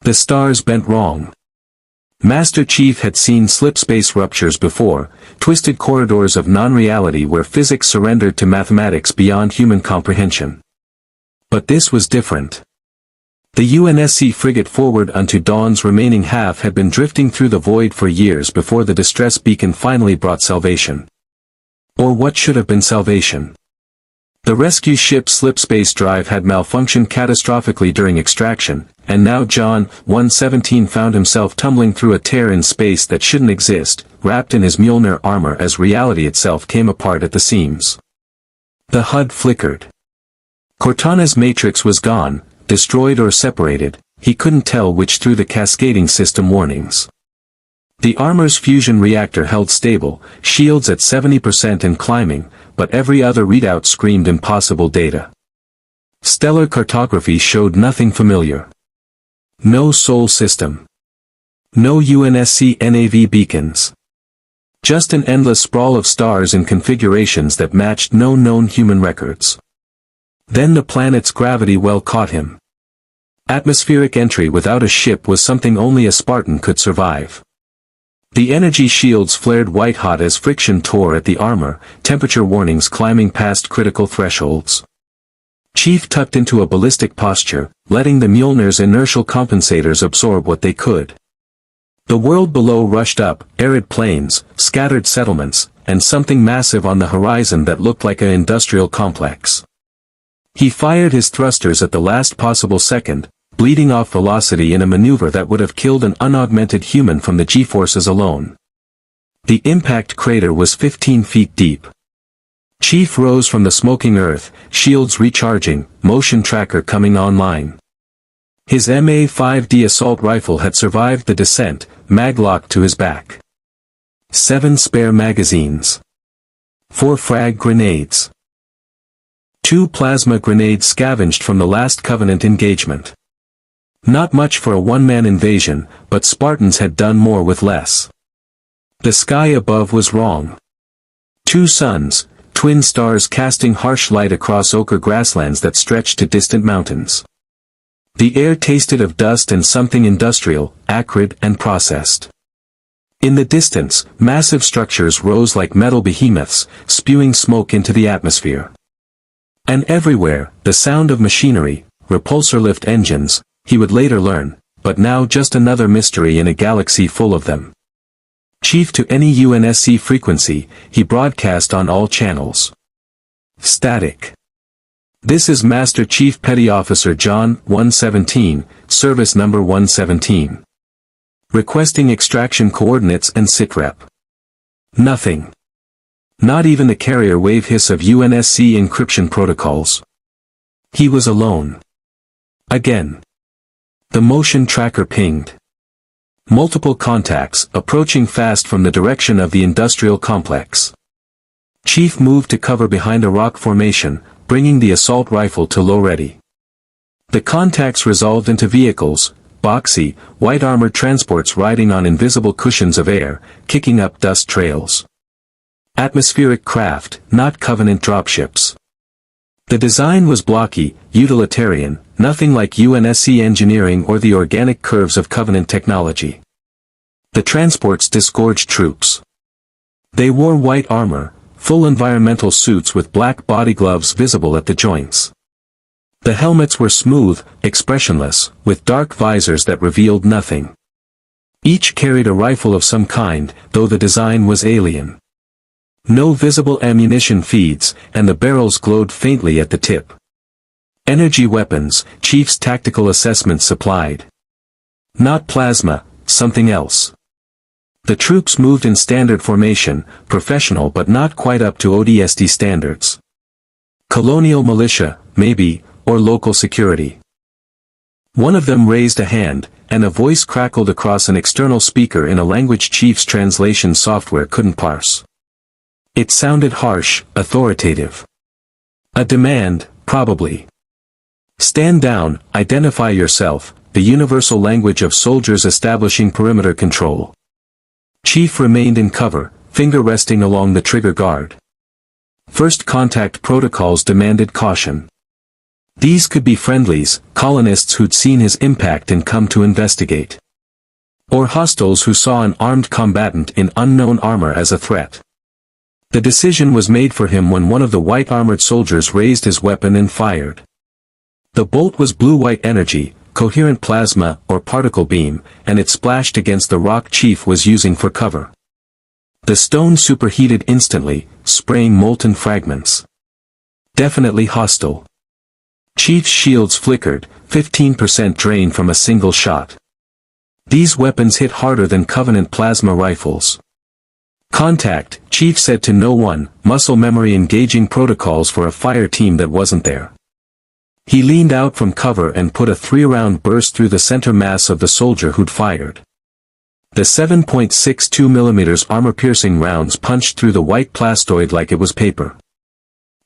The stars bent wrong. Master Chief had seen slipspace ruptures before, twisted corridors of non-reality where physics surrendered to mathematics beyond human comprehension. But this was different. The UNSC frigate Forward Unto Dawn's remaining half had been drifting through the void for years before the distress beacon finally brought salvation. Or what should have been salvation? The rescue ship's slipspace drive had malfunctioned catastrophically during extraction, and now John 117 found himself tumbling through a tear in space that shouldn't exist, wrapped in his MJOLNIR armor as reality itself came apart at the seams. The HUD flickered. Cortana's matrix was gone, destroyed or separated, he couldn't tell which through the cascading system warnings. The armor's fusion reactor held stable, shields at 70% and climbing, but every other readout screamed impossible data. Stellar cartography showed nothing familiar. No Sol system. No UNSC NAV beacons. Just an endless sprawl of stars in configurations that matched no known human records. Then the planet's gravity well caught him. Atmospheric entry without a ship was something only a Spartan could survive. The energy shields flared white-hot as friction tore at the armor, temperature warnings climbing past critical thresholds. Chief tucked into a ballistic posture, letting the MJOLNIR's inertial compensators absorb what they could. The world below rushed up, arid plains, scattered settlements, and something massive on the horizon that looked like an industrial complex. He fired his thrusters at the last possible second, bleeding off velocity in a maneuver that would have killed an unaugmented human from the G-forces alone. The impact crater was 15 feet deep. Chief rose from the smoking earth, shields recharging, motion tracker coming online. His MA-5D assault rifle had survived the descent, mag-locked to his back. 7 spare magazines. 4 frag grenades. 2 plasma grenades scavenged from the last Covenant engagement. Not much for a one-man invasion, but Spartans had done more with less. The sky above was wrong. 2 suns, twin stars casting harsh light across ochre grasslands that stretched to distant mountains. The air tasted of dust and something industrial, acrid and processed. In the distance, massive structures rose like metal behemoths, spewing smoke into the atmosphere. And everywhere, the sound of machinery, repulsor lift engines, he would later learn, but now just another mystery in a galaxy full of them. Chief to any UNSC frequency, he broadcast on all channels. Static. This is Master Chief Petty Officer John 117, Service Number 117. Requesting extraction coordinates and sitrep. Nothing. Not even the carrier wave hiss of UNSC encryption protocols. He was alone. Again. The motion tracker pinged. Multiple contacts, approaching fast from the direction of the industrial complex. Chief moved to cover behind a rock formation, bringing the assault rifle to low ready. The contacts resolved into vehicles, boxy, white armored transports riding on invisible cushions of air, kicking up dust trails. Atmospheric craft, not Covenant dropships. The design was blocky, utilitarian, nothing like UNSC engineering or the organic curves of Covenant technology. The transports disgorged troops. They wore white armor, full environmental suits with black body gloves visible at the joints. The helmets were smooth, expressionless, with dark visors that revealed nothing. Each carried a rifle of some kind, though the design was alien. No visible ammunition feeds, and the barrels glowed faintly at the tip. Energy weapons, Chief's tactical assessment supplied. Not plasma, something else. The troops moved in standard formation, professional but not quite up to ODST standards. Colonial militia, maybe, or local security. One of them raised a hand, and a voice crackled across an external speaker in a language Chief's translation software couldn't parse. It sounded harsh, authoritative. A demand, probably. Stand down, identify yourself, the universal language of soldiers establishing perimeter control. Chief remained in cover, finger resting along the trigger guard. First contact protocols demanded caution. These could be friendlies, colonists who'd seen his impact and come to investigate. Or hostiles who saw an armed combatant in unknown armor as a threat. The decision was made for him when one of the white armored soldiers raised his weapon and fired. The bolt was blue-white energy, coherent plasma or particle beam, and it splashed against the rock Chief was using for cover. The stone superheated instantly, spraying molten fragments. Definitely hostile. Chief's shields flickered, 15% drain from a single shot. These weapons hit harder than Covenant plasma rifles. Contact, Chief said to no one, muscle memory engaging protocols for a fire team that wasn't there. He leaned out from cover and put a 3-round burst through the center mass of the soldier who'd fired. The 7.62 mm armor-piercing rounds punched through the white plastoid like it was paper.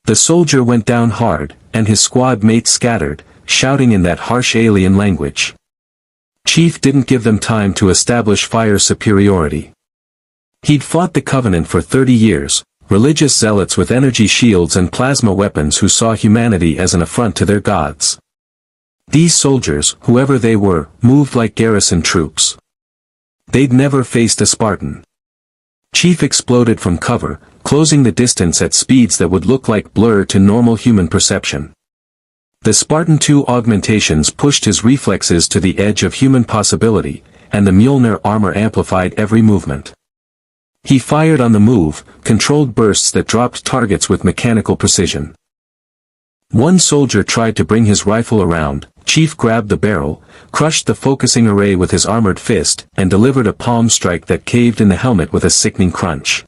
The soldier went down hard, and his squad mates scattered, shouting in that harsh alien language. Chief didn't give them time to establish fire superiority. He'd fought the Covenant for 30 years, religious zealots with energy shields and plasma weapons who saw humanity as an affront to their gods. These soldiers, whoever they were, moved like garrison troops. They'd never faced a Spartan. Chief exploded from cover, closing the distance at speeds that would look like blur to normal human perception. The Spartan 2 augmentations pushed his reflexes to the edge of human possibility, and the MJOLNIR armor amplified every movement. He fired on the move, controlled bursts that dropped targets with mechanical precision. One soldier tried to bring his rifle around. Chief grabbed the barrel, crushed the focusing array with his armored fist, and delivered a palm strike that caved in the helmet with a sickening crunch.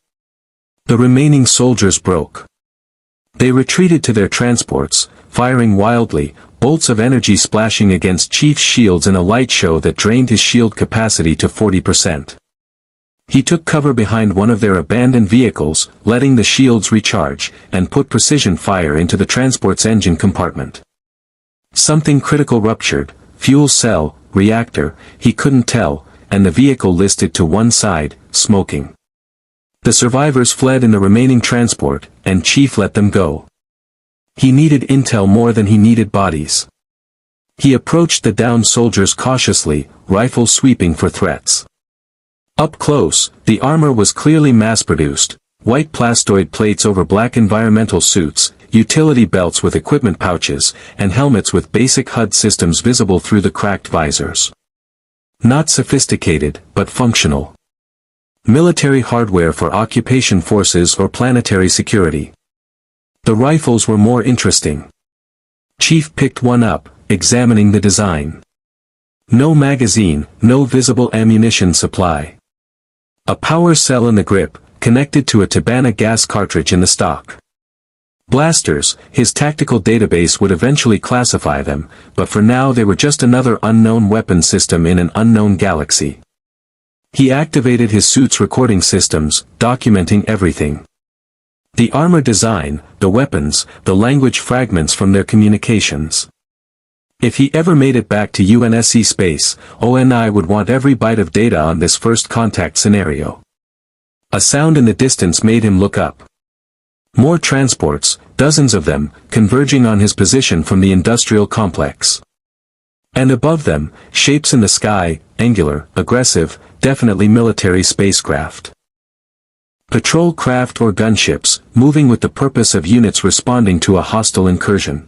The remaining soldiers broke. They retreated to their transports, firing wildly, bolts of energy splashing against Chief's shields in a light show that drained his shield capacity to 40%. He took cover behind one of their abandoned vehicles, letting the shields recharge, and put precision fire into the transport's engine compartment. Something critical ruptured, fuel cell, reactor, he couldn't tell, and the vehicle listed to one side, smoking. The survivors fled in the remaining transport, and Chief let them go. He needed intel more than he needed bodies. He approached the downed soldiers cautiously, rifle sweeping for threats. Up close, the armor was clearly mass-produced, white plastoid plates over black environmental suits, utility belts with equipment pouches, and helmets with basic HUD systems visible through the cracked visors. Not sophisticated, but functional. Military hardware for occupation forces or planetary security. The rifles were more interesting. Chief picked one up, examining the design. No magazine, no visible ammunition supply. A power cell in the grip, connected to a Tabana gas cartridge in the stock. Blasters, his tactical database would eventually classify them, but for now they were just another unknown weapon system in an unknown galaxy. He activated his suit's recording systems, documenting everything. The armor design, the weapons, the language fragments from their communications. If he ever made it back to UNSC space, ONI would want every byte of data on this first contact scenario. A sound in the distance made him look up. More transports, dozens of them, converging on his position from the industrial complex. And above them, shapes in the sky, angular, aggressive, definitely military spacecraft. Patrol craft or gunships, moving with the purpose of units responding to a hostile incursion.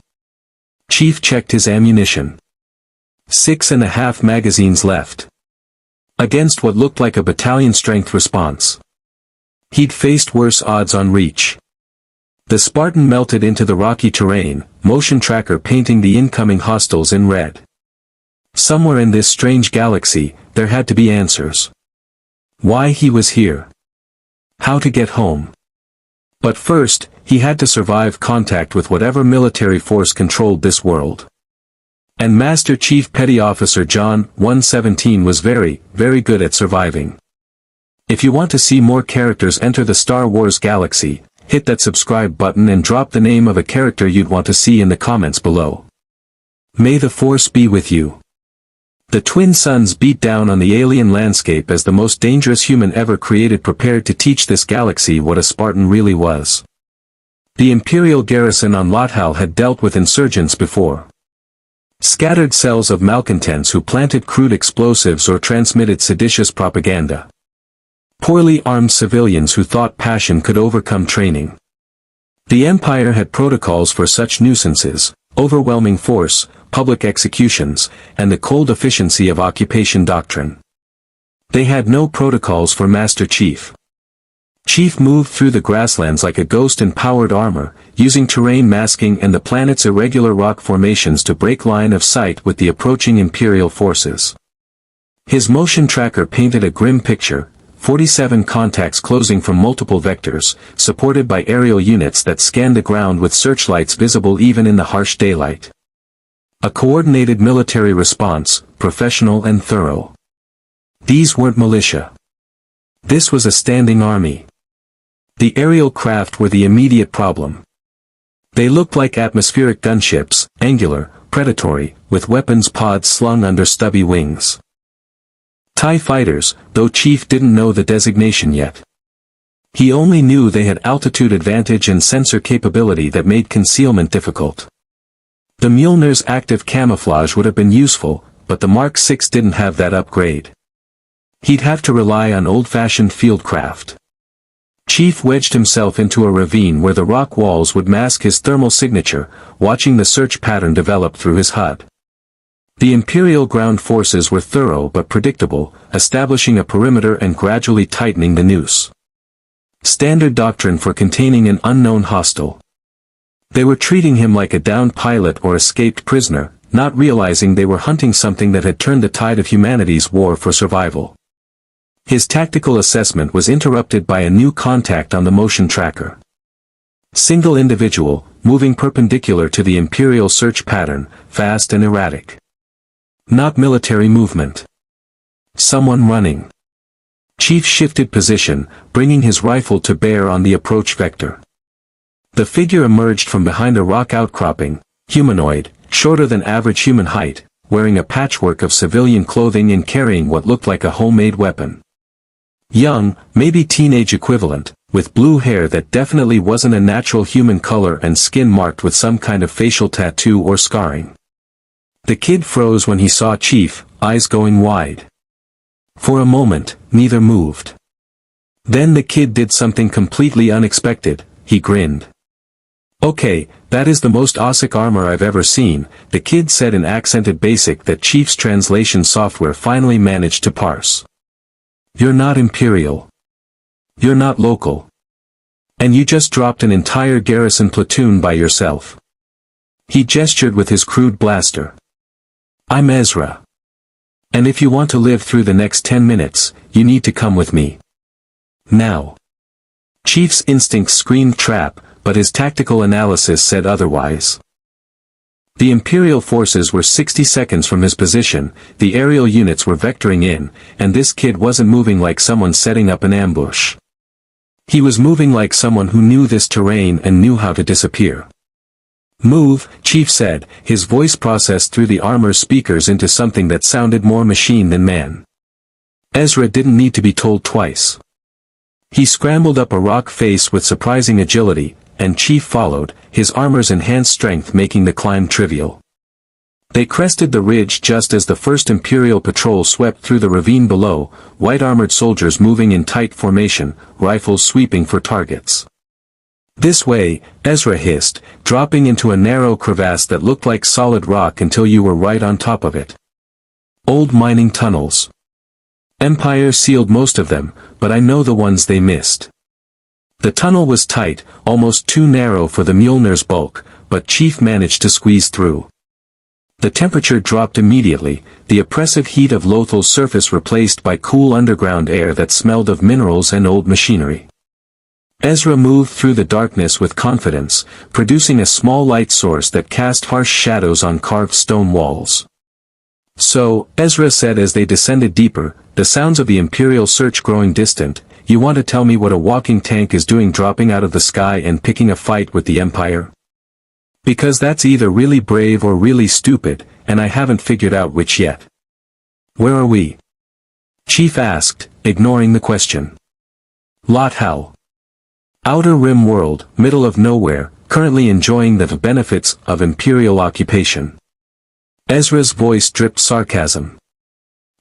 Chief checked his ammunition. 6.5 magazines left. Against what looked like a battalion-strength response. He'd faced worse odds on reach. The Spartan melted into the rocky terrain, motion tracker painting the incoming hostiles in red. Somewhere in this strange galaxy, there had to be answers. Why he was here. How to get home. But first, he had to survive contact with whatever military force controlled this world. And Master Chief Petty Officer John 117 was very, very good at surviving. If you want to see more characters enter the Star Wars galaxy, hit that subscribe button and drop the name of a character you'd want to see in the comments below. May the Force be with you. The twin suns beat down on the alien landscape as the most dangerous human ever created prepared to teach this galaxy what a Spartan really was. The Imperial garrison on Lothal had dealt with insurgents before. Scattered cells of malcontents who planted crude explosives or transmitted seditious propaganda. Poorly armed civilians who thought passion could overcome training. The Empire had protocols for such nuisances: overwhelming force, public executions, and the cold efficiency of occupation doctrine. They had no protocols for Master Chief. Chief moved through the grasslands like a ghost in powered armor, using terrain masking and the planet's irregular rock formations to break line of sight with the approaching Imperial forces. His motion tracker painted a grim picture: 47 contacts closing from multiple vectors, supported by aerial units that scanned the ground with searchlights visible even in the harsh daylight. A coordinated military response, professional and thorough. These weren't militia. This was a standing army. The aerial craft were the immediate problem. They looked like atmospheric gunships, angular, predatory, with weapons pods slung under stubby wings. TIE fighters, though Chief didn't know the designation yet. He only knew they had altitude advantage and sensor capability that made concealment difficult. The MJOLNIR's active camouflage would have been useful, but the Mark VI didn't have that upgrade. He'd have to rely on old-fashioned fieldcraft. Chief wedged himself into a ravine where the rock walls would mask his thermal signature, watching the search pattern develop through his HUD. The Imperial ground forces were thorough but predictable, establishing a perimeter and gradually tightening the noose. Standard doctrine for containing an unknown hostile. They were treating him like a downed pilot or escaped prisoner, not realizing they were hunting something that had turned the tide of humanity's war for survival. His tactical assessment was interrupted by a new contact on the motion tracker. Single individual, moving perpendicular to the Imperial search pattern, fast and erratic. Not military movement. Someone running. Chief shifted position, bringing his rifle to bear on the approach vector. The figure emerged from behind a rock outcropping, humanoid, shorter than average human height, wearing a patchwork of civilian clothing and carrying what looked like a homemade weapon. Young, maybe teenage equivalent, with blue hair that definitely wasn't a natural human color and skin marked with some kind of facial tattoo or scarring. The kid froze when he saw Chief, eyes going wide. For a moment, neither moved. Then the kid did something completely unexpected. He grinned. "Okay, that is the most AUSIC armor I've ever seen," the kid said in accented basic that Chief's translation software finally managed to parse. "You're not Imperial. You're not local. And you just dropped an entire garrison platoon by yourself." He gestured with his crude blaster. "I'm Ezra. And if you want to live through the next 10 minutes, you need to come with me. Now." Chief's instincts screamed trap, but his tactical analysis said otherwise. The Imperial forces were 60 seconds from his position, the aerial units were vectoring in, and this kid wasn't moving like someone setting up an ambush. He was moving like someone who knew this terrain and knew how to disappear. "Move," Chief said, his voice processed through the armor's speakers into something that sounded more machine than man. Ezra didn't need to be told twice. He scrambled up a rock face with surprising agility, and Chief followed, his armor's enhanced strength making the climb trivial. They crested the ridge just as the first Imperial patrol swept through the ravine below, white-armored soldiers moving in tight formation, rifles sweeping for targets. "This way," Ezra hissed, dropping into a narrow crevasse that looked like solid rock until you were right on top of it. "Old mining tunnels. Empire sealed most of them, but I know the ones they missed." The tunnel was tight, almost too narrow for the MJOLNIR's bulk, but Chief managed to squeeze through. The temperature dropped immediately, the oppressive heat of Lothal's surface replaced by cool underground air that smelled of minerals and old machinery. Ezra moved through the darkness with confidence, producing a small light source that cast harsh shadows on carved stone walls. "So," Ezra said as they descended deeper, the sounds of the Imperial search growing distant, "you want to tell me what a walking tank is doing dropping out of the sky and picking a fight with the Empire? Because that's either really brave or really stupid, and I haven't figured out which yet." "Where are we?" Chief asked, ignoring the question. "Lothal. Outer Rim world, middle of nowhere, currently enjoying the benefits of imperial occupation. Ezra's voice dripped sarcasm.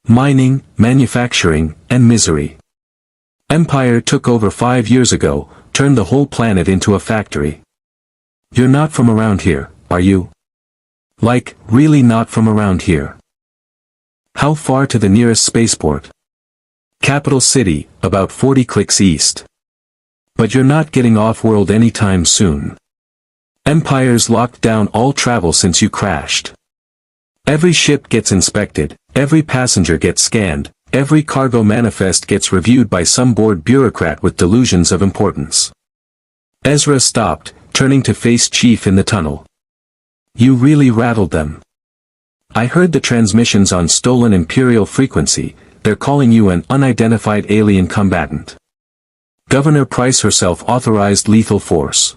Mining, manufacturing, and misery. Empire took over 5 years ago, turned the whole planet into a factory. You're not from around here, are you? Like, really not from around here. How far to the nearest spaceport? Capital city, about 40 clicks east. But you're not getting off-world anytime soon. Empire's locked down all travel since you crashed. Every ship gets inspected, every passenger gets scanned, every cargo manifest gets reviewed by some bored bureaucrat with delusions of importance. Ezra stopped, turning to face Chief in the tunnel. You really rattled them. I heard the transmissions on stolen Imperial frequency. They're calling you an unidentified alien combatant. Governor Price herself authorized lethal force.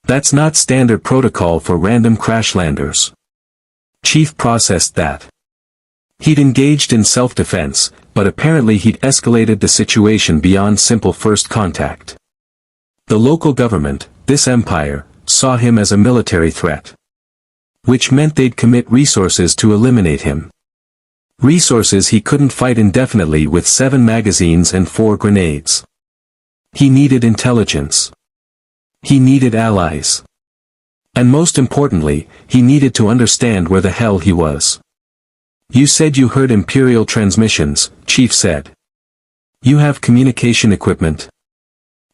That's not standard protocol for random crash landers. Chief processed that. He'd engaged in self-defense, but apparently he'd escalated the situation beyond simple first contact. The local government, this empire, saw him as a military threat. Which meant they'd commit resources to eliminate him. Resources he couldn't fight indefinitely with 7 magazines and 4 grenades. He needed intelligence. He needed allies. And most importantly, he needed to understand where the hell he was. You said you heard Imperial transmissions, Chief said. You have communication equipment?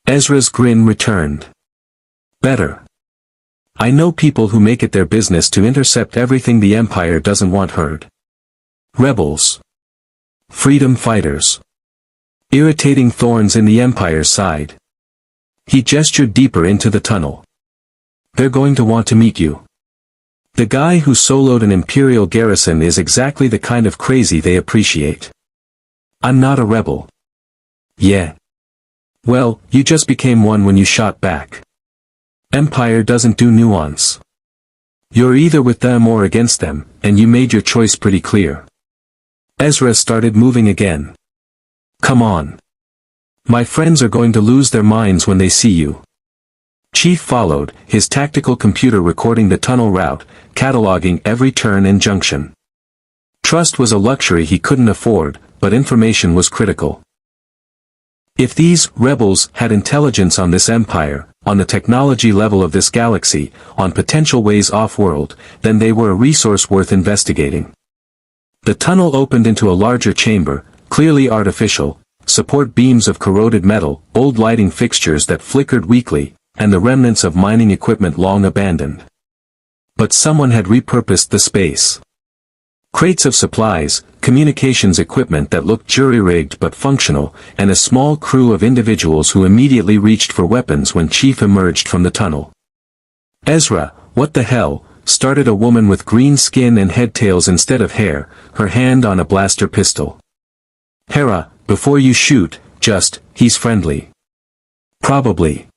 Ezra's grin returned. Better. I know people who make it their business to intercept everything the Empire doesn't want heard. Rebels. Freedom fighters. Irritating thorns in the Empire's side. He gestured deeper into the tunnel. They're going to want to meet you. The guy who soloed an Imperial garrison is exactly the kind of crazy they appreciate. I'm not a rebel. Yeah. Well, you just became one when you shot back. Empire doesn't do nuance. You're either with them or against them, and you made your choice pretty clear. Ezra started moving again. Come on. My friends are going to lose their minds when they see you. Chief followed, his tactical computer recording the tunnel route, cataloging every turn and junction. Trust was a luxury he couldn't afford, but information was critical. If these rebels had intelligence on this empire, on the technology level of this galaxy, on potential ways off-world, then they were a resource worth investigating. The tunnel opened into a larger chamber, clearly artificial, support beams of corroded metal, old lighting fixtures that flickered weakly, and the remnants of mining equipment long abandoned. But someone had repurposed the space. Crates of supplies, communications equipment that looked jury-rigged but functional, and a small crew of individuals who immediately reached for weapons when Chief emerged from the tunnel. Ezra, what the hell, started a woman with green skin and head-tails instead of hair, her hand on a blaster pistol. Hera, before you shoot, he's friendly. Probably.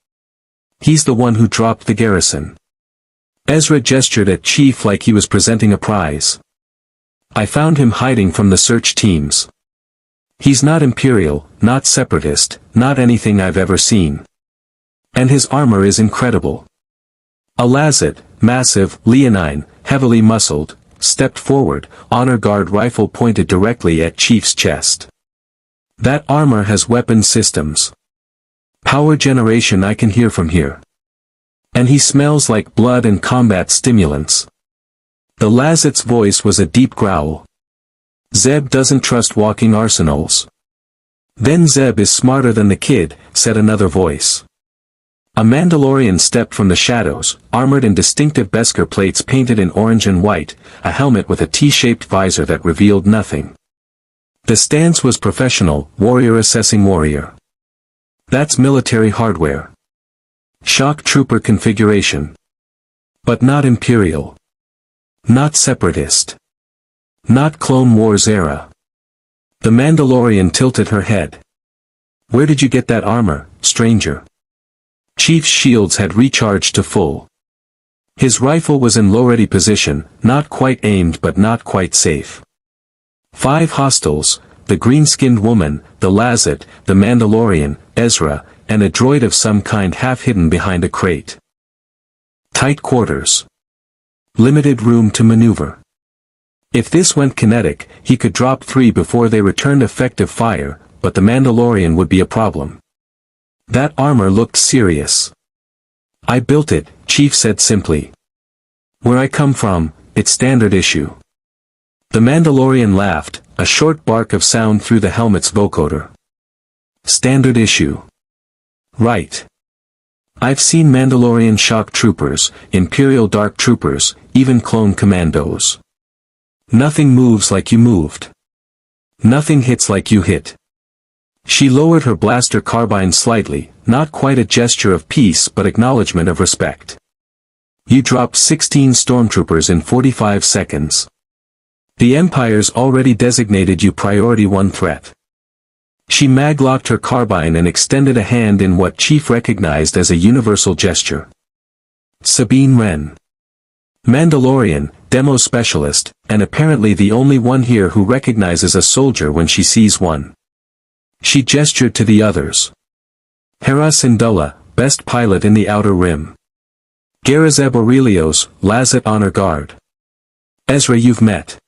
He's the one who dropped the garrison. Ezra gestured at Chief like he was presenting a prize. I found him hiding from the search teams. He's not Imperial, not Separatist, not anything I've ever seen. And his armor is incredible. A Lazet, massive, leonine, heavily muscled, stepped forward, honor guard rifle pointed directly at Chief's chest. That armor has weapon systems. Power generation I can hear from here. And he smells like blood and combat stimulants. The Lazet's voice was a deep growl. Zeb doesn't trust walking arsenals. Then Zeb is smarter than the kid, said another voice. A Mandalorian stepped from the shadows, armored in distinctive Beskar plates painted in orange and white, a helmet with a T-shaped visor that revealed nothing. The stance was professional, warrior assessing warrior. That's military hardware. Shock trooper configuration. But not Imperial. Not Separatist. Not Clone Wars era. The Mandalorian tilted her head. Where did you get that armor, stranger? Chief's shields had recharged to full. His rifle was in low-ready position, not quite aimed but not quite safe. 5 hostiles, the green-skinned woman, the Lazet, the Mandalorian, Ezra, and a droid of some kind half hidden behind a crate. Tight quarters. Limited room to maneuver. If this went kinetic, he could drop 3 before they returned effective fire, but the Mandalorian would be a problem. That armor looked serious. I built it, Chief said simply. Where I come from, it's standard issue. The Mandalorian laughed, a short bark of sound through the helmet's vocoder. Standard issue. Right. I've seen Mandalorian shock troopers, Imperial dark troopers, even clone commandos. Nothing moves like you moved. Nothing hits like you hit. She lowered her blaster carbine slightly, not quite a gesture of peace but acknowledgement of respect. You dropped 16 stormtroopers in 45 seconds. The Empire's already designated you Priority 1 threat. She maglocked her carbine and extended a hand in what Chief recognized as a universal gesture. Sabine Wren. Mandalorian, demo specialist, and apparently the only one here who recognizes a soldier when she sees one. She gestured to the others. Hera Syndulla, best pilot in the Outer Rim. Garazeb Aurelios, Lazat Honor Guard. Ezra you've met.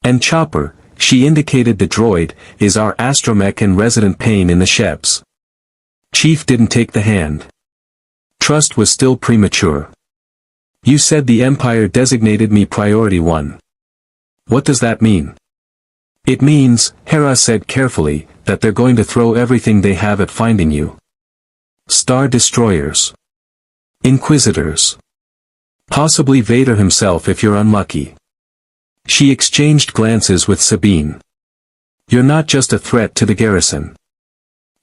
And Chopper, she indicated the droid, is our astromech and resident pain in the Shebs. Chief didn't take the hand. Trust was still premature. You said the Empire designated me Priority 1. What does that mean? It means, Hera said carefully, that they're going to throw everything they have at finding you. Star Destroyers. Inquisitors. Possibly Vader himself if you're unlucky. She exchanged glances with Sabine. You're not just a threat to the garrison.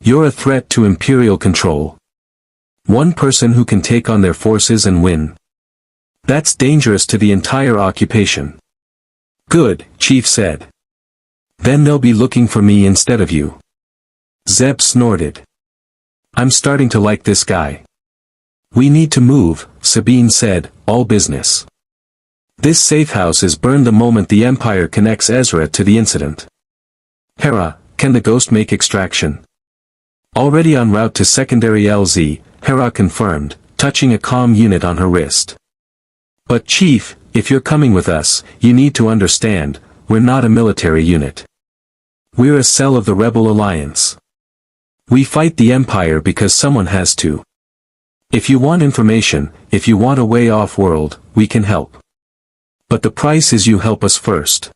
You're a threat to Imperial control. One person who can take on their forces and win. That's dangerous to the entire occupation. Good, Chief said. Then they'll be looking for me instead of you. Zeb snorted. I'm starting to like this guy. We need to move, Sabine said, all business. This safe house is burned the moment the Empire connects Ezra to the incident. Hera, can the ghost make extraction? Already en route to secondary LZ, Hera confirmed, touching a comm unit on her wrist. But Chief, if you're coming with us, you need to understand, we're not a military unit. We're a cell of the Rebel Alliance. We fight the Empire because someone has to. If you want information, if you want a way off-world, we can help. But the price is you help us first.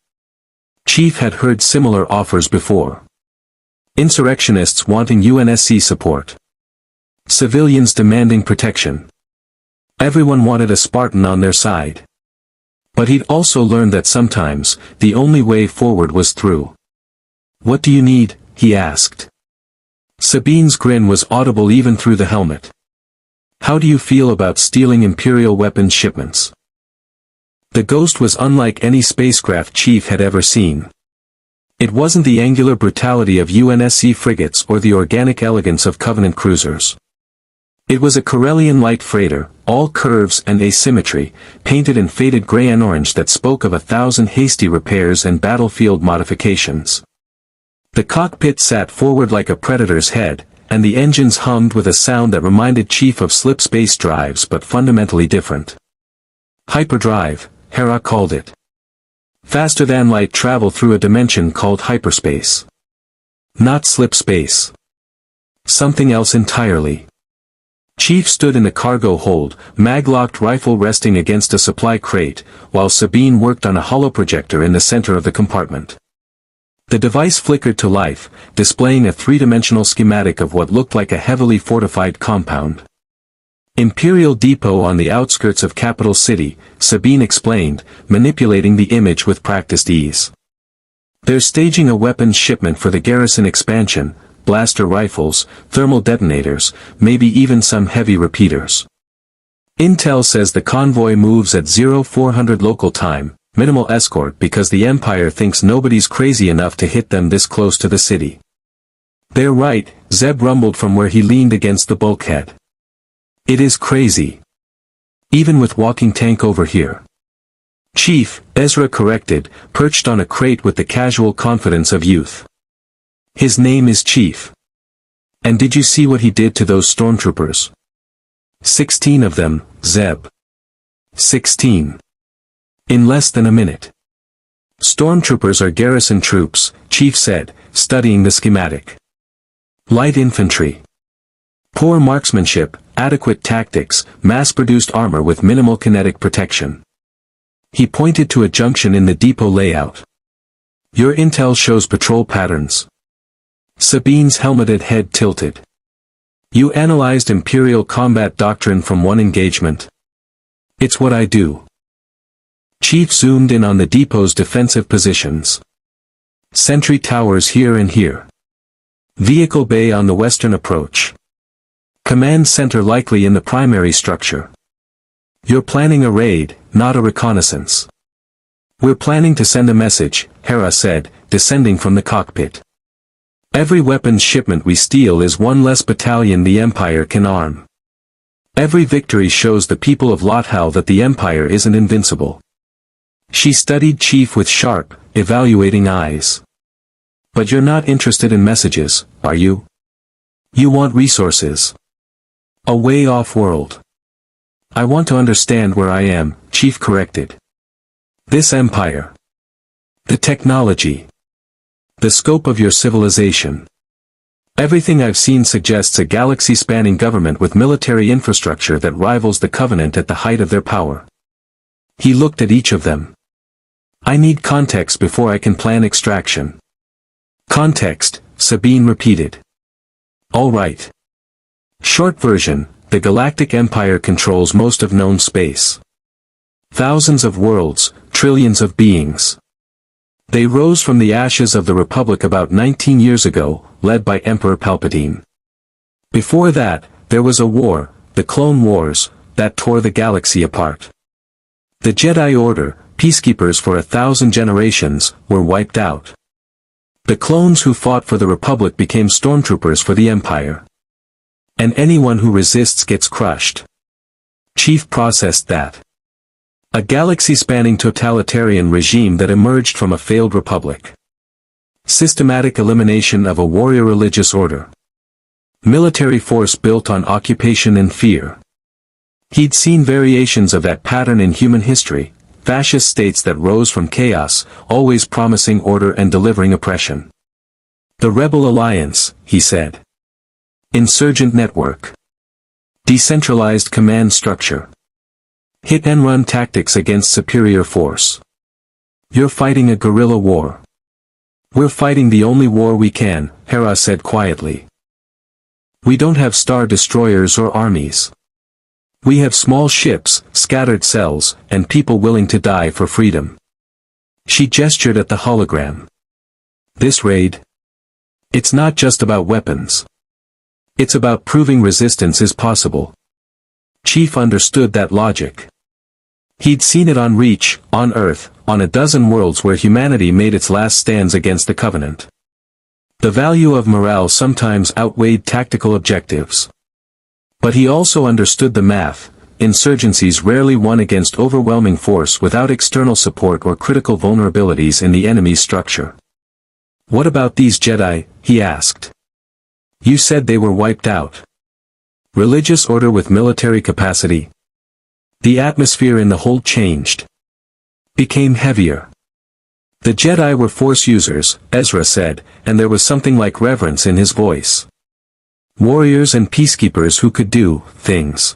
Chief had heard similar offers before. Insurrectionists wanting UNSC support. Civilians demanding protection. Everyone wanted a Spartan on their side. But he'd also learned that sometimes, the only way forward was through. What do you need? He asked. Sabine's grin was audible even through the helmet. How do you feel about stealing Imperial weapons shipments? The Ghost was unlike any spacecraft Chief had ever seen. It wasn't the angular brutality of UNSC frigates or the organic elegance of Covenant cruisers. It was a Corellian light freighter, all curves and asymmetry, painted in faded gray and orange that spoke of 1,000 hasty repairs and battlefield modifications. The cockpit sat forward like a predator's head, and the engines hummed with a sound that reminded Chief of slipspace drives but fundamentally different. Hyperdrive, Hera called it. Faster-than-light travel through a dimension called hyperspace. Not slipspace. Something else entirely. Chief stood in the cargo hold, mag-locked rifle resting against a supply crate, while Sabine worked on a holoprojector in the center of the compartment. The device flickered to life, displaying a three-dimensional schematic of what looked like a heavily fortified compound. Imperial Depot on the outskirts of Capital City, Sabine explained, manipulating the image with practiced ease. They're staging a weapons shipment for the garrison expansion, blaster rifles, thermal detonators, maybe even some heavy repeaters. Intel says the convoy moves at 0400 local time, minimal escort because the Empire thinks nobody's crazy enough to hit them this close to the city. They're right, Zeb rumbled from where he leaned against the bulkhead. It is crazy. Even with walking tank over here. Chief, Ezra corrected, perched on a crate with the casual confidence of youth. His name is Chief. And did you see what he did to those stormtroopers? 16 of them, Zeb. 16. In less than a minute. Stormtroopers are garrison troops, Chief said, studying the schematic. Light infantry. Poor marksmanship, adequate tactics, mass-produced armor with minimal kinetic protection. He pointed to a junction in the depot layout. Your intel shows patrol patterns. Sabine's helmeted head tilted. You analyzed Imperial combat doctrine from one engagement. It's what I do. Chief zoomed in on the depot's defensive positions. Sentry towers here and here. Vehicle bay on the western approach. Command center likely in the primary structure. You're planning a raid, not a reconnaissance. We're planning to send a message, Hera said, descending from the cockpit. Every weapons shipment we steal is one less battalion the Empire can arm. Every victory shows the people of Lothal that the Empire isn't invincible. She studied Chief with sharp, evaluating eyes. But you're not interested in messages, are you? You want resources. A way off-world. I want to understand where I am, Chief corrected. This Empire. The technology. The scope of your civilization. Everything I've seen suggests a galaxy-spanning government with military infrastructure that rivals the Covenant at the height of their power. He looked at each of them. I need context before I can plan extraction. Context, Sabine repeated. All right. Short version, the Galactic Empire controls most of known space. Thousands of worlds, trillions of beings. They rose from the ashes of the Republic about 19 years ago, led by Emperor Palpatine. Before that, there was a war, the Clone Wars, that tore the galaxy apart. The Jedi Order, peacekeepers for 1,000 generations, were wiped out. The clones who fought for the Republic became stormtroopers for the Empire. And anyone who resists gets crushed. Chief processed that. A galaxy-spanning totalitarian regime that emerged from a failed republic. Systematic elimination of a warrior religious order. Military force built on occupation and fear. He'd seen variations of that pattern in human history, fascist states that rose from chaos, always promising order and delivering oppression. The Rebel Alliance, he said. Insurgent network. Decentralized command structure. Hit-and-run tactics against superior force. You're fighting a guerrilla war. We're fighting the only war we can, Hera said quietly. We don't have star destroyers or armies. We have small ships, scattered cells, and people willing to die for freedom. She gestured at the hologram. This raid? It's not just about weapons. It's about proving resistance is possible. Chief understood that logic. He'd seen it on Reach, on Earth, on a dozen worlds where humanity made its last stands against the Covenant. The value of morale sometimes outweighed tactical objectives. But he also understood the math. Insurgencies rarely won against overwhelming force without external support or critical vulnerabilities in the enemy's structure. What about these Jedi? He asked. You said they were wiped out. Religious order with military capacity. The atmosphere in the hold changed. Became heavier. The Jedi were Force users, Ezra said, and there was something like reverence in his voice. Warriors and peacekeepers who could do things.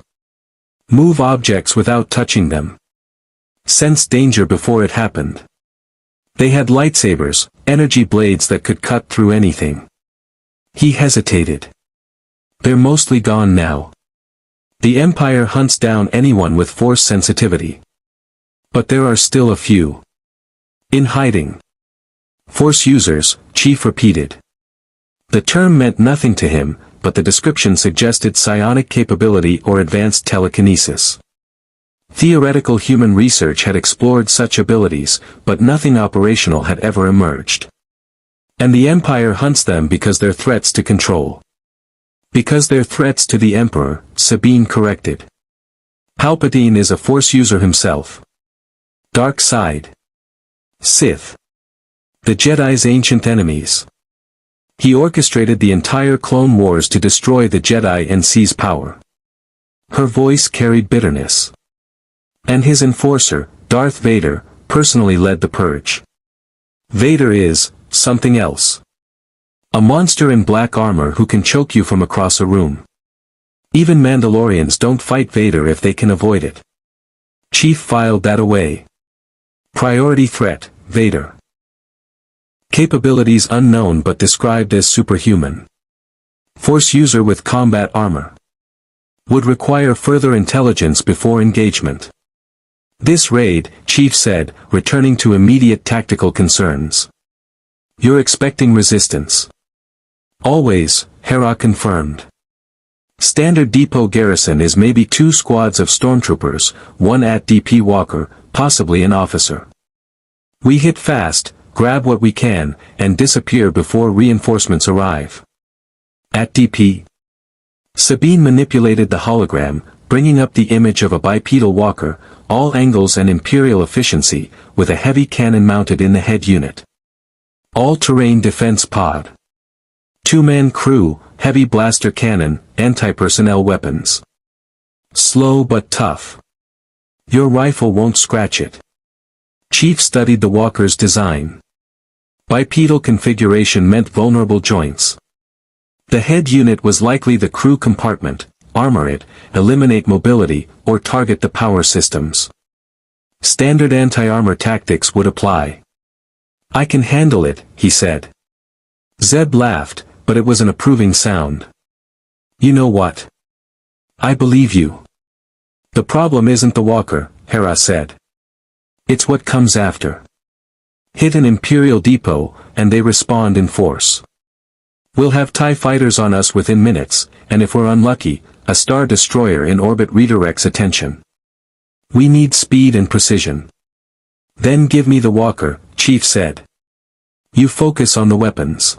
Move objects without touching them. Sense danger before it happened. They had lightsabers, energy blades that could cut through anything. He hesitated. They're mostly gone now. The Empire hunts down anyone with force sensitivity. But there are still a few. In hiding. Force users, Chief repeated. The term meant nothing to him, but the description suggested psionic capability or advanced telekinesis. Theoretical human research had explored such abilities, but nothing operational had ever emerged. And the Empire hunts them because they're threats to control. Because they're threats to the Emperor, Sabine corrected. Palpatine is a Force user himself. Dark side. Sith. The Jedi's ancient enemies. He orchestrated the entire Clone Wars to destroy the Jedi and seize power. Her voice carried bitterness. And his enforcer, Darth Vader, personally led the purge. Vader is something else. A monster in black armor who can choke you from across a room. Even Mandalorians don't fight Vader if they can avoid it. Chief filed that away. Priority threat, Vader. Capabilities unknown but described as superhuman. Force user with combat armor. Would require further intelligence before engagement. This raid, Chief said, returning to immediate tactical concerns. You're expecting resistance. Always, Hera confirmed. Standard depot garrison is maybe 2 squads of stormtroopers, 1 AT-DP walker, possibly an officer. We hit fast, grab what we can, and disappear before reinforcements arrive. AT-DP. Sabine manipulated the hologram, bringing up the image of a bipedal walker, all angles and imperial efficiency, with a heavy cannon mounted in the head unit. All-terrain defense pod. 2-man crew, heavy blaster cannon, anti-personnel weapons. Slow but tough. Your rifle won't scratch it. Chief studied the walker's design. Bipedal configuration meant vulnerable joints. The head unit was likely the crew compartment, armor it, eliminate mobility, or target the power systems. Standard anti-armor tactics would apply. I can handle it, he said. Zeb laughed, but it was an approving sound. You know what? I believe you. The problem isn't the walker, Hera said. It's what comes after. Hit an Imperial depot, and they respond in force. We'll have TIE fighters on us within minutes, and if we're unlucky, a Star Destroyer in orbit redirects attention. We need speed and precision. Then give me the walker, Chief said. You focus on the weapons.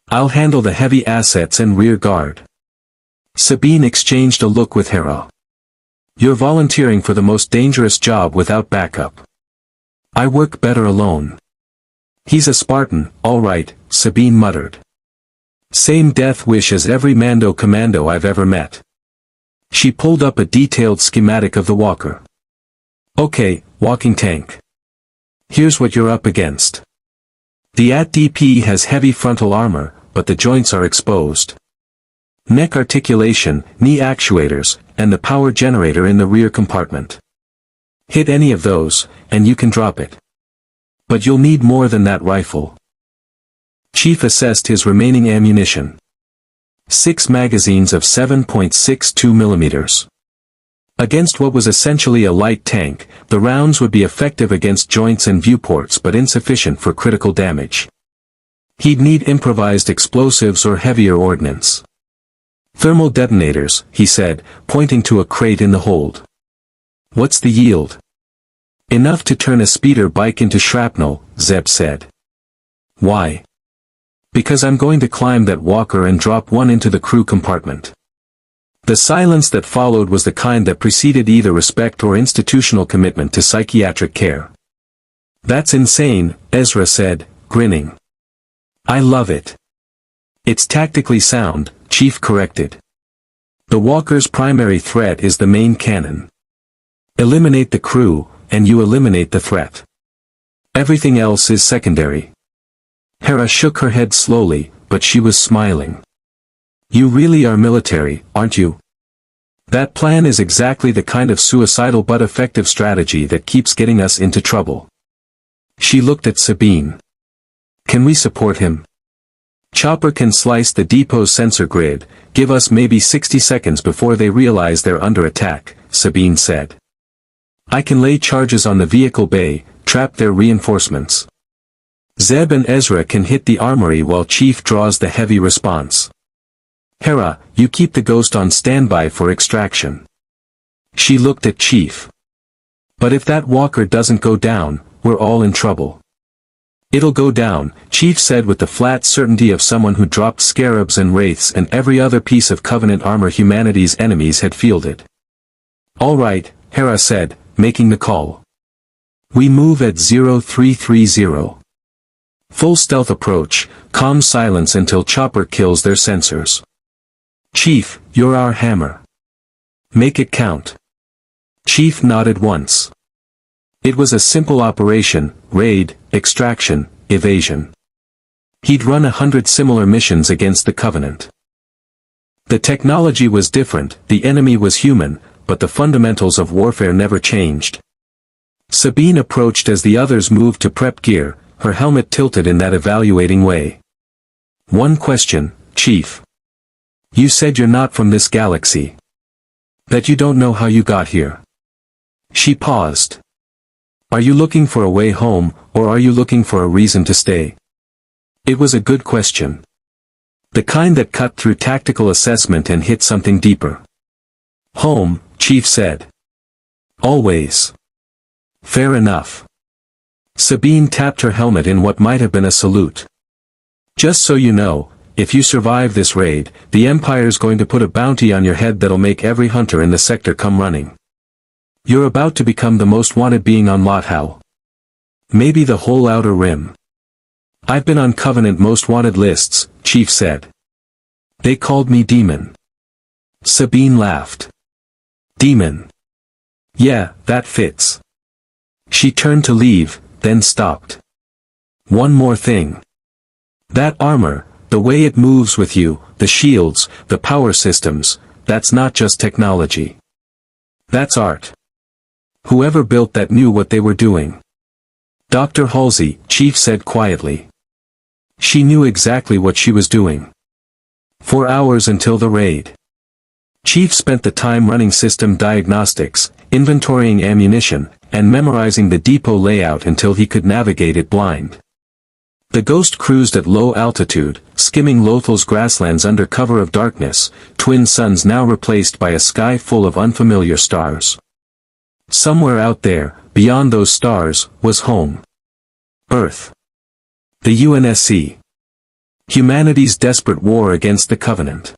I'll handle the heavy assets and rear guard. Sabine exchanged a look with Hera. You're volunteering for the most dangerous job without backup. I work better alone. He's a Spartan, all right, Sabine muttered. Same death wish as every Mando commando I've ever met. She pulled up a detailed schematic of the walker. Okay, walking tank. Here's what you're up against. The AT-DP has heavy frontal armor, but the joints are exposed. Neck articulation, knee actuators, and the power generator in the rear compartment. Hit any of those, and you can drop it. But you'll need more than that rifle. Chief assessed his remaining ammunition. 6 magazines of 7.62 millimeters. Against what was essentially a light tank, the rounds would be effective against joints and viewports but insufficient for critical damage. He'd need improvised explosives or heavier ordnance. Thermal detonators, he said, pointing to a crate in the hold. What's the yield? Enough to turn a speeder bike into shrapnel, Zeb said. Why? Because I'm going to climb that walker and drop one into the crew compartment. The silence that followed was the kind that preceded either respect or institutional commitment to psychiatric care. That's insane, Ezra said, grinning. I love it. It's tactically sound, Chief corrected. The walker's primary threat is the main cannon. Eliminate the crew, and you eliminate the threat. Everything else is secondary. Hera shook her head slowly, but she was smiling. You really are military, aren't you? That plan is exactly the kind of suicidal but effective strategy that keeps getting us into trouble. She looked at Sabine. Can we support him? Chopper can slice the depot's sensor grid, give us maybe 60 seconds before they realize they're under attack, Sabine said. I can lay charges on the vehicle bay, trap their reinforcements. Zeb and Ezra can hit the armory while Chief draws the heavy response. Hera, you keep the Ghost on standby for extraction. She looked at Chief. But if that walker doesn't go down, we're all in trouble. It'll go down, Chief said with the flat certainty of someone who dropped scarabs and wraiths and every other piece of Covenant armor humanity's enemies had fielded. All right, Hera said, making the call. We move at 0330. Full stealth approach, calm silence until Chopper kills their sensors. Chief, you're our hammer. Make it count. Chief nodded once. It was a simple operation: raid, extraction, evasion. He'd run 100 similar missions against the Covenant. The technology was different, the enemy was human, but the fundamentals of warfare never changed. Sabine approached as the others moved to prep gear, her helmet tilted in that evaluating way. One question, Chief. You said you're not from this galaxy. That you don't know how you got here. She paused. Are you looking for a way home, or are you looking for a reason to stay? It was a good question. The kind that cut through tactical assessment and hit something deeper. Home, Chief said. Always. Fair enough. Sabine tapped her helmet in what might have been a salute. Just so you know, if you survive this raid, the Empire's going to put a bounty on your head that'll make every hunter in the sector come running. You're about to become the most wanted being on Lothal. Maybe the whole Outer Rim. I've been on Covenant most wanted lists, Chief said. They called me Demon. Sabine laughed. Demon. Yeah, that fits. She turned to leave, then stopped. One more thing. That armor, the way it moves with you, the shields, the power systems, that's not just technology. That's art. Whoever built that knew what they were doing. Dr. Halsey, Chief said quietly. She knew exactly what she was doing. 4 hours until the raid. Chief spent the time running system diagnostics, inventorying ammunition, and memorizing the depot layout until he could navigate it blind. The Ghost cruised at low altitude, skimming Lothal's grasslands under cover of darkness, twin suns now replaced by a sky full of unfamiliar stars. Somewhere out there, beyond those stars, was home. Earth. The UNSC. Humanity's desperate war against the Covenant.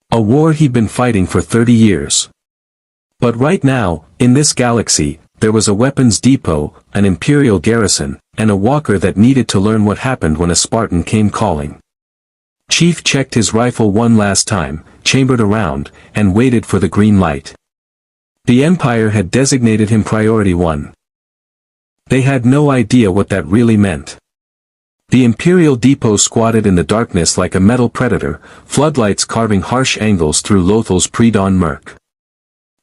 A war he'd been fighting for 30 years. But right now, in this galaxy, there was a weapons depot, an Imperial garrison, and a walker that needed to learn what happened when a Spartan came calling. Chief checked his rifle one last time, chambered around, and waited for the green light. The Empire had designated him Priority 1. They had no idea what that really meant. The Imperial depot squatted in the darkness like a metal predator, floodlights carving harsh angles through Lothal's pre-dawn murk.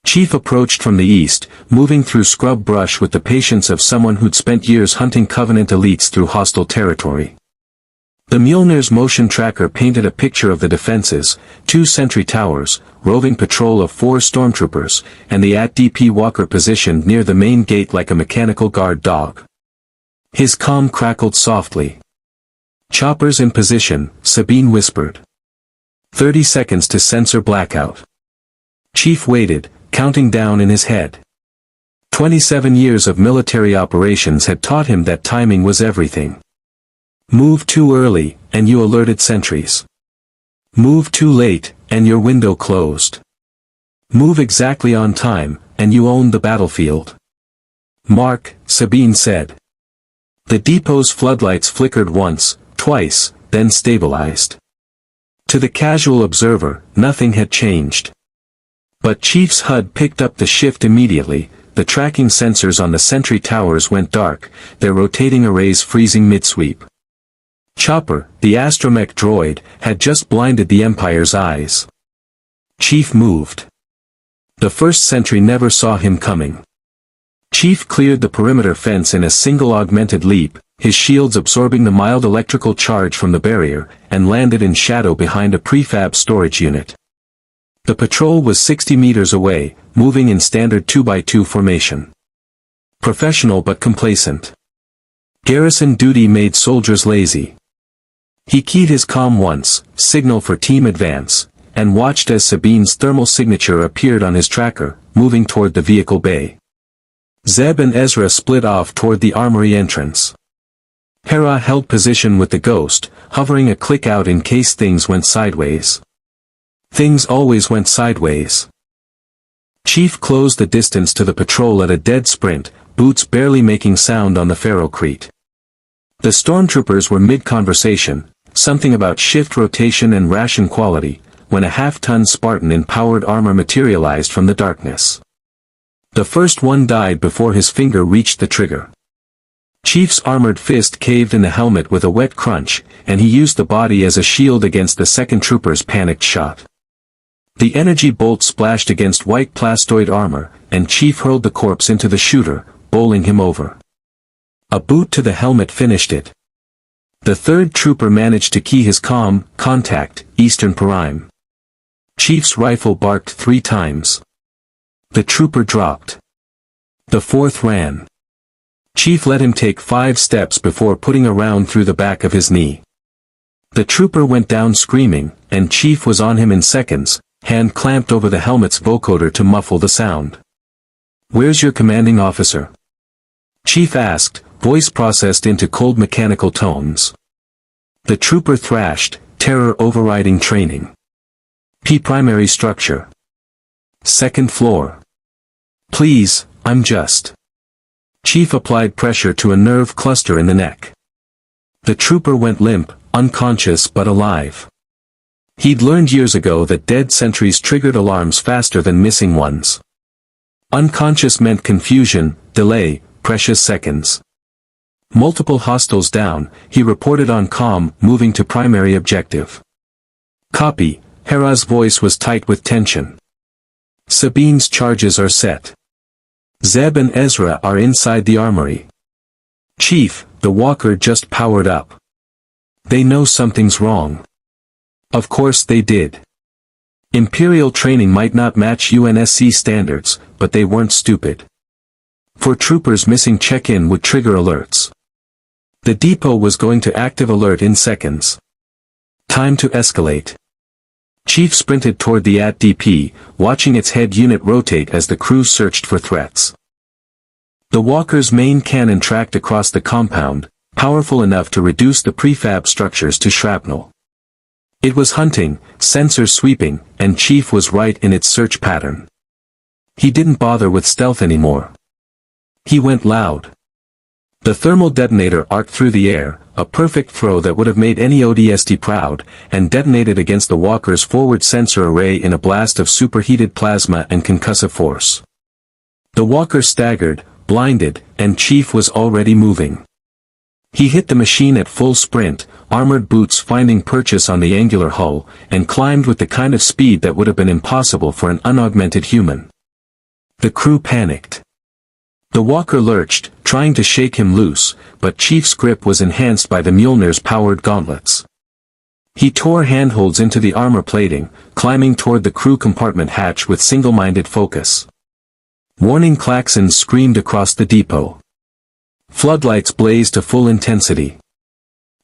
Chief approached from the east, moving through scrub brush with the patience of someone who'd spent years hunting Covenant elites through hostile territory. The MJOLNIR's motion tracker painted a picture of the defenses, 2 sentry towers, roving patrol of 4 stormtroopers, and the AT-DP walker positioned near the main gate like a mechanical guard dog. His comm crackled softly. Choppers in position, Sabine whispered. 30 seconds to sensor blackout. Chief waited, counting down in his head. 27 years of military operations had taught him that timing was everything. Move too early, and you alerted sentries. Move too late, and your window closed. Move exactly on time, and you owned the battlefield. Mark, Sabine said. The depot's floodlights flickered once, twice, then stabilized. To the casual observer, nothing had changed. But Chief's HUD picked up the shift immediately. The tracking sensors on the sentry towers went dark, their rotating arrays freezing mid-sweep. Chopper, the astromech droid, had just blinded the Empire's eyes. Chief moved. The first sentry never saw him coming. Chief cleared the perimeter fence in a single augmented leap, his shields absorbing the mild electrical charge from the barrier, and landed in shadow behind a prefab storage unit. The patrol was 60 meters away, moving in standard 2x2 formation. Professional but complacent. Garrison duty made soldiers lazy. He keyed his comm once, signal for team advance, and watched as Sabine's thermal signature appeared on his tracker, moving toward the vehicle bay. Zeb and Ezra split off toward the armory entrance. Hera held position with the Ghost, hovering a click out in case things went sideways. Things always went sideways. Chief closed the distance to the patrol at a dead sprint, boots barely making sound on the ferrocrete. The stormtroopers were mid-conversation, something about shift rotation and ration quality, when a half-ton Spartan in powered armor materialized from the darkness. The first one died before his finger reached the trigger. Chief's armored fist caved in the helmet with a wet crunch, and he used the body as a shield against the second trooper's panicked shot. The energy bolt splashed against white plastoid armor, and Chief hurled the corpse into the shooter, bowling him over. A boot to the helmet finished it. The third trooper managed to key his contact, Eastern Prime. Chief's rifle barked 3 times. The trooper dropped. The fourth ran. Chief let him take 5 steps before putting a round through the back of his knee. The trooper went down screaming, and Chief was on him in seconds, hand clamped over the helmet's vocoder to muffle the sound. "Where's your commanding officer?" Chief asked, voice processed into cold mechanical tones. The trooper thrashed, terror overriding training. "P primary structure. 2nd floor. Please, I'm just..." Chief applied pressure to a nerve cluster in the neck. The trooper went limp, unconscious but alive. He'd learned years ago that dead sentries triggered alarms faster than missing ones. Unconscious meant confusion, delay, precious seconds. Multiple hostiles down, he reported on comm, moving to primary objective. "Copy," Hera's voice was tight with tension. "Sabine's charges are set. Zeb and Ezra are inside the armory. Chief, the walker just powered up. They know something's wrong." Of course they did. Imperial training might not match UNSC standards, but they weren't stupid. 4 troopers missing check-in would trigger alerts. The depot was going to active alert in seconds. Time to escalate. Chief sprinted toward the AT-DP, watching its head unit rotate as the crew searched for threats. The walker's main cannon tracked across the compound, powerful enough to reduce the prefab structures to shrapnel. It was hunting, sensors sweeping, and Chief was right in its search pattern. He didn't bother with stealth anymore. He went loud. The thermal detonator arced through the air, a perfect throw that would have made any ODST proud, and detonated against the walker's forward sensor array in a blast of superheated plasma and concussive force. The walker staggered, blinded, and Chief was already moving. He hit the machine at full sprint, armored boots finding purchase on the angular hull, and climbed with the kind of speed that would have been impossible for an unaugmented human. The crew panicked. The walker lurched, trying to shake him loose, but Chief's grip was enhanced by the MJOLNIR's powered gauntlets. He tore handholds into the armor plating, climbing toward the crew compartment hatch with single-minded focus. Warning klaxons screamed across the depot. Floodlights blazed to full intensity.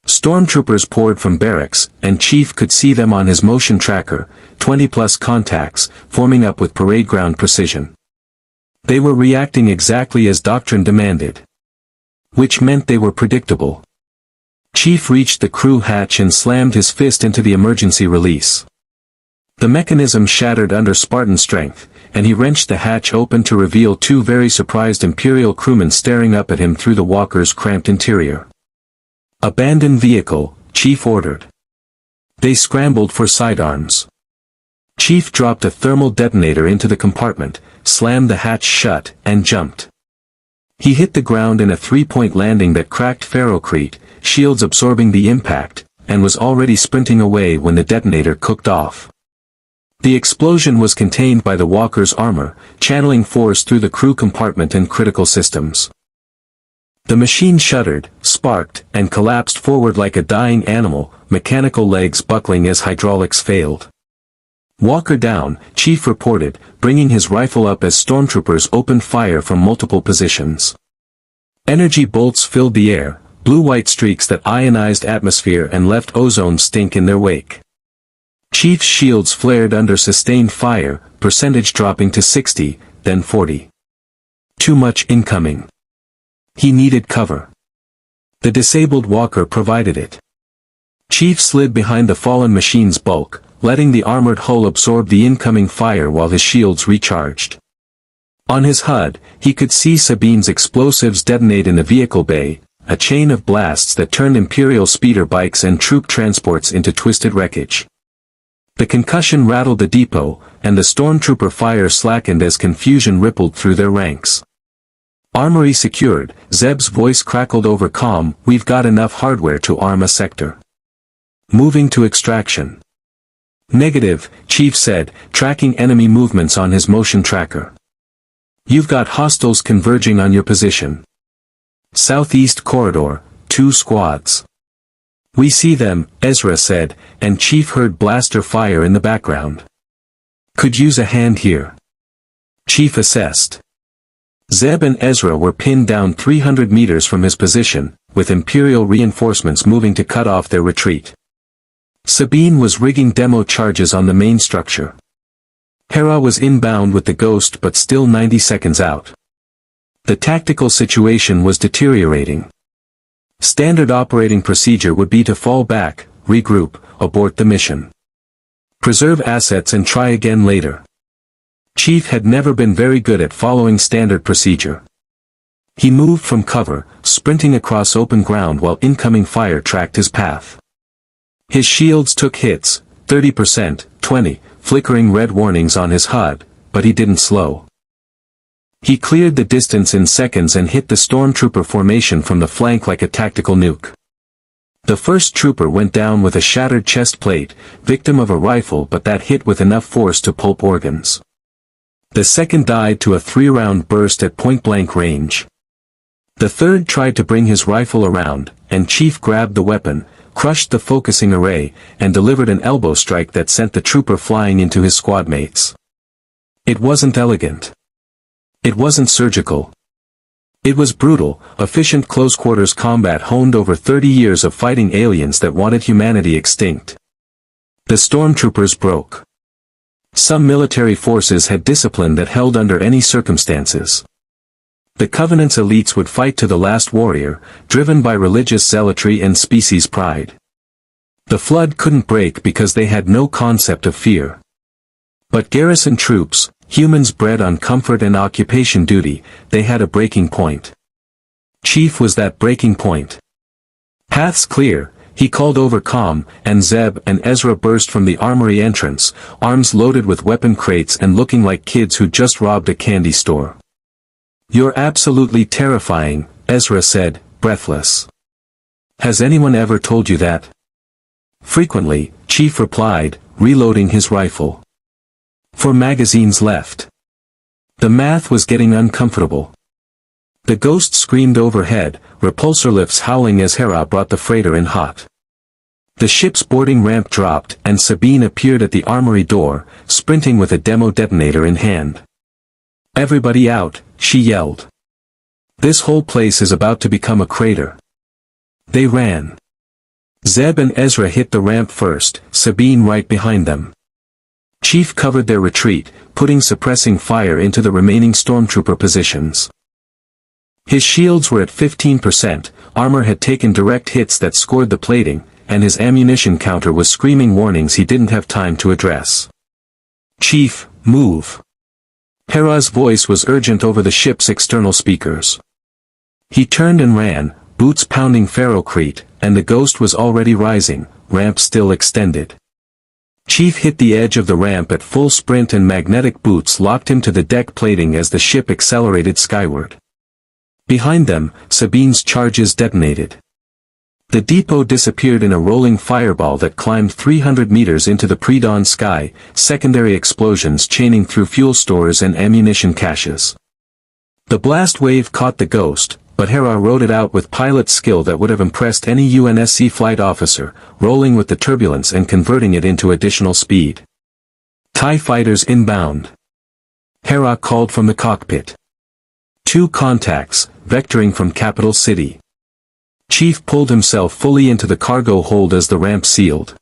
Stormtroopers poured from barracks, and Chief could see them on his motion tracker, 20-plus contacts, forming up with parade ground precision. They were reacting exactly as doctrine demanded. Which meant they were predictable. Chief reached the crew hatch and slammed his fist into the emergency release. The mechanism shattered under Spartan strength, and he wrenched the hatch open to reveal 2 very surprised Imperial crewmen staring up at him through the walker's cramped interior. "Abandon vehicle," Chief ordered. They scrambled for sidearms. Chief dropped a thermal detonator into the compartment, slammed the hatch shut, and jumped. He hit the ground in a 3-point landing that cracked ferrocrete, shields absorbing the impact, and was already sprinting away when the detonator cooked off. The explosion was contained by the walker's armor, channeling force through the crew compartment and critical systems. The machine shuddered, sparked, and collapsed forward like a dying animal, mechanical legs buckling as hydraulics failed. "Walker down," Chief reported, bringing his rifle up as stormtroopers opened fire from multiple positions. Energy bolts filled the air, blue-white streaks that ionized atmosphere and left ozone stink in their wake. Chief's shields flared under sustained fire, percentage dropping to 60, then 40. Too much incoming. He needed cover. The disabled walker provided it. Chief slid behind the fallen machine's bulk, letting the armored hull absorb the incoming fire while his shields recharged. On his HUD, he could see Sabine's explosives detonate in the vehicle bay, a chain of blasts that turned Imperial speeder bikes and troop transports into twisted wreckage. The concussion rattled the depot, and the stormtrooper fire slackened as confusion rippled through their ranks. Armory secured, Zeb's voice crackled over comm, we've got enough hardware to arm a sector. Moving to extraction. Negative, Chief said, tracking enemy movements on his motion tracker. You've got hostiles converging on your position. Southeast corridor, 2 squads. We see them, Ezra said, and Chief heard blaster fire in the background. Could use a hand here. Chief assessed. Zeb and Ezra were pinned down 300 meters from his position, with Imperial reinforcements moving to cut off their retreat. Sabine was rigging demo charges on the main structure. Hera was inbound with the Ghost but still 90 seconds out. The tactical situation was deteriorating. Standard operating procedure would be to fall back, regroup, abort the mission. Preserve assets and try again later. Chief had never been very good at following standard procedure. He moved from cover, sprinting across open ground while incoming fire tracked his path. His shields took hits, 30%, 20, flickering red warnings on his HUD, but he didn't slow. He cleared the distance in seconds and hit the stormtrooper formation from the flank like a tactical nuke. The first trooper went down with a shattered chest plate, victim of a rifle, but that hit with enough force to pulp organs. The second died to a 3-round burst at point-blank range. The third tried to bring his rifle around, and Chief grabbed the weapon, crushed the focusing array, and delivered an elbow strike that sent the trooper flying into his squadmates. It wasn't elegant. It wasn't surgical. It was brutal, efficient close-quarters combat honed over 30 years of fighting aliens that wanted humanity extinct. The stormtroopers broke. Some military forces had discipline that held under any circumstances. The Covenant's elites would fight to the last warrior, driven by religious zealotry and species pride. The Flood couldn't break because they had no concept of fear. But garrison troops, humans bred on comfort and occupation duty, they had a breaking point. Chief was that breaking point. Paths clear, he called over comm, and Zeb and Ezra burst from the armory entrance, arms loaded with weapon crates and looking like kids who just robbed a candy store. You're absolutely terrifying, Ezra said, breathless. Has anyone ever told you that? Frequently, Chief replied, reloading his rifle. 4 magazines left. The math was getting uncomfortable. The Ghost screamed overhead, repulsor lifts howling as Hera brought the freighter in hot. The ship's boarding ramp dropped and Sabine appeared at the armory door, sprinting with a demo detonator in hand. Everybody out, she yelled. This whole place is about to become a crater. They ran. Zeb and Ezra hit the ramp first, Sabine right behind them. Chief covered their retreat, putting suppressing fire into the remaining stormtrooper positions. His shields were at 15%, armor had taken direct hits that scored the plating, and his ammunition counter was screaming warnings he didn't have time to address. Chief, move. Hera's voice was urgent over the ship's external speakers. He turned and ran, boots pounding ferrocrete, and the Ghost was already rising, ramp still extended. Chief hit the edge of the ramp at full sprint and magnetic boots locked him to the deck plating as the ship accelerated skyward. Behind them, Sabine's charges detonated. The depot disappeared in a rolling fireball that climbed 300 meters into the pre-dawn sky, secondary explosions chaining through fuel stores and ammunition caches. The blast wave caught the Ghost, but Hera rode it out with pilot skill that would have impressed any UNSC flight officer, rolling with the turbulence and converting it into additional speed. TIE fighters inbound. Hera called from the cockpit. 2 contacts, vectoring from Capital City. Chief pulled himself fully into the cargo hold as the ramp sealed.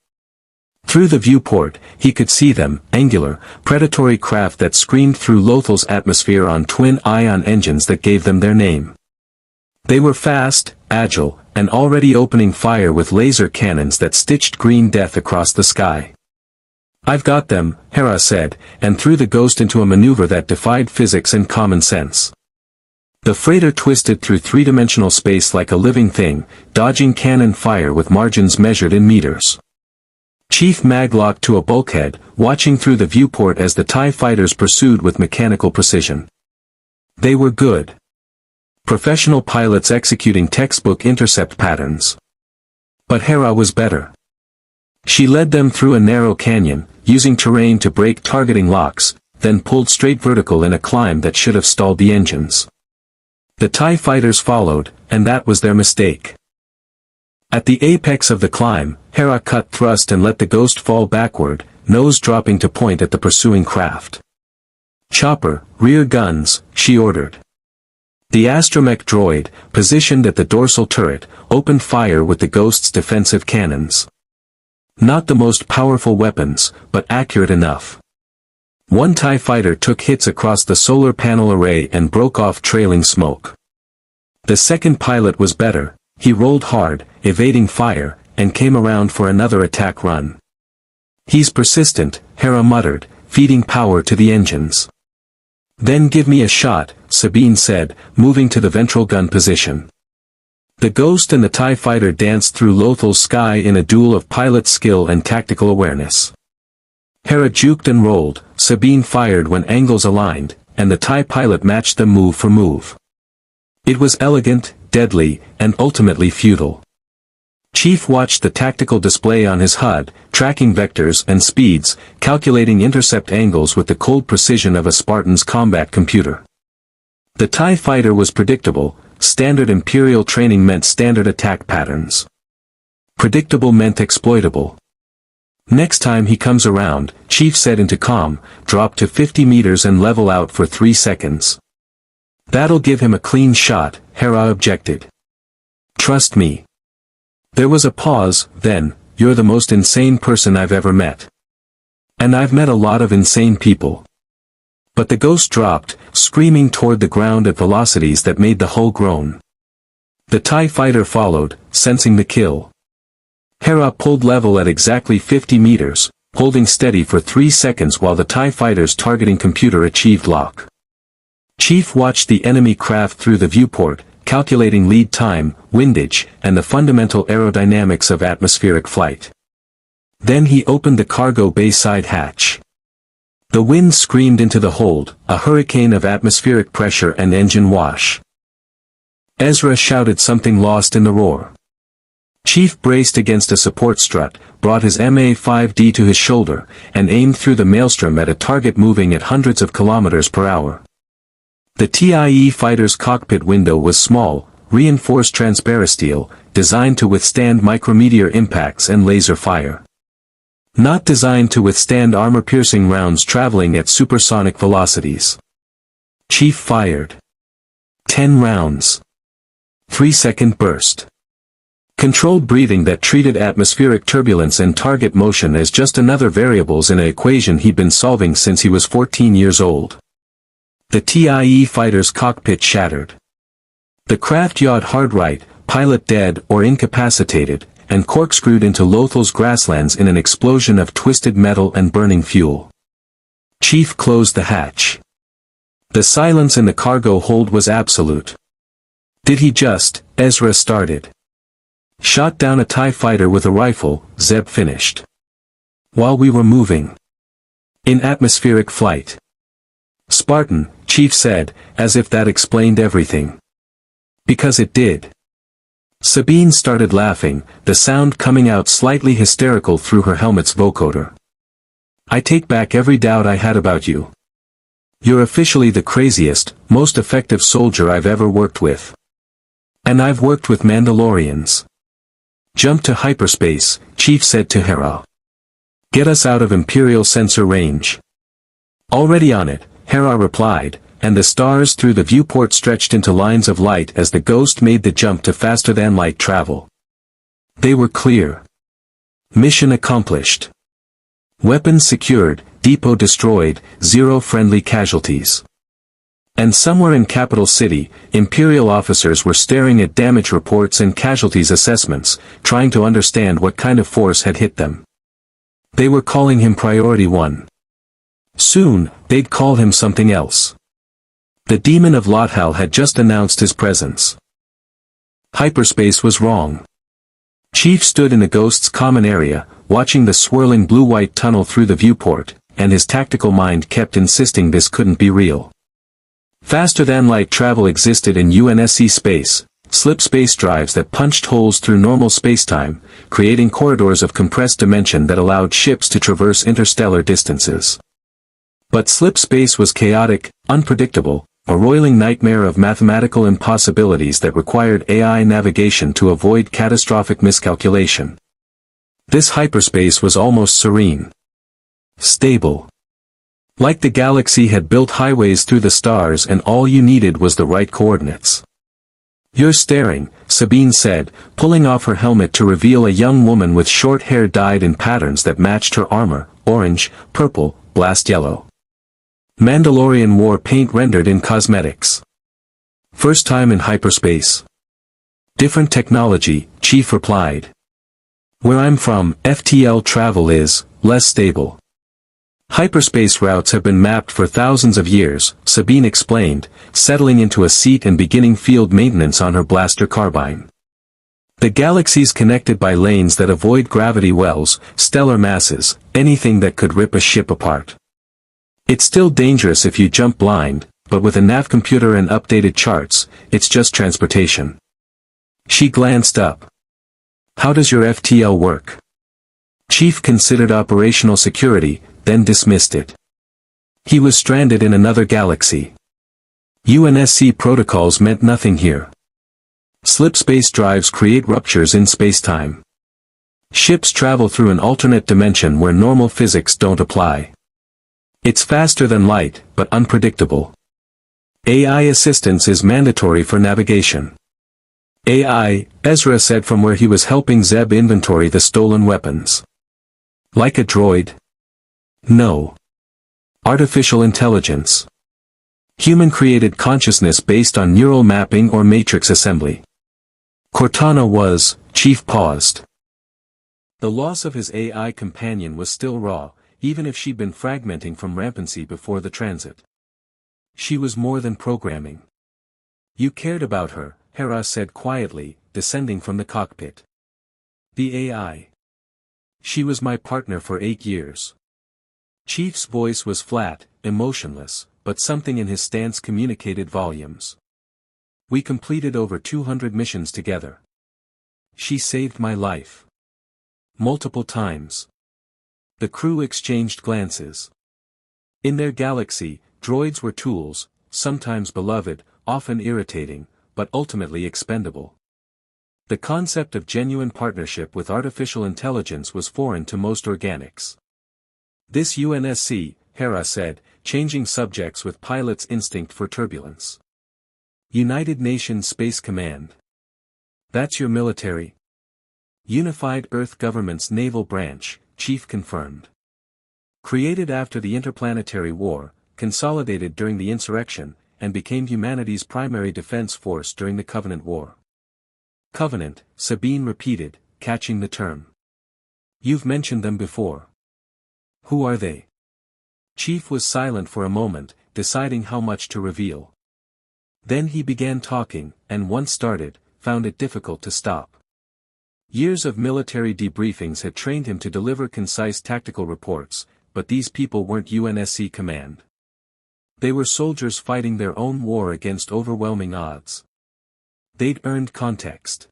Through the viewport, he could see them, angular, predatory craft that screamed through Lothal's atmosphere on twin-ion engines that gave them their name. They were fast, agile, and already opening fire with laser cannons that stitched green death across the sky. I've got them, Hera said, and threw the Ghost into a maneuver that defied physics and common sense. The freighter twisted through three-dimensional space like a living thing, dodging cannon fire with margins measured in meters. Chief Mag locked to a bulkhead, watching through the viewport as the TIE fighters pursued with mechanical precision. They were good. Professional pilots executing textbook intercept patterns. But Hera was better. She led them through a narrow canyon, using terrain to break targeting locks, then pulled straight vertical in a climb that should have stalled the engines. The TIE fighters followed, and that was their mistake. At the apex of the climb, Hera cut thrust and let the Ghost fall backward, nose dropping to point at the pursuing craft. "Chopper, rear guns," she ordered. The astromech droid, positioned at the dorsal turret, opened fire with the Ghost's defensive cannons. Not the most powerful weapons, but accurate enough. One TIE fighter took hits across the solar panel array and broke off trailing smoke. The second pilot was better. He rolled hard, evading fire, and came around for another attack run. "He's persistent," Hera muttered, feeding power to the engines. "Then give me a shot," Sabine said, moving to the ventral gun position. The Ghost and the TIE fighter danced through Lothal's sky in a duel of pilot skill and tactical awareness. Hera juked and rolled, Sabine fired when angles aligned, and the TIE pilot matched them move for move. It was elegant, deadly, and ultimately futile. Chief watched the tactical display on his HUD, tracking vectors and speeds, calculating intercept angles with the cold precision of a Spartan's combat computer. The TIE fighter was predictable. Standard Imperial training meant standard attack patterns. Predictable meant exploitable. "Next time he comes around," Chief said into comm, "drop to 50 meters and level out for 3 seconds. "That'll give him a clean shot," Hera objected. "Trust me." There was a pause, then, "You're the most insane person I've ever met. And I've met a lot of insane people." But the Ghost dropped, screaming toward the ground at velocities that made the hull groan. The TIE fighter followed, sensing the kill. Hera pulled level at exactly 50 meters, holding steady for 3 seconds while the TIE fighter's targeting computer achieved lock. Chief watched the enemy craft through the viewport, calculating lead time, windage, and the fundamental aerodynamics of atmospheric flight. Then he opened the cargo bay side hatch. The wind screamed into the hold, a hurricane of atmospheric pressure and engine wash. Ezra shouted something lost in the roar. Chief braced against a support strut, brought his MA-5D to his shoulder, and aimed through the maelstrom at a target moving at hundreds of kilometers per hour. The TIE fighter's cockpit window was small, reinforced transparisteel, designed to withstand micrometeor impacts and laser fire. Not designed to withstand armor-piercing rounds traveling at supersonic velocities. Chief fired. 10 rounds. 3-second burst. Controlled breathing that treated atmospheric turbulence and target motion as just another variables in an equation he'd been solving since he was 14 years old. The TIE fighter's cockpit shattered. The craft yawed hard right, pilot dead or incapacitated, and corkscrewed into Lothal's grasslands in an explosion of twisted metal and burning fuel. Chief closed the hatch. The silence in the cargo hold was absolute. "Did he just," Ezra started. "Shot down a TIE fighter with a rifle," Zeb finished. "While we were moving. In atmospheric flight." "Spartan," Chief said, as if that explained everything. "Because it did." Sabine started laughing, the sound coming out slightly hysterical through her helmet's vocoder. "I take back every doubt I had about you. You're officially the craziest, most effective soldier I've ever worked with. And I've worked with Mandalorians." "Jump to hyperspace," Chief said to Hera. "Get us out of Imperial sensor range." "Already on it," Hera replied, and the stars through the viewport stretched into lines of light as the Ghost made the jump to faster-than-light travel. They were clear. Mission accomplished. Weapons secured, depot destroyed, 0 friendly casualties. And somewhere in Capital City, Imperial officers were staring at damage reports and casualties assessments, trying to understand what kind of force had hit them. They were calling him Priority 1. Soon, they'd call him something else. The demon of Lothal had just announced his presence. Hyperspace was wrong. Chief stood in the Ghost's common area, watching the swirling blue-white tunnel through the viewport, and his tactical mind kept insisting this couldn't be real. Faster-than-light travel existed in UNSC space, slipspace drives that punched holes through normal spacetime, creating corridors of compressed dimension that allowed ships to traverse interstellar distances. But slipspace was chaotic, unpredictable, a roiling nightmare of mathematical impossibilities that required AI navigation to avoid catastrophic miscalculation. This hyperspace was almost serene. Stable. Like the galaxy had built highways through the stars and all you needed was the right coordinates. "You're staring," Sabine said, pulling off her helmet to reveal a young woman with short hair dyed in patterns that matched her armor, orange, purple, blast yellow. Mandalorian wore paint rendered in cosmetics. "First time in hyperspace." "Different technology," Chief replied. "Where I'm from, FTL travel is less stable. Hyperspace routes have been mapped for thousands of years," Sabine explained, settling into a seat and beginning field maintenance on her blaster carbine. "The galaxy's connected by lanes that avoid gravity wells, stellar masses, anything that could rip a ship apart. It's still dangerous if you jump blind, but with a nav computer and updated charts, it's just transportation." She glanced up. "How does your FTL work?" Chief considered operational security, then dismissed it. He was stranded in another galaxy. UNSC protocols meant nothing here. Slipspace drives create ruptures in spacetime. Ships travel through an alternate dimension where normal physics don't apply. It's faster than light, but unpredictable. AI assistance is mandatory for navigation. AI, Ezra said from where he was helping Zeb inventory the stolen weapons. Like a droid? No. Artificial intelligence. Human-created consciousness based on neural mapping or matrix assembly. Cortana was, Chief paused. The loss of his AI companion was still raw, even if she'd been fragmenting from rampancy before the transit. She was more than programming. "You cared about her," Hera said quietly, descending from the cockpit. "The AI. She was my partner for 8 years. Chief's voice was flat, emotionless, but something in his stance communicated volumes. "We completed over 200 missions together. She saved my life. Multiple times." The crew exchanged glances. In their galaxy, droids were tools, sometimes beloved, often irritating, but ultimately expendable. The concept of genuine partnership with artificial intelligence was foreign to most organics. "This UNSC," Hera said, changing subjects with pilot's instinct for turbulence. "United Nations Space Command. That's your military?" "Unified Earth Government's naval branch," Chief confirmed. "Created after the Interplanetary War, consolidated during the insurrection, and became humanity's primary defense force during the Covenant War." "Covenant," Sabine repeated, catching the term. "You've mentioned them before. Who are they?" Chief was silent for a moment, deciding how much to reveal. Then he began talking, and once started, found it difficult to stop. Years of military debriefings had trained him to deliver concise tactical reports, but these people weren't UNSC command. They were soldiers fighting their own war against overwhelming odds. They'd earned context.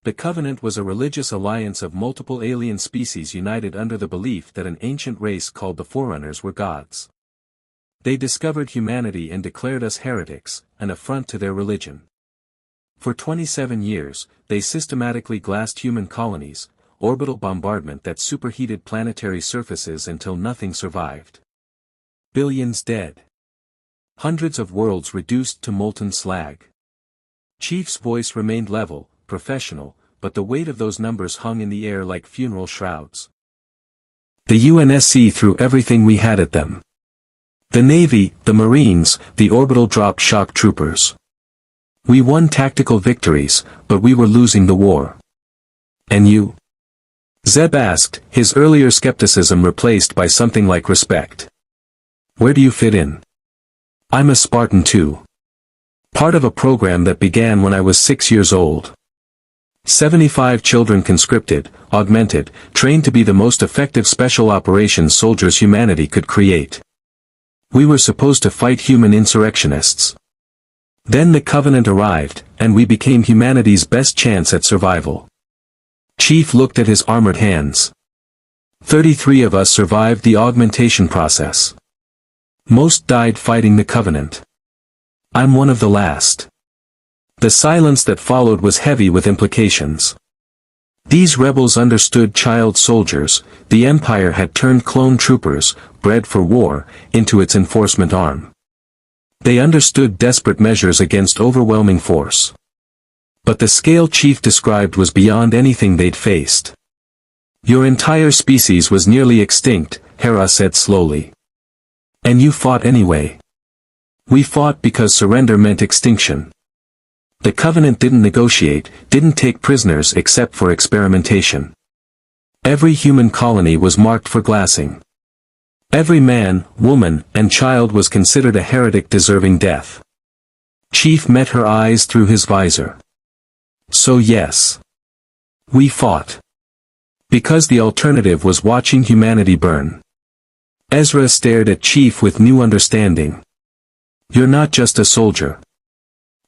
The Covenant was a religious alliance of multiple alien species united under the belief that an ancient race called the Forerunners were gods. They discovered humanity and declared us heretics, an affront to their religion. For 27 years, they systematically glassed human colonies, orbital bombardment that superheated planetary surfaces until nothing survived. Billions dead. Hundreds of worlds reduced to molten slag. Chief's voice remained level, professional, but the weight of those numbers hung in the air like funeral shrouds. "The UNSC threw everything we had at them. The Navy, the Marines, the orbital drop shock troopers. We won tactical victories, but we were losing the war." "And you?" Zeb asked, his earlier skepticism replaced by something like respect. "Where do you fit in?" I'm a Spartan too. Part of a program that began when I was 6 years old. 75 children conscripted, augmented, trained to be the most effective special operations soldiers humanity could create. We were supposed to fight human insurrectionists. Then the Covenant arrived, and we became humanity's best chance at survival. Chief looked at his armored hands. 33 of us survived the augmentation process. Most died fighting the Covenant. I'm one of the last. The silence that followed was heavy with implications. These rebels understood child soldiers. The Empire had turned clone troopers, bred for war, into its enforcement arm. They understood desperate measures against overwhelming force. But the scale Chief described was beyond anything they'd faced. Your entire species was nearly extinct, Hera said slowly. And you fought anyway. We fought because surrender meant extinction. The Covenant didn't negotiate, didn't take prisoners except for experimentation. Every human colony was marked for glassing. Every man, woman, and child was considered a heretic deserving death. Chief met her eyes through his visor. So yes. We fought. Because the alternative was watching humanity burn. Ezra stared at Chief with new understanding. You're not just a soldier.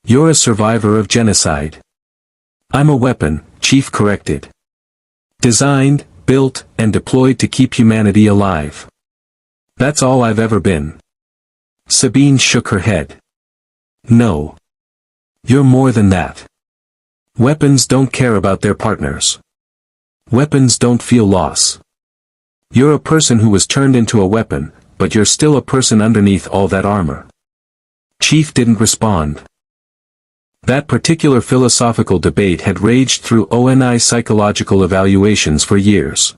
You're a survivor of genocide. I'm a weapon, Chief corrected. Designed, built, and deployed to keep humanity alive. That's all I've ever been. Sabine shook her head. No. You're more than that. Weapons don't care about their partners. Weapons don't feel loss. You're a person who was turned into a weapon, but you're still a person underneath all that armor. Chief didn't respond. That particular philosophical debate had raged through ONI psychological evaluations for years.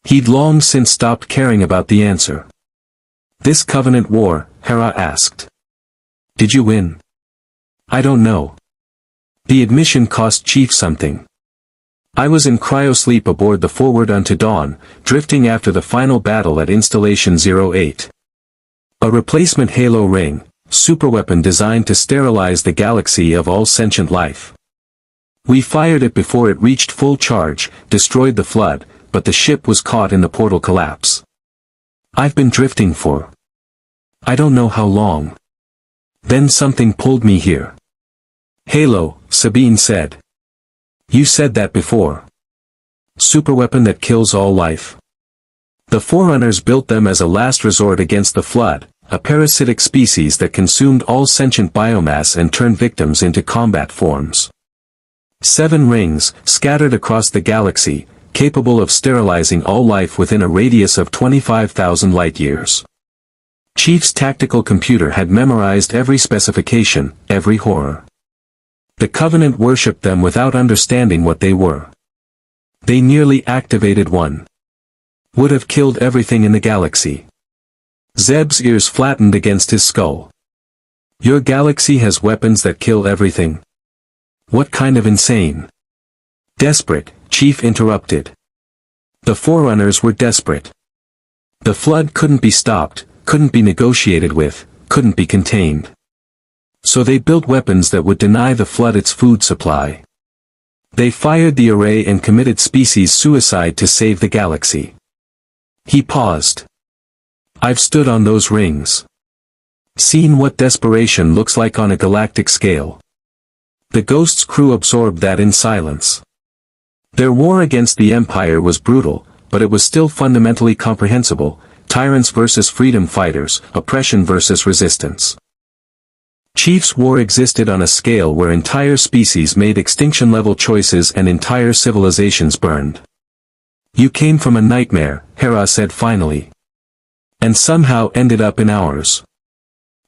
He'd long since stopped caring about the answer. This Covenant war, Hera asked. Did you win? I don't know. The admission cost Chief something. I was in cryosleep aboard the Forward Unto Dawn, drifting after the final battle at Installation 08. A replacement Halo ring, superweapon designed to sterilize the galaxy of all sentient life. We fired it before it reached full charge, destroyed the flood, but the ship was caught in the portal collapse. I've been drifting for I don't know how long. Then something pulled me here. Halo, Sabine said. You said that before. Superweapon that kills all life. The Forerunners built them as a last resort against the flood, a parasitic species that consumed all sentient biomass and turned victims into combat forms. 7 rings, scattered across the galaxy, capable of sterilizing all life within a radius of 25,000 light-years. Chief's tactical computer had memorized every specification, every horror. The Covenant worshipped them without understanding what they were. They nearly activated one. Would have killed everything in the galaxy. Zeb's ears flattened against his skull. Your galaxy has weapons that kill everything? What kind of insane? Desperate, Chief interrupted. The Forerunners were desperate. The flood couldn't be stopped, couldn't be negotiated with, couldn't be contained. So they built weapons that would deny the flood its food supply. They fired the array and committed species suicide to save the galaxy. He paused. I've stood on those rings. Seen what desperation looks like on a galactic scale. The Ghost's crew absorbed that in silence. Their war against the Empire was brutal, but it was still fundamentally comprehensible, tyrants versus freedom fighters, oppression versus resistance. Chief's war existed on a scale where entire species made extinction-level choices and entire civilizations burned. You came from a nightmare, Hera said finally. And somehow ended up in ours.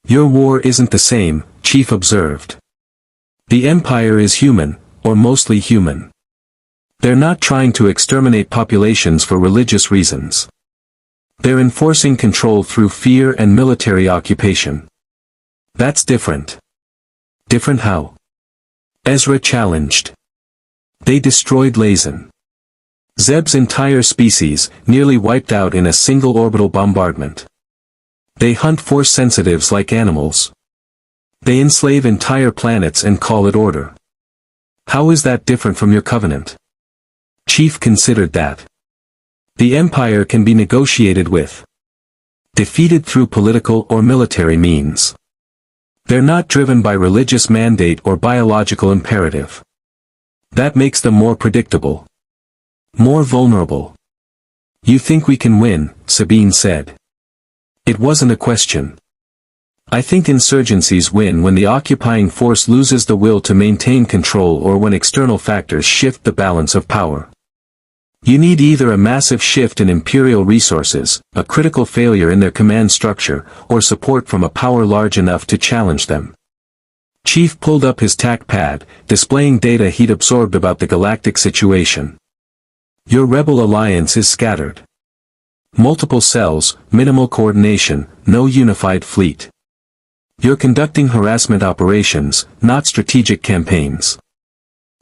Your war isn't the same, Chief observed. The Empire is human, or mostly human. They're not trying to exterminate populations for religious reasons. They're enforcing control through fear and military occupation. That's different. Different how? Ezra challenged. They destroyed Lazen. Zeb's entire species, nearly wiped out in a single orbital bombardment. They hunt force sensitives like animals. They enslave entire planets and call it order. How is that different from your covenant? Chief considered that. The empire can be negotiated with. Defeated through political or military means. They're not driven by religious mandate or biological imperative. That makes them more predictable. More vulnerable. You think we can win, Sabine said. It wasn't a question. I think insurgencies win when the occupying force loses the will to maintain control or when external factors shift the balance of power. You need either a massive shift in imperial resources, a critical failure in their command structure, or support from a power large enough to challenge them. Chief pulled up his TAC pad, displaying data he'd absorbed about the galactic situation. Your rebel alliance is scattered. Multiple cells, minimal coordination, no unified fleet. You're conducting harassment operations, not strategic campaigns.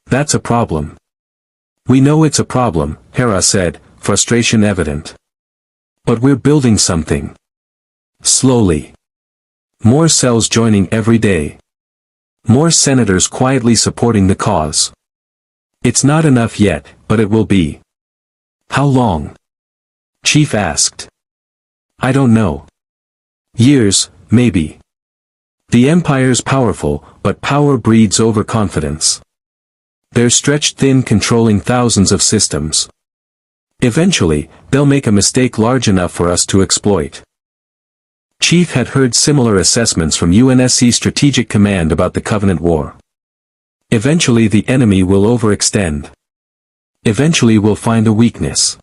That's a problem. We know it's a problem, Hera said, frustration evident. But we're building something. Slowly. More cells joining every day. More senators quietly supporting the cause. It's not enough yet, but it will be. How long? Chief asked. I don't know. Years, maybe. The Empire's powerful, but power breeds overconfidence. They're stretched thin controlling thousands of systems. Eventually, they'll make a mistake large enough for us to exploit. Chief had heard similar assessments from UNSC Strategic Command about the Covenant War. Eventually the enemy will overextend. Eventually we'll find a weakness.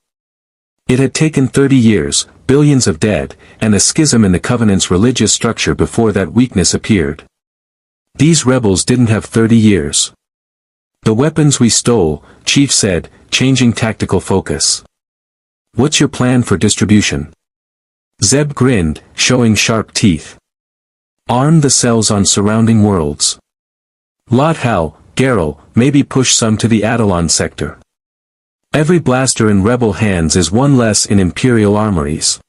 It had taken 30 years, billions of dead, and a schism in the Covenant's religious structure before that weakness appeared. These rebels didn't have 30 years. The weapons we stole, Chief said, changing tactical focus. What's your plan for distribution? Zeb grinned, showing sharp teeth. Arm the cells on surrounding worlds. Lot Hal, Garel, maybe push some to the Adelon sector. Every blaster in rebel hands is one less in Imperial armories.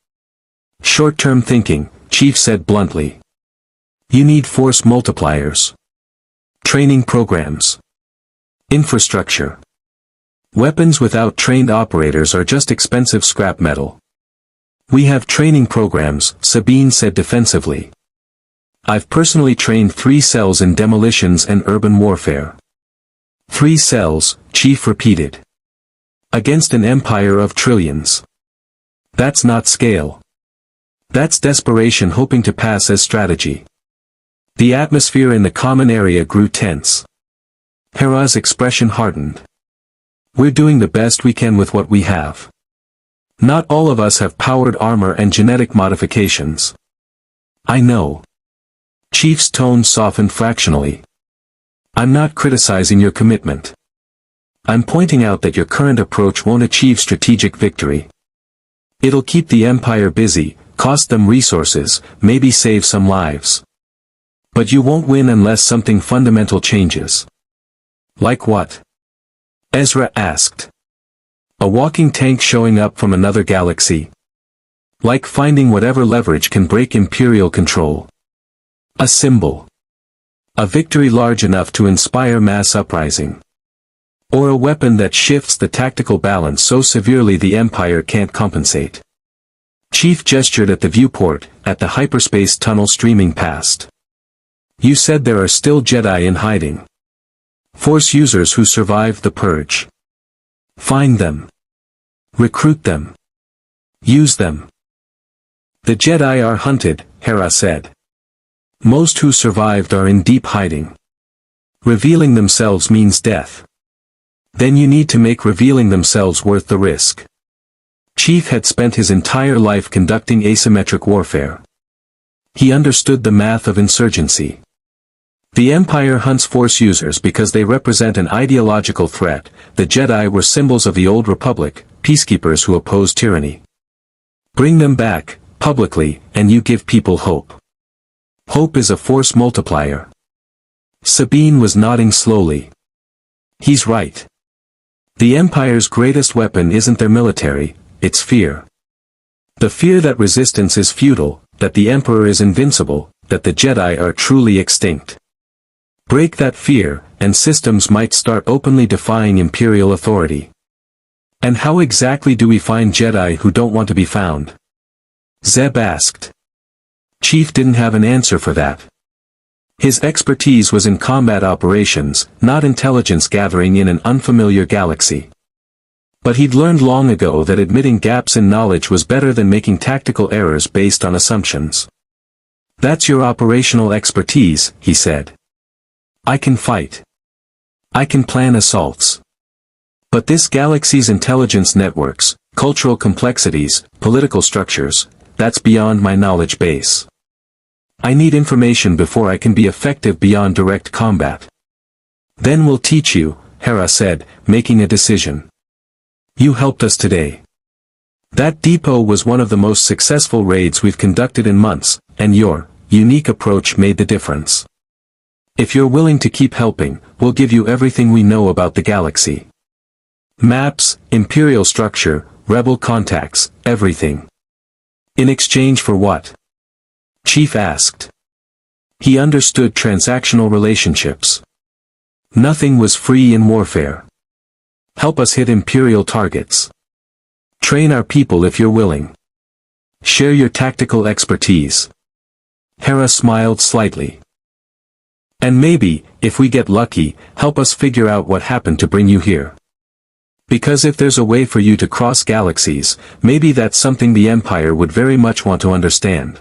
Short-term thinking, Chief said bluntly. You need force multipliers. Training programs. Infrastructure. Weapons without trained operators are just expensive scrap metal. We have training programs, Sabine said defensively. I've personally trained 3 cells in demolitions and urban warfare. 3 cells, Chief repeated. Against an empire of trillions. That's not scale. That's desperation hoping to pass as strategy. The atmosphere in the common area grew tense. Hera's expression hardened. We're doing the best we can with what we have. Not all of us have powered armor and genetic modifications. I know. Chief's tone softened fractionally. I'm not criticizing your commitment. I'm pointing out that your current approach won't achieve strategic victory. It'll keep the Empire busy, cost them resources, maybe save some lives. But you won't win unless something fundamental changes. Like what? Ezra asked. A walking tank showing up from another galaxy. Like finding whatever leverage can break Imperial control. A symbol. A victory large enough to inspire mass uprising. Or a weapon that shifts the tactical balance so severely the Empire can't compensate. Chief gestured at the viewport, at the hyperspace tunnel streaming past. You said there are still Jedi in hiding. Force users who survived the purge. Find them. Recruit them. Use them. The Jedi are hunted, Hera said. Most who survived are in deep hiding. Revealing themselves means death. Then you need to make revealing themselves worth the risk. Chief had spent his entire life conducting asymmetric warfare. He understood the math of insurgency. The Empire hunts Force users because they represent an ideological threat. The Jedi were symbols of the Old Republic, peacekeepers who oppose tyranny. Bring them back, publicly, and you give people hope. Hope is a force multiplier. Sabine was nodding slowly. He's right. The Empire's greatest weapon isn't their military, it's fear. The fear that resistance is futile, that the Emperor is invincible, that the Jedi are truly extinct. Break that fear, and systems might start openly defying Imperial authority. And how exactly do we find Jedi who don't want to be found? Zeb asked. Chief didn't have an answer for that. His expertise was in combat operations, not intelligence gathering in an unfamiliar galaxy. But he'd learned long ago that admitting gaps in knowledge was better than making tactical errors based on assumptions. That's your operational expertise, he said. I can fight. I can plan assaults. But this galaxy's intelligence networks, cultural complexities, political structures, that's beyond my knowledge base. I need information before I can be effective beyond direct combat. Then we'll teach you, Hera said, making a decision. You helped us today. That depot was one of the most successful raids we've conducted in months, and your unique approach made the difference. If you're willing to keep helping, we'll give you everything we know about the galaxy. Maps, Imperial structure, rebel contacts, everything. In exchange for what? Chief asked. He understood transactional relationships. Nothing was free in warfare. Help us hit Imperial targets. Train our people if you're willing. Share your tactical expertise. Hera smiled slightly. And maybe, if we get lucky, help us figure out what happened to bring you here. Because if there's a way for you to cross galaxies, maybe that's something the Empire would very much want to understand.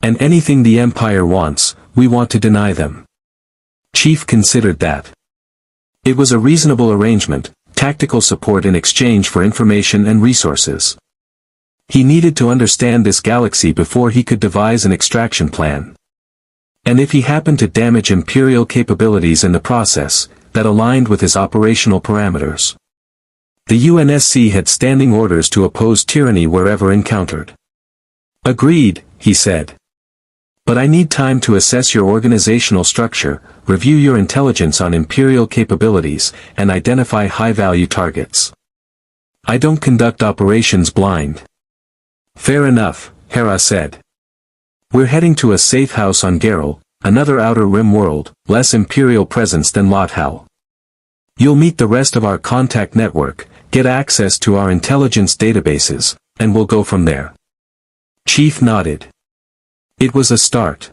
And anything the Empire wants, we want to deny them. Chief considered that. It was a reasonable arrangement, tactical support in exchange for information and resources. He needed to understand this galaxy before he could devise an extraction plan. And if he happened to damage Imperial capabilities in the process, that aligned with his operational parameters. The UNSC had standing orders to oppose tyranny wherever encountered. Agreed, he said. But I need time to assess your organizational structure, review your intelligence on Imperial capabilities, and identify high-value targets. I don't conduct operations blind. Fair enough, Hera said. We're heading to a safe house on Geril, another Outer Rim world, less Imperial presence than Lothal. You'll meet the rest of our contact network, get access to our intelligence databases, and we'll go from there. Chief nodded. It was a start.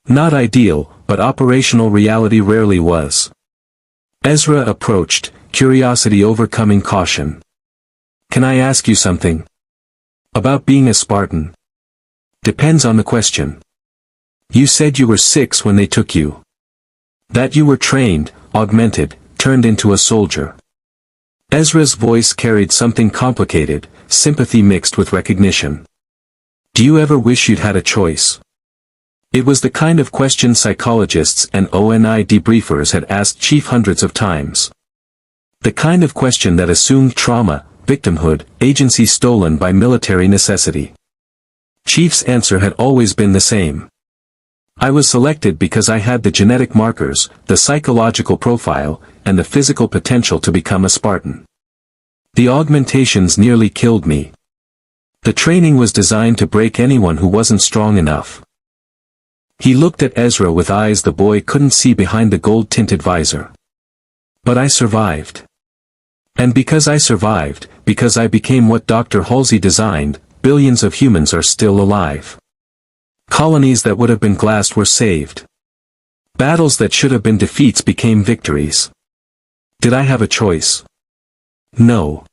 Not ideal, but operational reality rarely was. Ezra approached, curiosity overcoming caution. Can I ask you something? About being a Spartan? Depends on the question. You said you were 6 when they took you. That you were trained, augmented, turned into a soldier. Ezra's voice carried something complicated, sympathy mixed with recognition. Do you ever wish you'd had a choice? It was the kind of question psychologists and ONI debriefers had asked Chief hundreds of times. The kind of question that assumed trauma, victimhood, agency stolen by military necessity. Chief's answer had always been the same. I was selected because I had the genetic markers, the psychological profile, and the physical potential to become a Spartan. The augmentations nearly killed me. The training was designed to break anyone who wasn't strong enough. He looked at Ezra with eyes the boy couldn't see behind the gold-tinted visor. But I survived. And because I survived, because I became what Dr. Halsey designed, billions of humans are still alive. Colonies that would have been glassed were saved. Battles that should have been defeats became victories. Did I have a choice? No.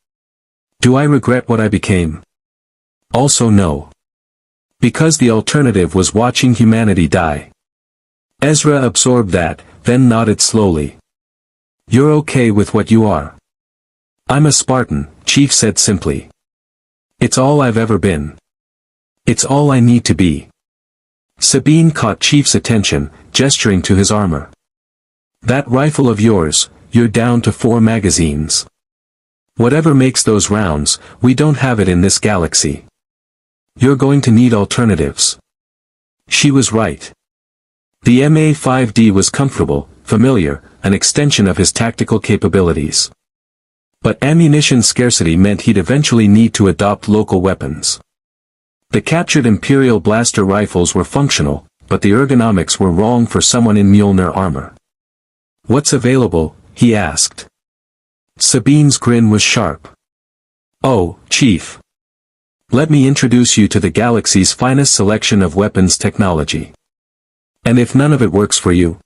Do I regret what I became? Also no. Because the alternative was watching humanity die. Ezra absorbed that, then nodded slowly. You're okay with what you are. I'm a Spartan, Chief said simply. It's all I've ever been. It's all I need to be. Sabine caught Chief's attention, gesturing to his armor. That rifle of yours, you're down to 4 magazines. Whatever makes those rounds, we don't have it in this galaxy. You're going to need alternatives. She was right. The MA-5D was comfortable, familiar, an extension of his tactical capabilities. But ammunition scarcity meant he'd eventually need to adopt local weapons. The captured Imperial blaster rifles were functional, but the ergonomics were wrong for someone in MJOLNIR armor. "What's available?" he asked. Sabine's grin was sharp. "Oh, Chief. Let me introduce you to the galaxy's finest selection of weapons technology. And if none of it works for you?"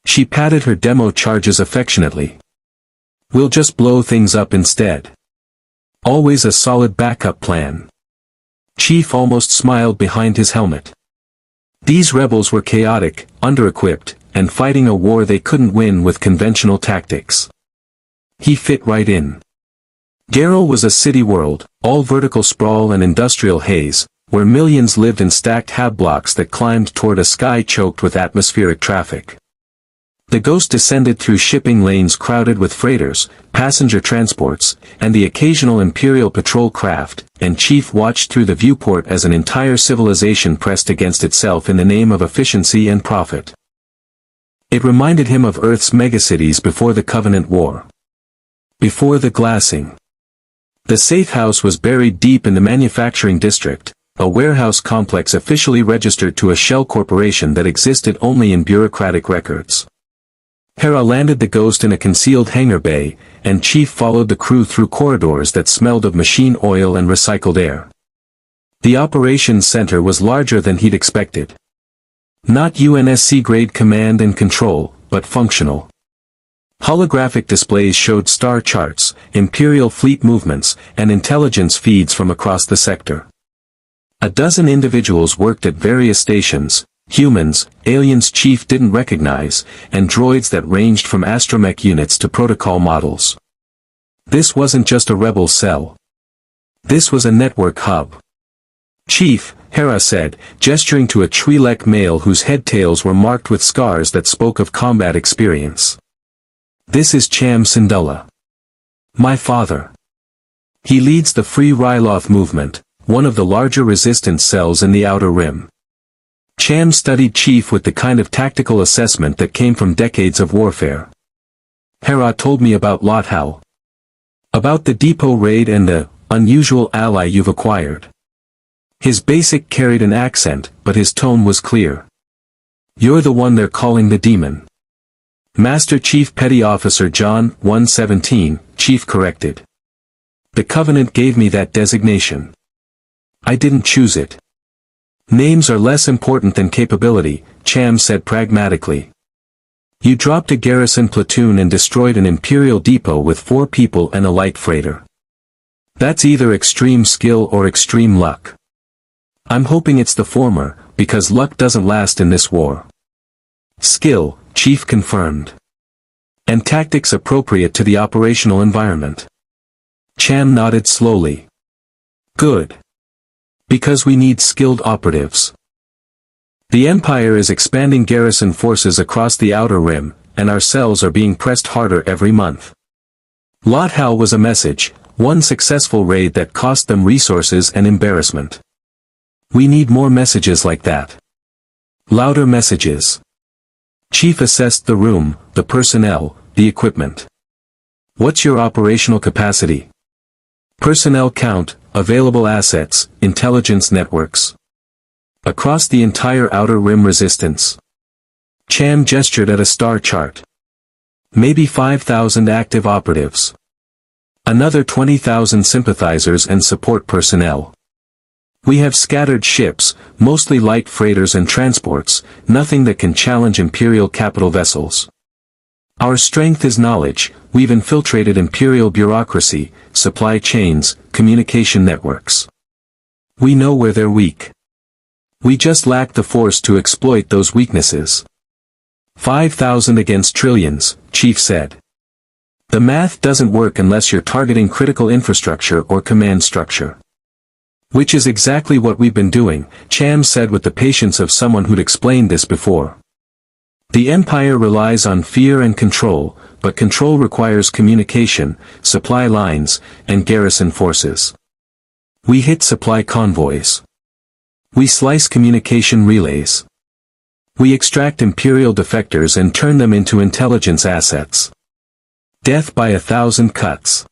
She patted her demo charges affectionately. "We'll just blow things up instead. Always a solid backup plan." Chief almost smiled behind his helmet. These rebels were chaotic, under-equipped, and fighting a war they couldn't win with conventional tactics. He fit right in. Geril was a city world, all vertical sprawl and industrial haze, where millions lived in stacked hab blocks that climbed toward a sky choked with atmospheric traffic. The Ghost descended through shipping lanes crowded with freighters, passenger transports, and the occasional Imperial patrol craft, and Chief watched through the viewport as an entire civilization pressed against itself in the name of efficiency and profit. It reminded him of Earth's megacities before the Covenant War. Before the glassing. The safe house was buried deep in the manufacturing district, a warehouse complex officially registered to a shell corporation that existed only in bureaucratic records. Hera landed the Ghost in a concealed hangar bay, and Chief followed the crew through corridors that smelled of machine oil and recycled air. The operations center was larger than he'd expected. Not UNSC-grade command and control, but functional. Holographic displays showed star charts, Imperial fleet movements, and intelligence feeds from across the sector. A dozen individuals worked at various stations, humans, aliens Chief didn't recognize, and droids that ranged from astromech units to protocol models. This wasn't just a rebel cell. This was a network hub. "Chief," Hera said, gesturing to a Twi'lek male whose head tails were marked with scars that spoke of combat experience. "This is Cham Syndulla. My father. He leads the Free Ryloth movement, one of the larger resistance cells in the Outer Rim." Cham studied Chief with the kind of tactical assessment that came from decades of warfare. "Hera told me about Lothal. About the depot raid and the unusual ally you've acquired." His basic carried an accent, but his tone was clear. "You're the one they're calling the demon." "Master Chief Petty Officer John 117, Chief corrected. "The Covenant gave me that designation. I didn't choose it." "Names are less important than capability," Cham said pragmatically. "You dropped a garrison platoon and destroyed an Imperial depot with 4 people and a light freighter. That's either extreme skill or extreme luck. I'm hoping it's the former, because luck doesn't last in this war." "Skill," Chief confirmed. "And tactics appropriate to the operational environment." Cham nodded slowly. "Good. Because we need skilled operatives. The Empire is expanding garrison forces across the Outer Rim, and our cells are being pressed harder every month." Lothal was a message, one successful raid that cost them resources and embarrassment. "We need more messages like that. Louder messages." Chief assessed the room, the personnel, the equipment. "What's your operational capacity?" "Personnel count, available assets, intelligence networks." "Across the entire Outer Rim resistance." Cham gestured at a star chart. "Maybe 5,000 active operatives. Another 20,000 sympathizers and support personnel. We have scattered ships, mostly light freighters and transports, nothing that can challenge Imperial capital vessels. Our strength is knowledge, we've infiltrated Imperial bureaucracy, supply chains, communication networks. We know where they're weak. We just lack the force to exploit those weaknesses." 5,000 against trillions, Chief said. "The math doesn't work unless you're targeting critical infrastructure or command structure." "Which is exactly what we've been doing," Cham said with the patience of someone who'd explained this before. "The Empire relies on fear and control, but control requires communication, supply lines, and garrison forces. We hit supply convoys. We slice communication relays. We extract Imperial defectors and turn them into intelligence assets. Death by 1,000 cuts."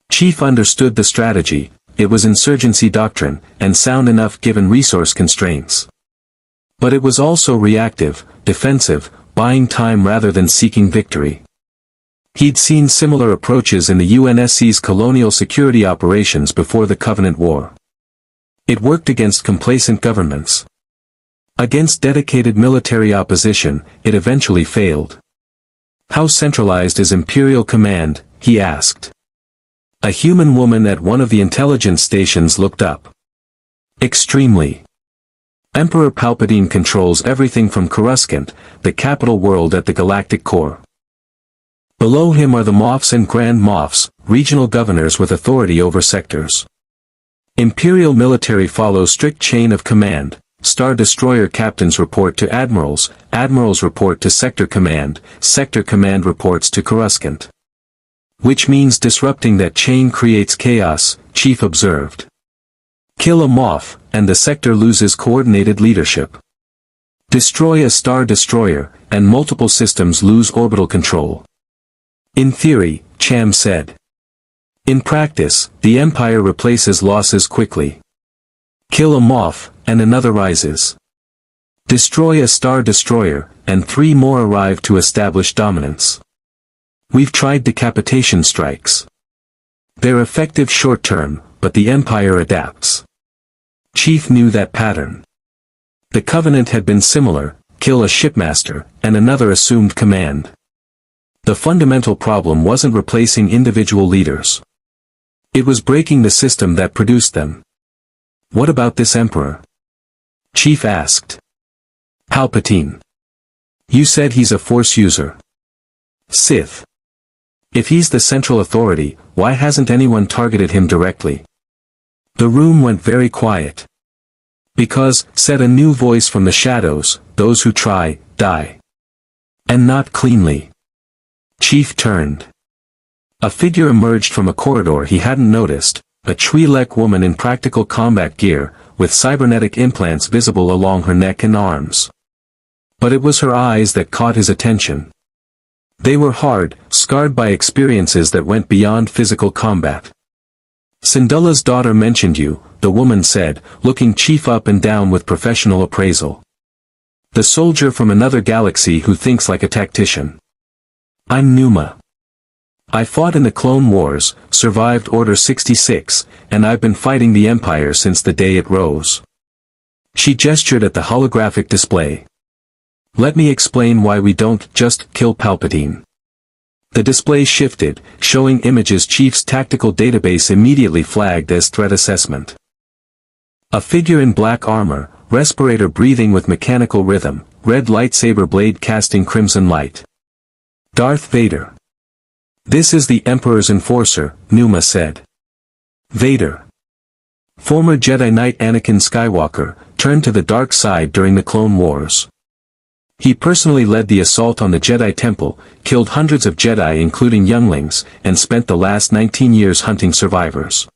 Chief understood the strategy, it was insurgency doctrine, and sound enough given resource constraints. But it was also reactive, defensive, buying time rather than seeking victory. He'd seen similar approaches in the UNSC's colonial security operations before the Covenant War. It worked against complacent governments. Against dedicated military opposition, it eventually failed. How centralized is Imperial Command, he asked. A human woman at one of the intelligence stations looked up. Extremely. Emperor Palpatine controls everything from Coruscant, the capital world at the galactic core. Below him are the Moffs and Grand Moffs, regional governors with authority over sectors. Imperial military follows strict chain of command. Star Destroyer captains report to admirals, admirals report to sector command reports to Coruscant. Which means disrupting that chain creates chaos, Chief observed. Kill a Moff, and the sector loses coordinated leadership. Destroy a Star Destroyer, and multiple systems lose orbital control. In theory, Cham said. In practice, the Empire replaces losses quickly. Kill a Moff, and another rises. Destroy a Star Destroyer, and 3 more arrive to establish dominance. We've tried decapitation strikes. They're effective short-term, but the Empire adapts. Chief knew that pattern. The Covenant had been similar, kill a shipmaster, and another assumed command. The fundamental problem wasn't replacing individual leaders. It was breaking the system that produced them. What about this Emperor? Chief asked. Palpatine. You said he's a Force user. Sith. If he's the central authority, why hasn't anyone targeted him directly? The room went very quiet. Because, said a new voice from the shadows, those who try, die. And not cleanly. Chief turned. A figure emerged from a corridor he hadn't noticed, a Twi'lek woman in practical combat gear, with cybernetic implants visible along her neck and arms. But it was her eyes that caught his attention. They were hard, scarred by experiences that went beyond physical combat. Syndulla's daughter mentioned you, the woman said, looking Chief up and down with professional appraisal. The soldier from another galaxy who thinks like a tactician. I'm Numa. I fought in the Clone Wars, survived Order 66, and I've been fighting the Empire since the day it rose. She gestured at the holographic display. Let me explain why we don't just kill Palpatine. The display shifted, showing images Chief's tactical database immediately flagged as threat assessment. A figure in black armor, respirator breathing with mechanical rhythm, red lightsaber blade casting crimson light. Darth Vader. This is the Emperor's enforcer, Numa said. Vader. Former Jedi Knight Anakin Skywalker, turned to the dark side during the Clone Wars. He personally led the assault on the Jedi Temple, killed hundreds of Jedi including younglings, and spent the last 19 years hunting survivors.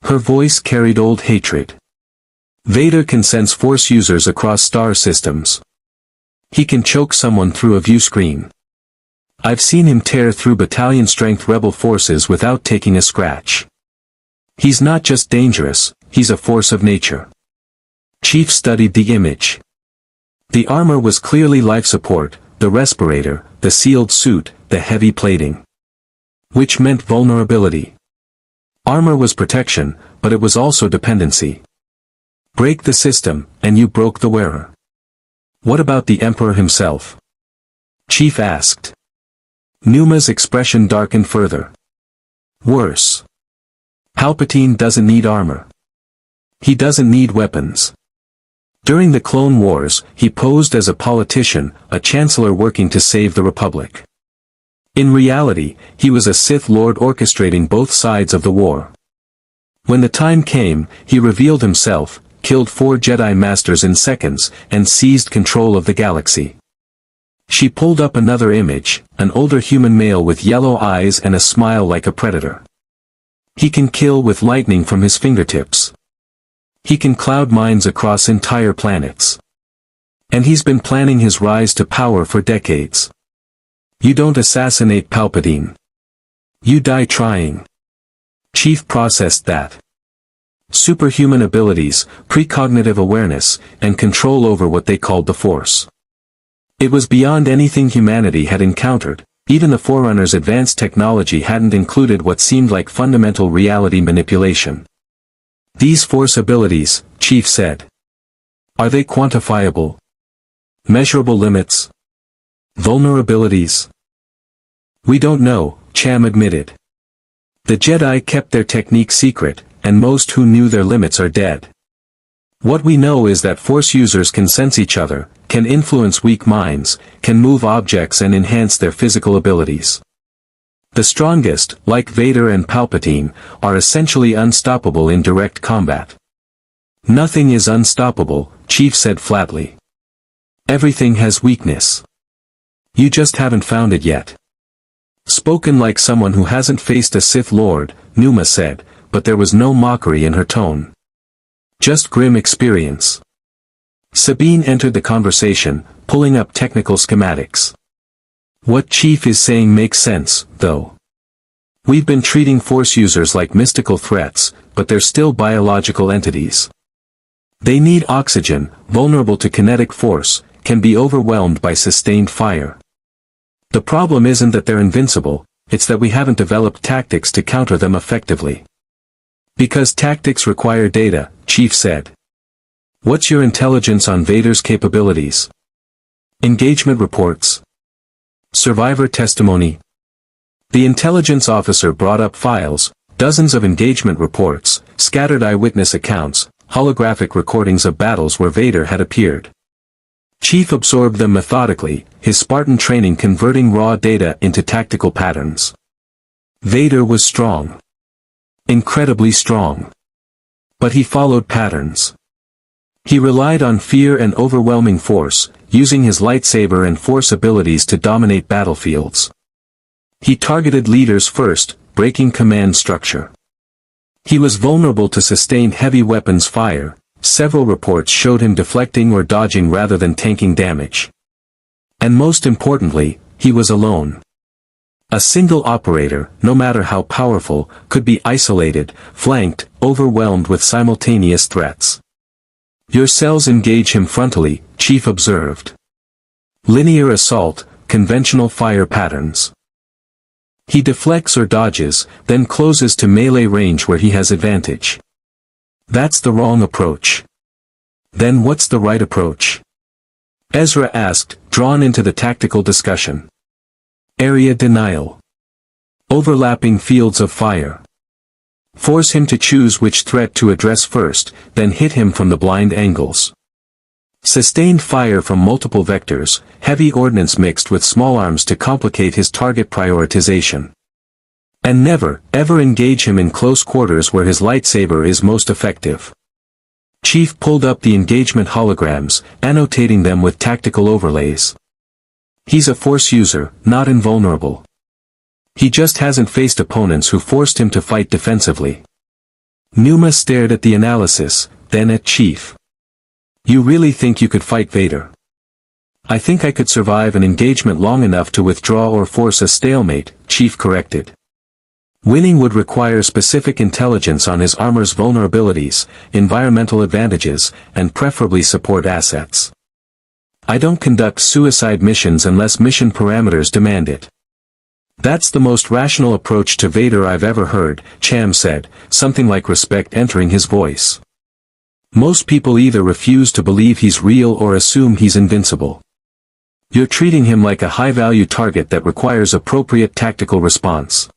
Her voice carried old hatred. Vader can sense Force users across star systems. He can choke someone through a view screen. I've seen him tear through battalion-strength rebel forces without taking a scratch. He's not just dangerous, he's a force of nature. Chief studied the image. The armor was clearly life support, the respirator, the sealed suit, the heavy plating. Which meant vulnerability. Armor was protection, but it was also dependency. Break the system, and you broke the wearer. What about the Emperor himself? Chief asked. Numa's expression darkened further. Worse. Palpatine doesn't need armor. He doesn't need weapons. During the Clone Wars, he posed as a politician, a chancellor working to save the Republic. In reality, he was a Sith Lord orchestrating both sides of the war. When the time came, he revealed himself, killed 4 Jedi Masters in seconds, and seized control of the galaxy. She pulled up another image, an older human male with yellow eyes and a smile like a predator. He can kill with lightning from his fingertips. He can cloud mines across entire planets. And he's been planning his rise to power for decades. You don't assassinate Palpatine. You die trying. Chief processed that. superhuman abilities, precognitive awareness, and control over what they called the Force. It was beyond anything humanity had encountered. Even the Forerunners' advanced technology hadn't included what seemed like fundamental reality manipulation. These Force abilities, Chief said. Are they quantifiable? Measurable limits? Vulnerabilities? We don't know, Cham admitted. The Jedi kept their technique secret, and most who knew their limits are dead. What we know is that Force users can sense each other, can influence weak minds, can move objects and enhance their physical abilities. The strongest, like Vader and Palpatine, are essentially unstoppable in direct combat. Nothing is unstoppable, Chief said flatly. Everything has weakness. You just haven't found it yet. Spoken like someone who hasn't faced a Sith Lord, Numa said, but there was no mockery in her tone. Just grim experience. Sabine entered the conversation, pulling up technical schematics. What Chief is saying makes sense, though. We've been treating Force users like mystical threats, but they're still biological entities. They need oxygen, vulnerable to kinetic force, can be overwhelmed by sustained fire. The problem isn't that they're invincible, it's that we haven't developed tactics to counter them effectively. Because tactics require data, Chief said. What's your intelligence on Vader's capabilities? Engagement reports. Survivor testimony. The intelligence officer brought up files, dozens of engagement reports, scattered eyewitness accounts, holographic recordings of battles where Vader had appeared. Chief absorbed them methodically, his Spartan training converting raw data into tactical patterns. Vader was strong. Incredibly strong. But he followed patterns. He relied on fear and overwhelming force, using his lightsaber and Force abilities to dominate battlefields. He targeted leaders first, breaking command structure. He was vulnerable to sustained heavy weapons fire. Several reports showed him deflecting or dodging rather than tanking damage. And most importantly, he was alone. A single operator, no matter how powerful, could be isolated, flanked, overwhelmed with simultaneous threats. Your cells engage him frontally, Chief observed. Linear assault, conventional fire patterns. He deflects or dodges, then closes to melee range where he has advantage. That's the wrong approach. Then what's the right approach? Ezra asked, drawn into the tactical discussion. Area denial. Overlapping fields of fire. Force him to choose which threat to address first, then hit him from the blind angles. Sustained fire from multiple vectors, heavy ordnance mixed with small arms to complicate his target prioritization. And never, ever engage him in close quarters where his lightsaber is most effective. Chief pulled up the engagement holograms, annotating them with tactical overlays. He's a Force user, not invulnerable. He just hasn't faced opponents who forced him to fight defensively. Numa stared at the analysis, then at Chief. You really think you could fight Vader? I think I could survive an engagement long enough to withdraw or force a stalemate, Chief corrected. Winning would require specific intelligence on his armor's vulnerabilities, environmental advantages, and preferably support assets. I don't conduct suicide missions unless mission parameters demand it. That's the most rational approach to Vader I've ever heard, Cham said, something like respect entering his voice. Most people either refuse to believe he's real or assume he's invincible. You're treating him like a high-value target that requires appropriate tactical response.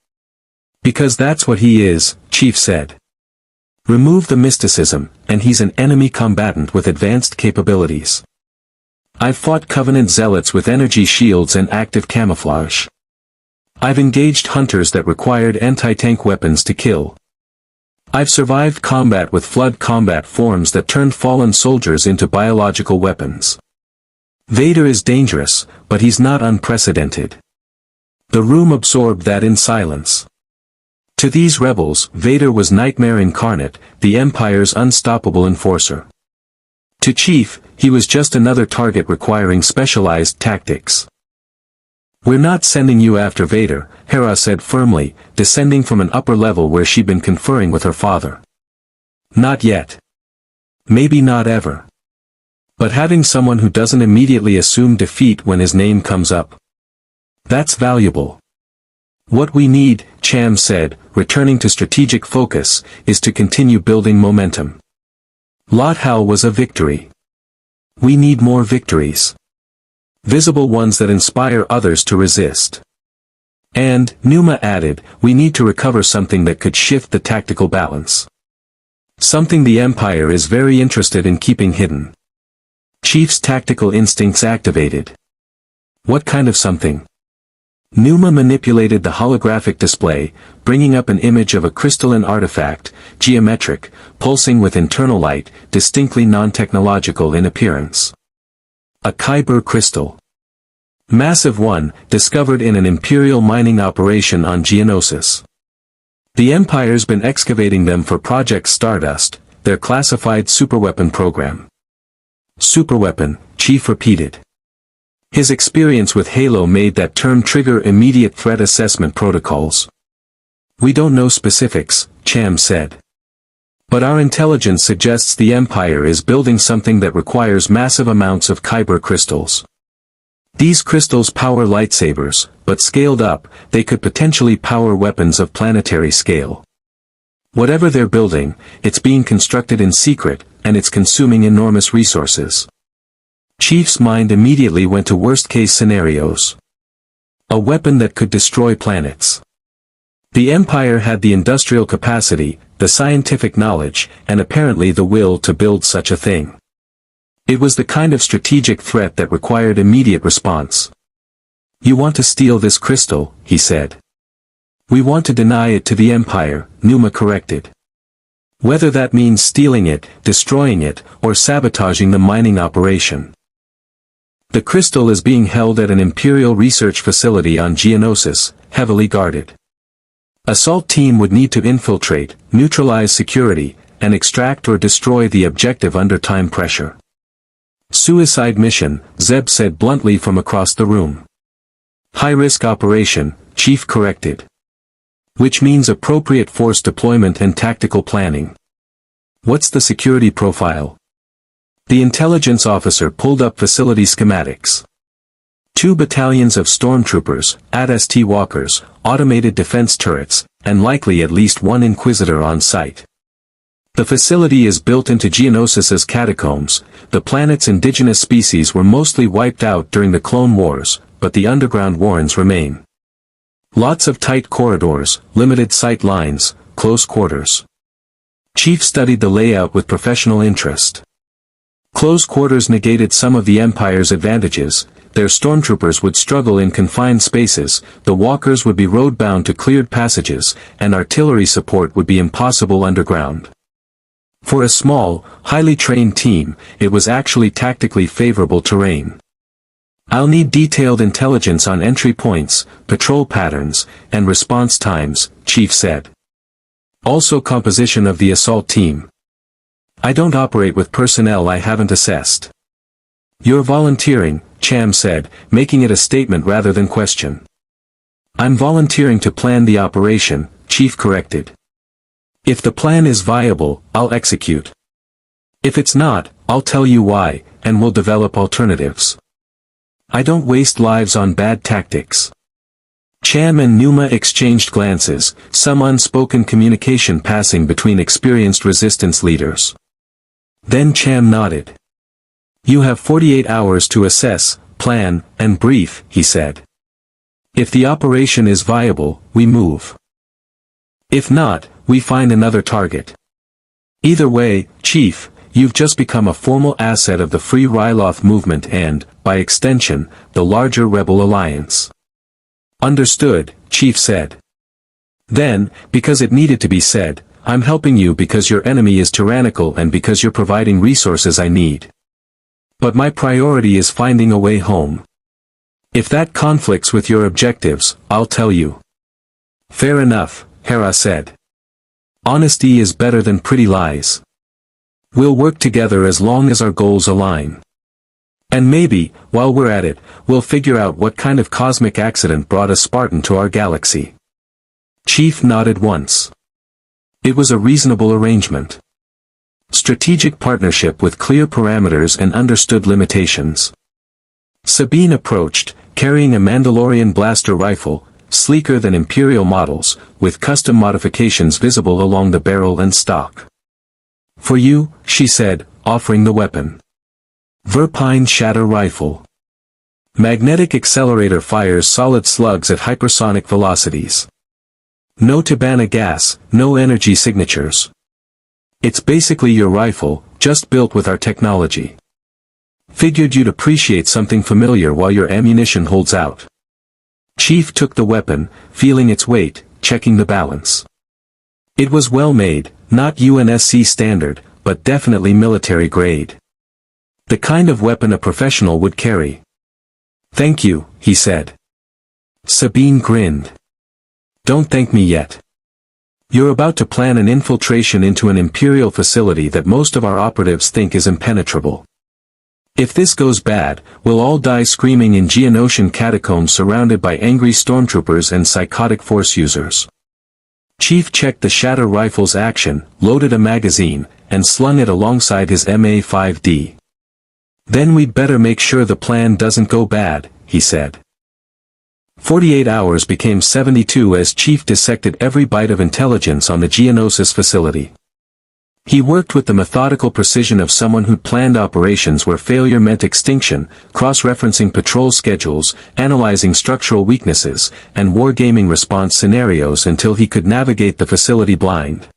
Because that's what he is, Chief said. Remove the mysticism, and he's an enemy combatant with advanced capabilities. I've fought Covenant zealots with energy shields and active camouflage. I've engaged hunters that required anti-tank weapons to kill. I've survived combat with flood combat forms that turned fallen soldiers into biological weapons. Vader is dangerous, but he's not unprecedented. The room absorbed that in silence. To these rebels, Vader was nightmare incarnate, the Empire's unstoppable enforcer. To Chief, he was just another target requiring specialized tactics. We're not sending you after Vader, Hera said firmly, descending from an upper level where she'd been conferring with her father. Not yet. Maybe not ever. But having someone who doesn't immediately assume defeat when his name comes up. That's valuable. What we need, Cham said, returning to strategic focus, is to continue building momentum. Lothal was a victory. We need more victories. Visible ones that inspire others to resist. And, Numa added, we need to recover something that could shift the tactical balance. Something the Empire is very interested in keeping hidden. Chief's tactical instincts activated. What kind of something? Numa manipulated the holographic display, bringing up an image of a crystalline artifact, geometric, pulsing with internal light, distinctly non-technological in appearance. A Kyber crystal. Massive one, discovered in an Imperial mining operation on Geonosis. The Empire's been excavating them for Project Stardust, their classified superweapon program. Superweapon, Chief repeated. His experience with Halo made that term trigger immediate threat assessment protocols. We don't know specifics, Cham said. But our intelligence suggests the Empire is building something that requires massive amounts of Kyber crystals. These crystals power lightsabers, but scaled up, they could potentially power weapons of planetary scale. Whatever they're building, it's being constructed in secret, and it's consuming enormous resources. Chief's mind immediately went to worst-case scenarios. A weapon that could destroy planets. The Empire had the industrial capacity, the scientific knowledge, and apparently the will to build such a thing. It was the kind of strategic threat that required immediate response. You want to steal this crystal, he said. We want to deny it to the Empire, Numa corrected. Whether that means stealing it, destroying it, or sabotaging the mining operation. The crystal is being held at an Imperial research facility on Geonosis, heavily guarded. Assault team would need to infiltrate, neutralize security, and extract or destroy the objective under time pressure. Suicide mission, Zeb said bluntly from across the room. High-risk operation, Chief corrected. Which means appropriate force deployment and tactical planning. What's the security profile? The intelligence officer pulled up facility schematics. 2 battalions of stormtroopers, AT-ST walkers, automated defense turrets, and likely at least 1 Inquisitor on site. The facility is built into Geonosis's catacombs. The planet's indigenous species were mostly wiped out during the Clone Wars, but the underground warrens remain. Lots of tight corridors, limited sight lines, close quarters. Chief studied the layout with professional interest. Close quarters negated some of the Empire's advantages. Their stormtroopers would struggle in confined spaces, the walkers would be road-bound to cleared passages, and artillery support would be impossible underground. For a small, highly trained team, it was actually tactically favorable terrain. I'll need detailed intelligence on entry points, patrol patterns, and response times, Chief said. Also composition of the assault team. I don't operate with personnel I haven't assessed. You're volunteering, Cham said, making it a statement rather than question. I'm volunteering to plan the operation, Chief corrected. If the plan is viable, I'll execute. If it's not, I'll tell you why, and we'll develop alternatives. I don't waste lives on bad tactics. Cham and Numa exchanged glances, some unspoken communication passing between experienced resistance leaders. Then Cham nodded. You have 48 hours to assess, plan, and brief, he said. If the operation is viable, we move. If not, we find another target. Either way, Chief, you've just become a formal asset of the Free Ryloth movement and, by extension, the larger Rebel Alliance. Understood, Chief said. Then, because it needed to be said, I'm helping you because your enemy is tyrannical and because you're providing resources I need. But my priority is finding a way home. If that conflicts with your objectives, I'll tell you. Fair enough, Hera said. Honesty is better than pretty lies. We'll work together as long as our goals align. And maybe, while we're at it, we'll figure out what kind of cosmic accident brought a Spartan to our galaxy. Chief nodded once. It was a reasonable arrangement. Strategic partnership with clear parameters and understood limitations. Sabine approached, carrying a Mandalorian blaster rifle, sleeker than Imperial models, with custom modifications visible along the barrel and stock. "For you," she said, offering the weapon. Verpine Shatter Rifle. Magnetic accelerator fires solid slugs at hypersonic velocities. No Tabana gas, no energy signatures. It's basically your rifle, just built with our technology. Figured you'd appreciate something familiar while your ammunition holds out. Chief took the weapon, feeling its weight, checking the balance. It was well made, not UNSC standard, but definitely military grade. The kind of weapon a professional would carry. "Thank you," he said. Sabine grinned. "Don't thank me yet. You're about to plan an infiltration into an Imperial facility that most of our operatives think is impenetrable. If this goes bad, we'll all die screaming in Geonosian catacombs surrounded by angry stormtroopers and psychotic force users." Chief checked the Shatter rifle's action, loaded a magazine, and slung it alongside his MA-5D. "Then we'd better make sure the plan doesn't go bad," he said. 48 hours became 72 as Chief dissected every byte of intelligence on the Geonosis facility. He worked with the methodical precision of someone who'd planned operations where failure meant extinction, cross-referencing patrol schedules, analyzing structural weaknesses, and wargaming response scenarios until he could navigate the facility blind.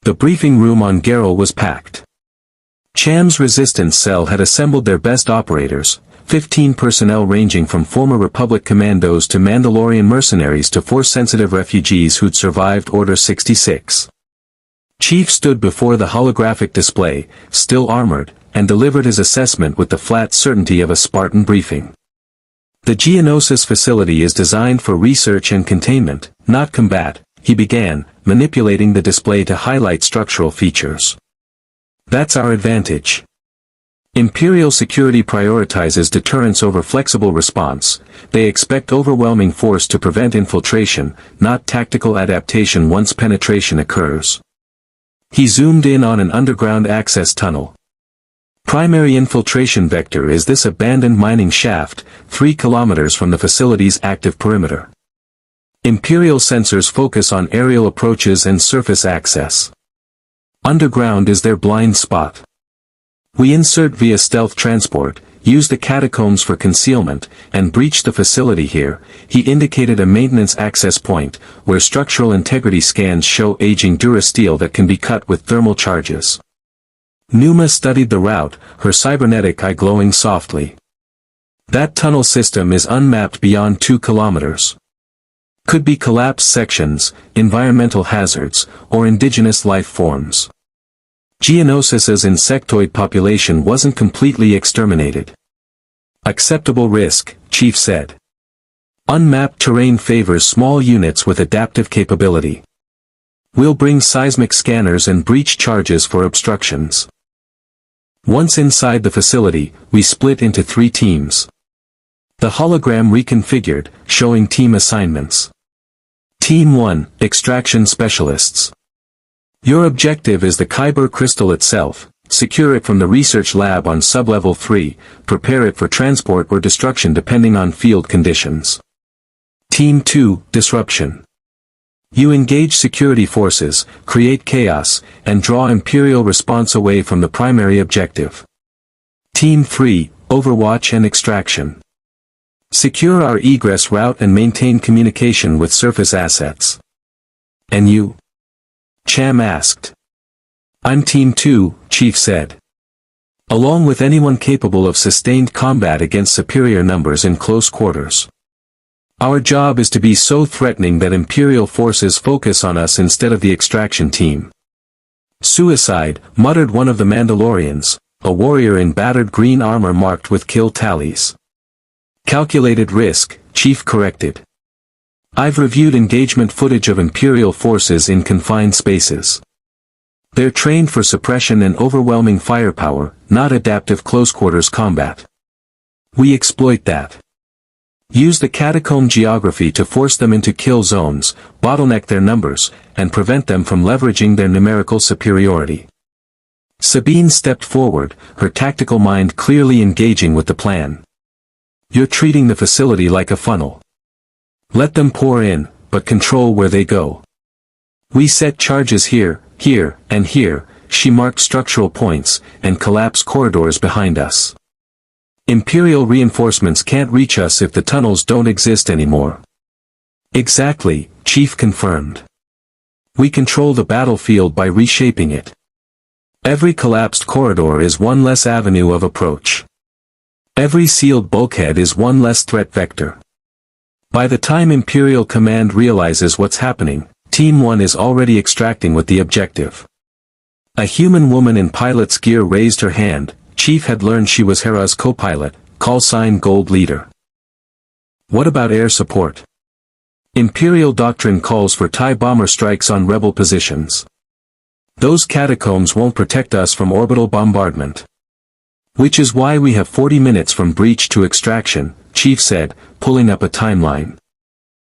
The briefing room on Geralt was packed. Cham's resistance cell had assembled their best operators, 15 personnel ranging from former Republic commandos to Mandalorian mercenaries to Force-sensitive refugees who'd survived Order 66. Chief stood before the holographic display, still armored, and delivered his assessment with the flat certainty of a Spartan briefing. "The Geonosis facility is designed for research and containment, not combat," he began, manipulating the display to highlight structural features. "That's our advantage. Imperial security prioritizes deterrence over flexible response. They expect overwhelming force to prevent infiltration, not tactical adaptation once penetration occurs." He zoomed in on an underground access tunnel. Primary infiltration vector is this abandoned mining shaft, 3 kilometers from the facility's active perimeter. Imperial sensors focus on aerial approaches and surface access. Underground is their blind spot. We insert via stealth transport, use the catacombs for concealment, and breach the facility here. He indicated a maintenance access point, where structural integrity scans show aging durasteel that can be cut with thermal charges. Numa studied the route, her cybernetic eye glowing softly. That tunnel system is unmapped beyond 2 kilometers. Could be collapsed sections, environmental hazards, or indigenous life forms. Geonosis's insectoid population wasn't completely exterminated. "Acceptable risk," Chief said. "Unmapped terrain favors small units with adaptive capability. We'll bring seismic scanners and breach charges for obstructions." Once inside the facility, we split into 3 teams. The hologram reconfigured, showing team assignments. Team 1, Extraction Specialists. Your objective is the Kyber crystal itself. Secure it from the research lab on sublevel 3, prepare it for transport or destruction depending on field conditions. Team 2, Disruption. You engage security forces, create chaos, and draw Imperial response away from the primary objective. Team 3, Overwatch and Extraction. Secure our egress route and maintain communication with surface assets. "And you?" Cham asked. "I'm Team 2, Chief said. Along with anyone capable of sustained combat against superior numbers in close quarters. Our job is to be so threatening that Imperial forces focus on us instead of the extraction team." "Suicide," muttered one of the Mandalorians, a warrior in battered green armor marked with kill tallies. "Calculated risk," Chief corrected. "I've reviewed engagement footage of Imperial forces in confined spaces. They're trained for suppression and overwhelming firepower, not adaptive close-quarters combat. We exploit that. Use the catacomb geography to force them into kill zones, bottleneck their numbers, and prevent them from leveraging their numerical superiority. Sabine stepped forward, her tactical mind clearly engaging with the plan. You're treating the facility like a funnel. Let them pour in, but control where they go. We set charges here, here, and here. She marked structural points, and collapse corridors behind us. Imperial reinforcements can't reach us if the tunnels don't exist anymore. Exactly, Chief confirmed. We control the battlefield by reshaping it. Every collapsed corridor is one less avenue of approach. Every sealed bulkhead is one less threat vector. By the time Imperial Command realizes what's happening, Team 1 is already extracting with the objective. A human woman in pilot's gear raised her hand. Chief had learned she was Hera's co-pilot, call sign Gold Leader. What about air support? Imperial doctrine calls for TIE bomber strikes on rebel positions. Those catacombs won't protect us from orbital bombardment. Which is why we have 40 minutes from breach to extraction, Chief said, pulling up a timeline.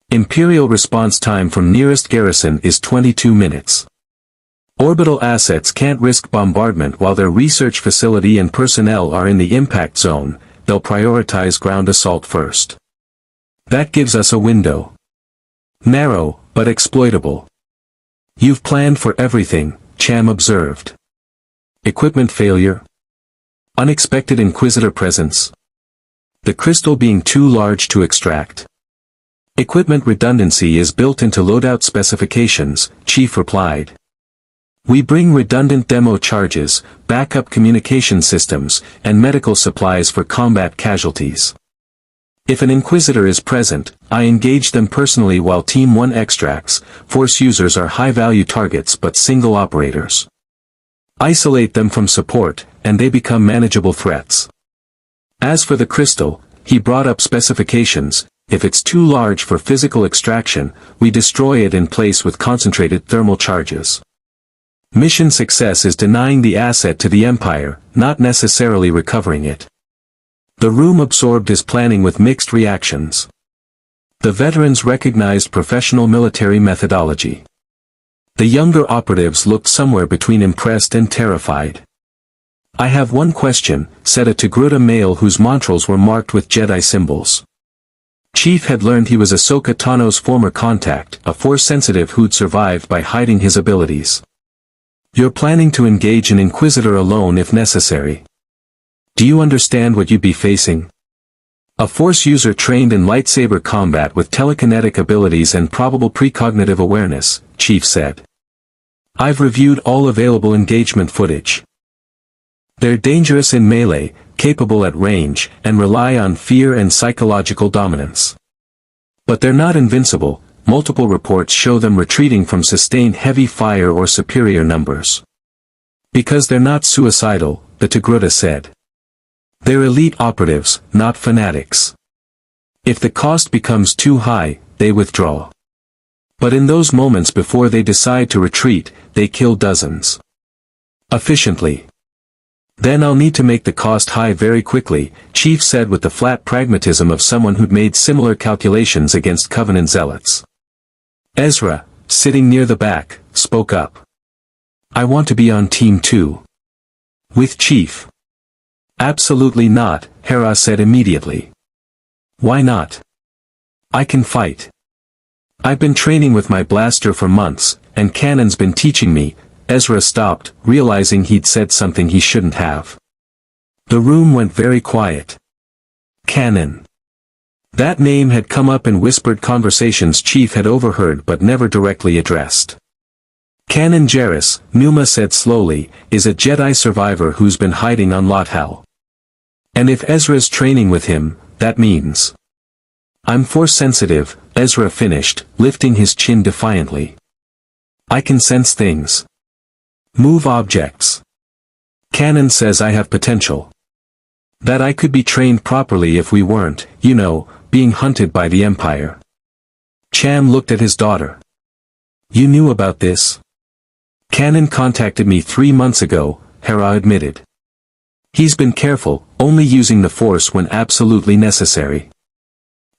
Imperial response time from nearest garrison is 22 minutes. Orbital assets can't risk bombardment while their research facility and personnel are in the impact zone. They'll prioritize ground assault first. That gives us a window. Narrow, but exploitable. You've planned for everything, Cham observed. Equipment failure? Unexpected Inquisitor presence? The crystal being too large to extract? Equipment redundancy is built into loadout specifications, Chief replied. We bring redundant demo charges, backup communication systems, and medical supplies for combat casualties. If an Inquisitor is present, I engage them personally while Team 1 extracts. Force users are high-value targets but single operators. Isolate them from support, and they become manageable threats. As for the crystal, he brought up specifications. If it's too large for physical extraction, we destroy it in place with concentrated thermal charges. Mission success is denying the asset to the Empire, not necessarily recovering it. The room absorbed his planning with mixed reactions. The veterans recognized professional military methodology. The younger operatives looked somewhere between impressed and terrified. I have one question, said a Togruta male whose montrals were marked with Jedi symbols. Chief had learned he was Ahsoka Tano's former contact, a Force-sensitive who'd survived by hiding his abilities. You're planning to engage an Inquisitor alone if necessary. Do you understand what you'd be facing? A Force user trained in lightsaber combat with telekinetic abilities and probable precognitive awareness, Chief said. I've reviewed all available engagement footage. They're dangerous in melee, capable at range, and rely on fear and psychological dominance. But they're not invincible. Multiple reports show them retreating from sustained heavy fire or superior numbers. Because they're not suicidal, the Togruta said. They're elite operatives, not fanatics. If the cost becomes too high, they withdraw. But in those moments before they decide to retreat, they kill dozens. Efficiently. Then I'll need to make the cost high very quickly, Chief said with the flat pragmatism of someone who'd made similar calculations against Covenant zealots. Ezra, sitting near the back, spoke up. I want to be on Team 2. With Chief. Absolutely not, Hera said immediately. Why not? I can fight. I've been training with my blaster for months, and Cannon's been teaching me. Ezra stopped, realizing he'd said something he shouldn't have. The room went very quiet. Cannon. That name had come up in whispered conversations Chief had overheard but never directly addressed. Canon Jarrus, Numa said slowly, is a Jedi survivor who's been hiding on Lothal. And if Ezra's training with him, that means. I'm Force-sensitive, Ezra finished, lifting his chin defiantly. I can sense things. Move objects. Canon says I have potential. That I could be trained properly if we weren't, being hunted by the Empire. Cham looked at his daughter. You knew about this? Canon contacted me 3 months ago, Hera admitted. He's been careful, only using the Force when absolutely necessary.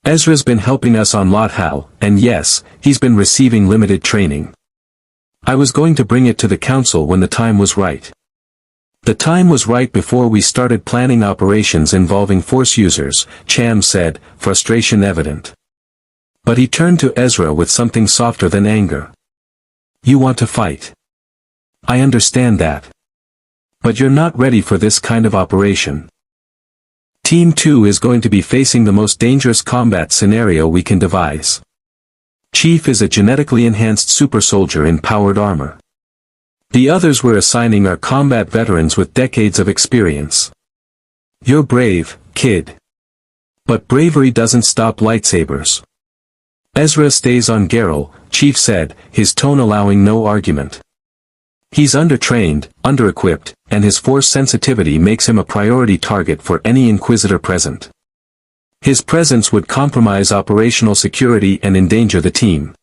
Ezra's been helping us on Lothal, and yes, he's been receiving limited training. I was going to bring it to the Council when the time was right. The time was right before we started planning operations involving force users, Cham said, frustration evident. But he turned to Ezra with something softer than anger. You want to fight. I understand that. But you're not ready for this kind of operation. Team 2 is going to be facing the most dangerous combat scenario we can devise. Chief is a genetically enhanced super soldier in powered armor. The others we're assigning are combat veterans with decades of experience. You're brave, kid. But bravery doesn't stop lightsabers. Ezra stays on Gerrel, Chief said, his tone allowing no argument. He's undertrained, under-equipped, and his force sensitivity makes him a priority target for any Inquisitor present. His presence would compromise operational security and endanger the team.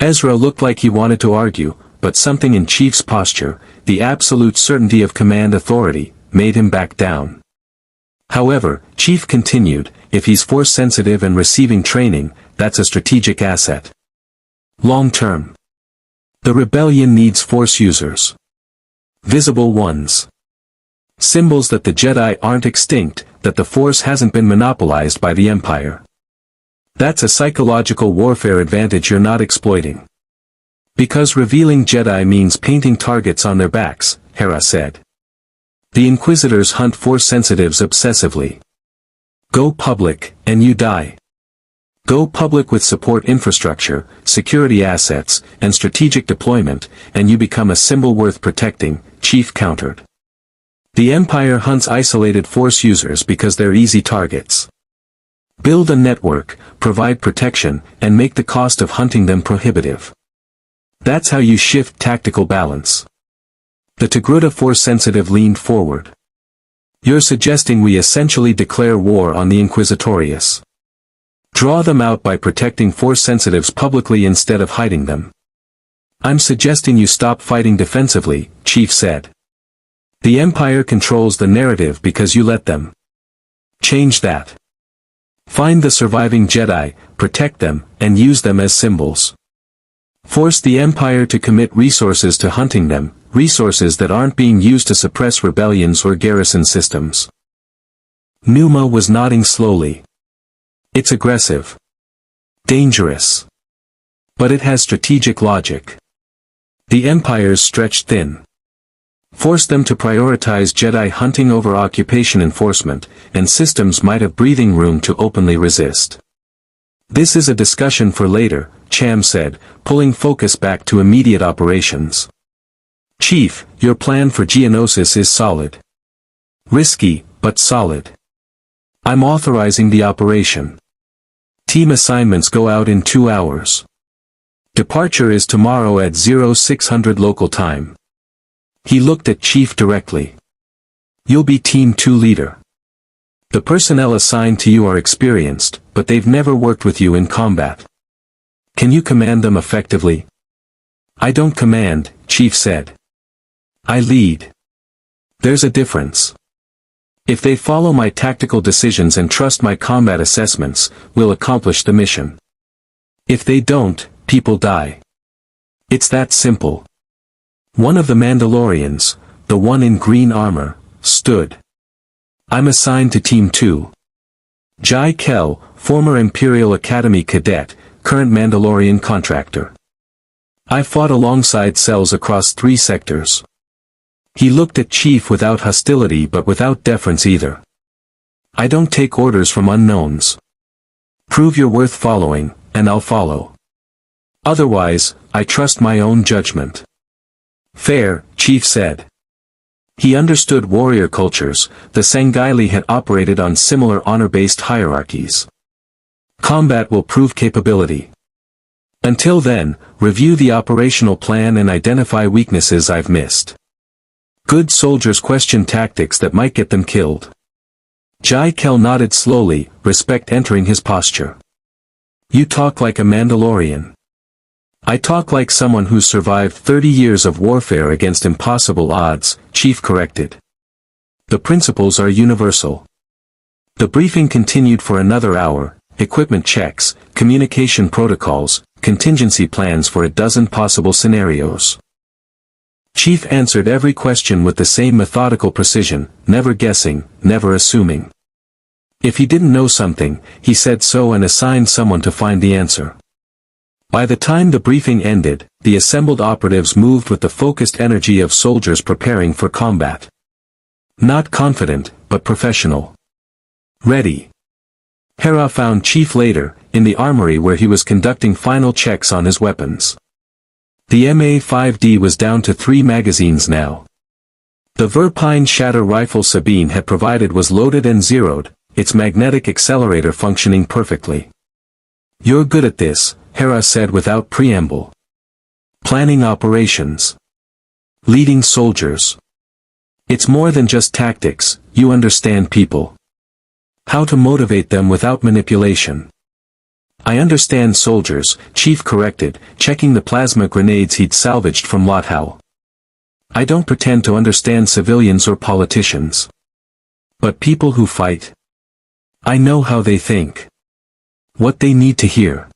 Ezra looked like he wanted to argue, but something in Chief's posture, the absolute certainty of command authority, made him back down. However, Chief continued, if he's force-sensitive and receiving training, that's a strategic asset. Long-term. The rebellion needs force users. Visible ones. Symbols that the Jedi aren't extinct, that the Force hasn't been monopolized by the Empire. That's a psychological warfare advantage you're not exploiting. Because revealing Jedi means painting targets on their backs, Hera said. The Inquisitors hunt Force sensitives obsessively. Go public, and you die. Go public with support infrastructure, security assets, and strategic deployment, and you become a symbol worth protecting, Chief countered. The Empire hunts isolated Force users because they're easy targets. Build a network, provide protection, and make the cost of hunting them prohibitive. That's how you shift tactical balance. The Togruta Force-sensitive leaned forward. You're suggesting we essentially declare war on the Inquisitorius. Draw them out by protecting Force-sensitives publicly instead of hiding them. I'm suggesting you stop fighting defensively, Chief said. The Empire controls the narrative because you let them. Change that. Find the surviving Jedi, protect them, and use them as symbols. Force the Empire to commit resources to hunting them, resources that aren't being used to suppress rebellions or garrison systems. Numa was nodding slowly. It's aggressive. Dangerous. But it has strategic logic. The Empire's stretched thin. Force them to prioritize Jedi hunting over occupation enforcement, and systems might have breathing room to openly resist. This is a discussion for later, Cham said, pulling focus back to immediate operations. Chief, your plan for Geonosis is solid. Risky, but solid. I'm authorizing the operation. Team assignments go out in 2 hours. Departure is tomorrow at 0600 local time. He looked at Chief directly. You'll be Team 2 leader. The personnel assigned to you are experienced, but they've never worked with you in combat. Can you command them effectively? I don't command, Chief said. I lead. There's a difference. If they follow my tactical decisions and trust my combat assessments, we'll accomplish the mission. If they don't, people die. It's that simple. One of the Mandalorians, the one in green armor, stood. I'm assigned to Team 2. Jai Kell, former Imperial Academy cadet, current Mandalorian contractor. I fought alongside cells across 3 sectors. He looked at Chief without hostility but without deference either. I don't take orders from unknowns. Prove you're worth following, and I'll follow. Otherwise, I trust my own judgment. Fair, Chief said. He understood warrior cultures. The Sanghaili had operated on similar honor-based hierarchies. Combat will prove capability. Until then, review the operational plan and identify weaknesses I've missed. Good soldiers question tactics that might get them killed. Jai Kell nodded slowly, respect entering his posture. You talk like a Mandalorian. I talk like someone who's survived 30 years of warfare against impossible odds, Chief corrected. The principles are universal. The briefing continued for another hour, equipment checks, communication protocols, contingency plans for a dozen possible scenarios. Chief answered every question with the same methodical precision, never guessing, never assuming. If he didn't know something, he said so and assigned someone to find the answer. By the time the briefing ended, the assembled operatives moved with the focused energy of soldiers preparing for combat. Not confident, but professional. Ready. Hera found Chief later, in the armory where he was conducting final checks on his weapons. The MA-5D was down to 3 magazines now. The Verpine Shatter rifle Sabine had provided was loaded and zeroed, its magnetic accelerator functioning perfectly. "You're good at this," Hera said without preamble. "Planning operations. Leading soldiers. It's more than just tactics, you understand people. How to motivate them without manipulation." "I understand soldiers," Chief corrected, checking the plasma grenades he'd salvaged from Lothow. "I don't pretend to understand civilians or politicians. But people who fight. I know how they think. What they need to hear.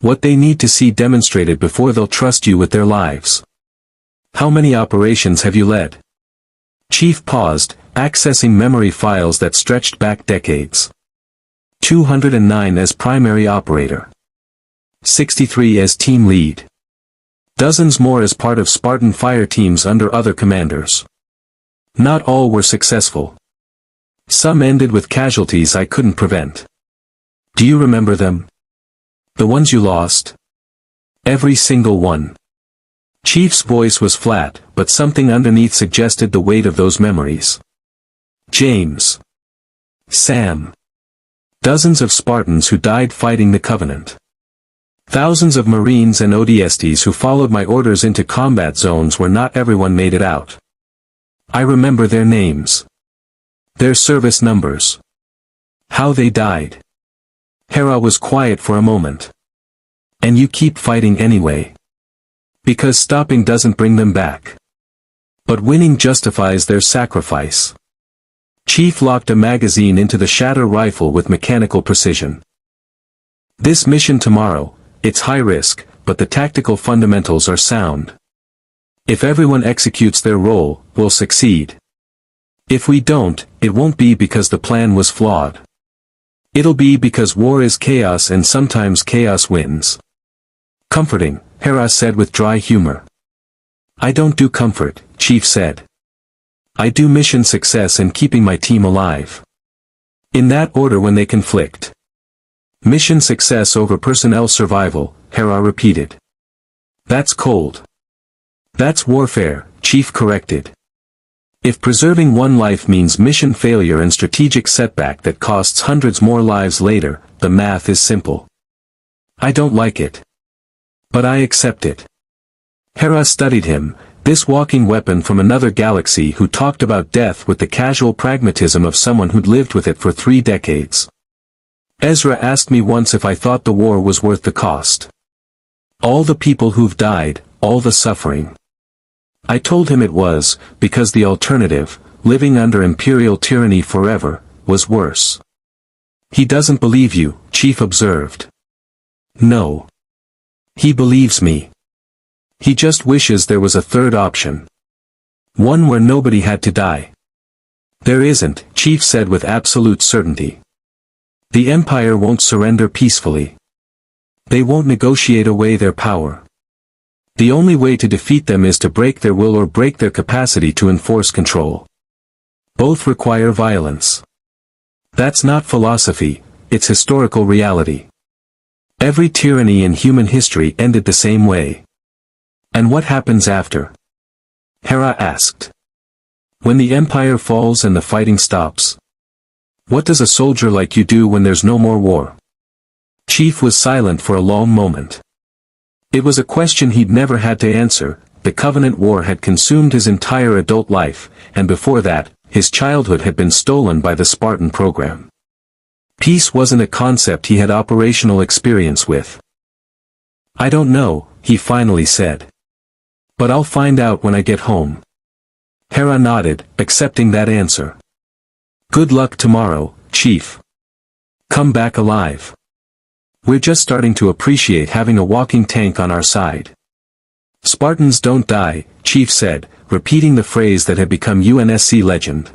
What they need to see demonstrated before they'll trust you with their lives. How many operations have you led?" Chief paused, accessing memory files that stretched back decades. 209 as primary operator. 63 as team lead. Dozens more as part of Spartan fire teams under other commanders. Not all were successful. Some ended with casualties I couldn't prevent. Do you remember them? The ones you lost? Every single one. Chief's voice was flat, but something underneath suggested the weight of those memories. James. Sam. Dozens of Spartans who died fighting the Covenant. Thousands of Marines and ODSTs who followed my orders into combat zones where not everyone made it out. I remember their names. Their service numbers. How they died. Hera was quiet for a moment. And you keep fighting anyway. Because stopping doesn't bring them back. But winning justifies their sacrifice. Chief locked a magazine into the Shatter rifle with mechanical precision. This mission tomorrow, it's high risk, but the tactical fundamentals are sound. If everyone executes their role, we'll succeed. If we don't, it won't be because the plan was flawed. It'll be because war is chaos and sometimes chaos wins. Comforting, Hera said with dry humor. I don't do comfort, Chief said. I do mission success and keeping my team alive. In that order when they conflict. Mission success over personnel survival, Hera repeated. That's cold. That's warfare, Chief corrected. If preserving one life means mission failure and strategic setback that costs hundreds more lives later, the math is simple. I don't like it. But I accept it. Hera studied him, this walking weapon from another galaxy who talked about death with the casual pragmatism of someone who'd lived with it for 3 decades. Ezra asked me once if I thought the war was worth the cost. All the people who've died, all the suffering. I told him it was, because the alternative, living under imperial tyranny forever, was worse. He doesn't believe you, Chief observed. No. He believes me. He just wishes there was a third option. One where nobody had to die. There isn't, Chief said with absolute certainty. The Empire won't surrender peacefully. They won't negotiate away their power. The only way to defeat them is to break their will or break their capacity to enforce control. Both require violence. That's not philosophy, it's historical reality. Every tyranny in human history ended the same way. And what happens after? Hera asked. When the Empire falls and the fighting stops? What does a soldier like you do when there's no more war? Chief was silent for a long moment. It was a question he'd never had to answer. The Covenant War had consumed his entire adult life, and before that, his childhood had been stolen by the Spartan program. Peace wasn't a concept he had operational experience with. I don't know, he finally said. But I'll find out when I get home. Hera nodded, accepting that answer. Good luck tomorrow, Chief. Come back alive. We're just starting to appreciate having a walking tank on our side. Spartans don't die, Chief said, repeating the phrase that had become UNSC legend.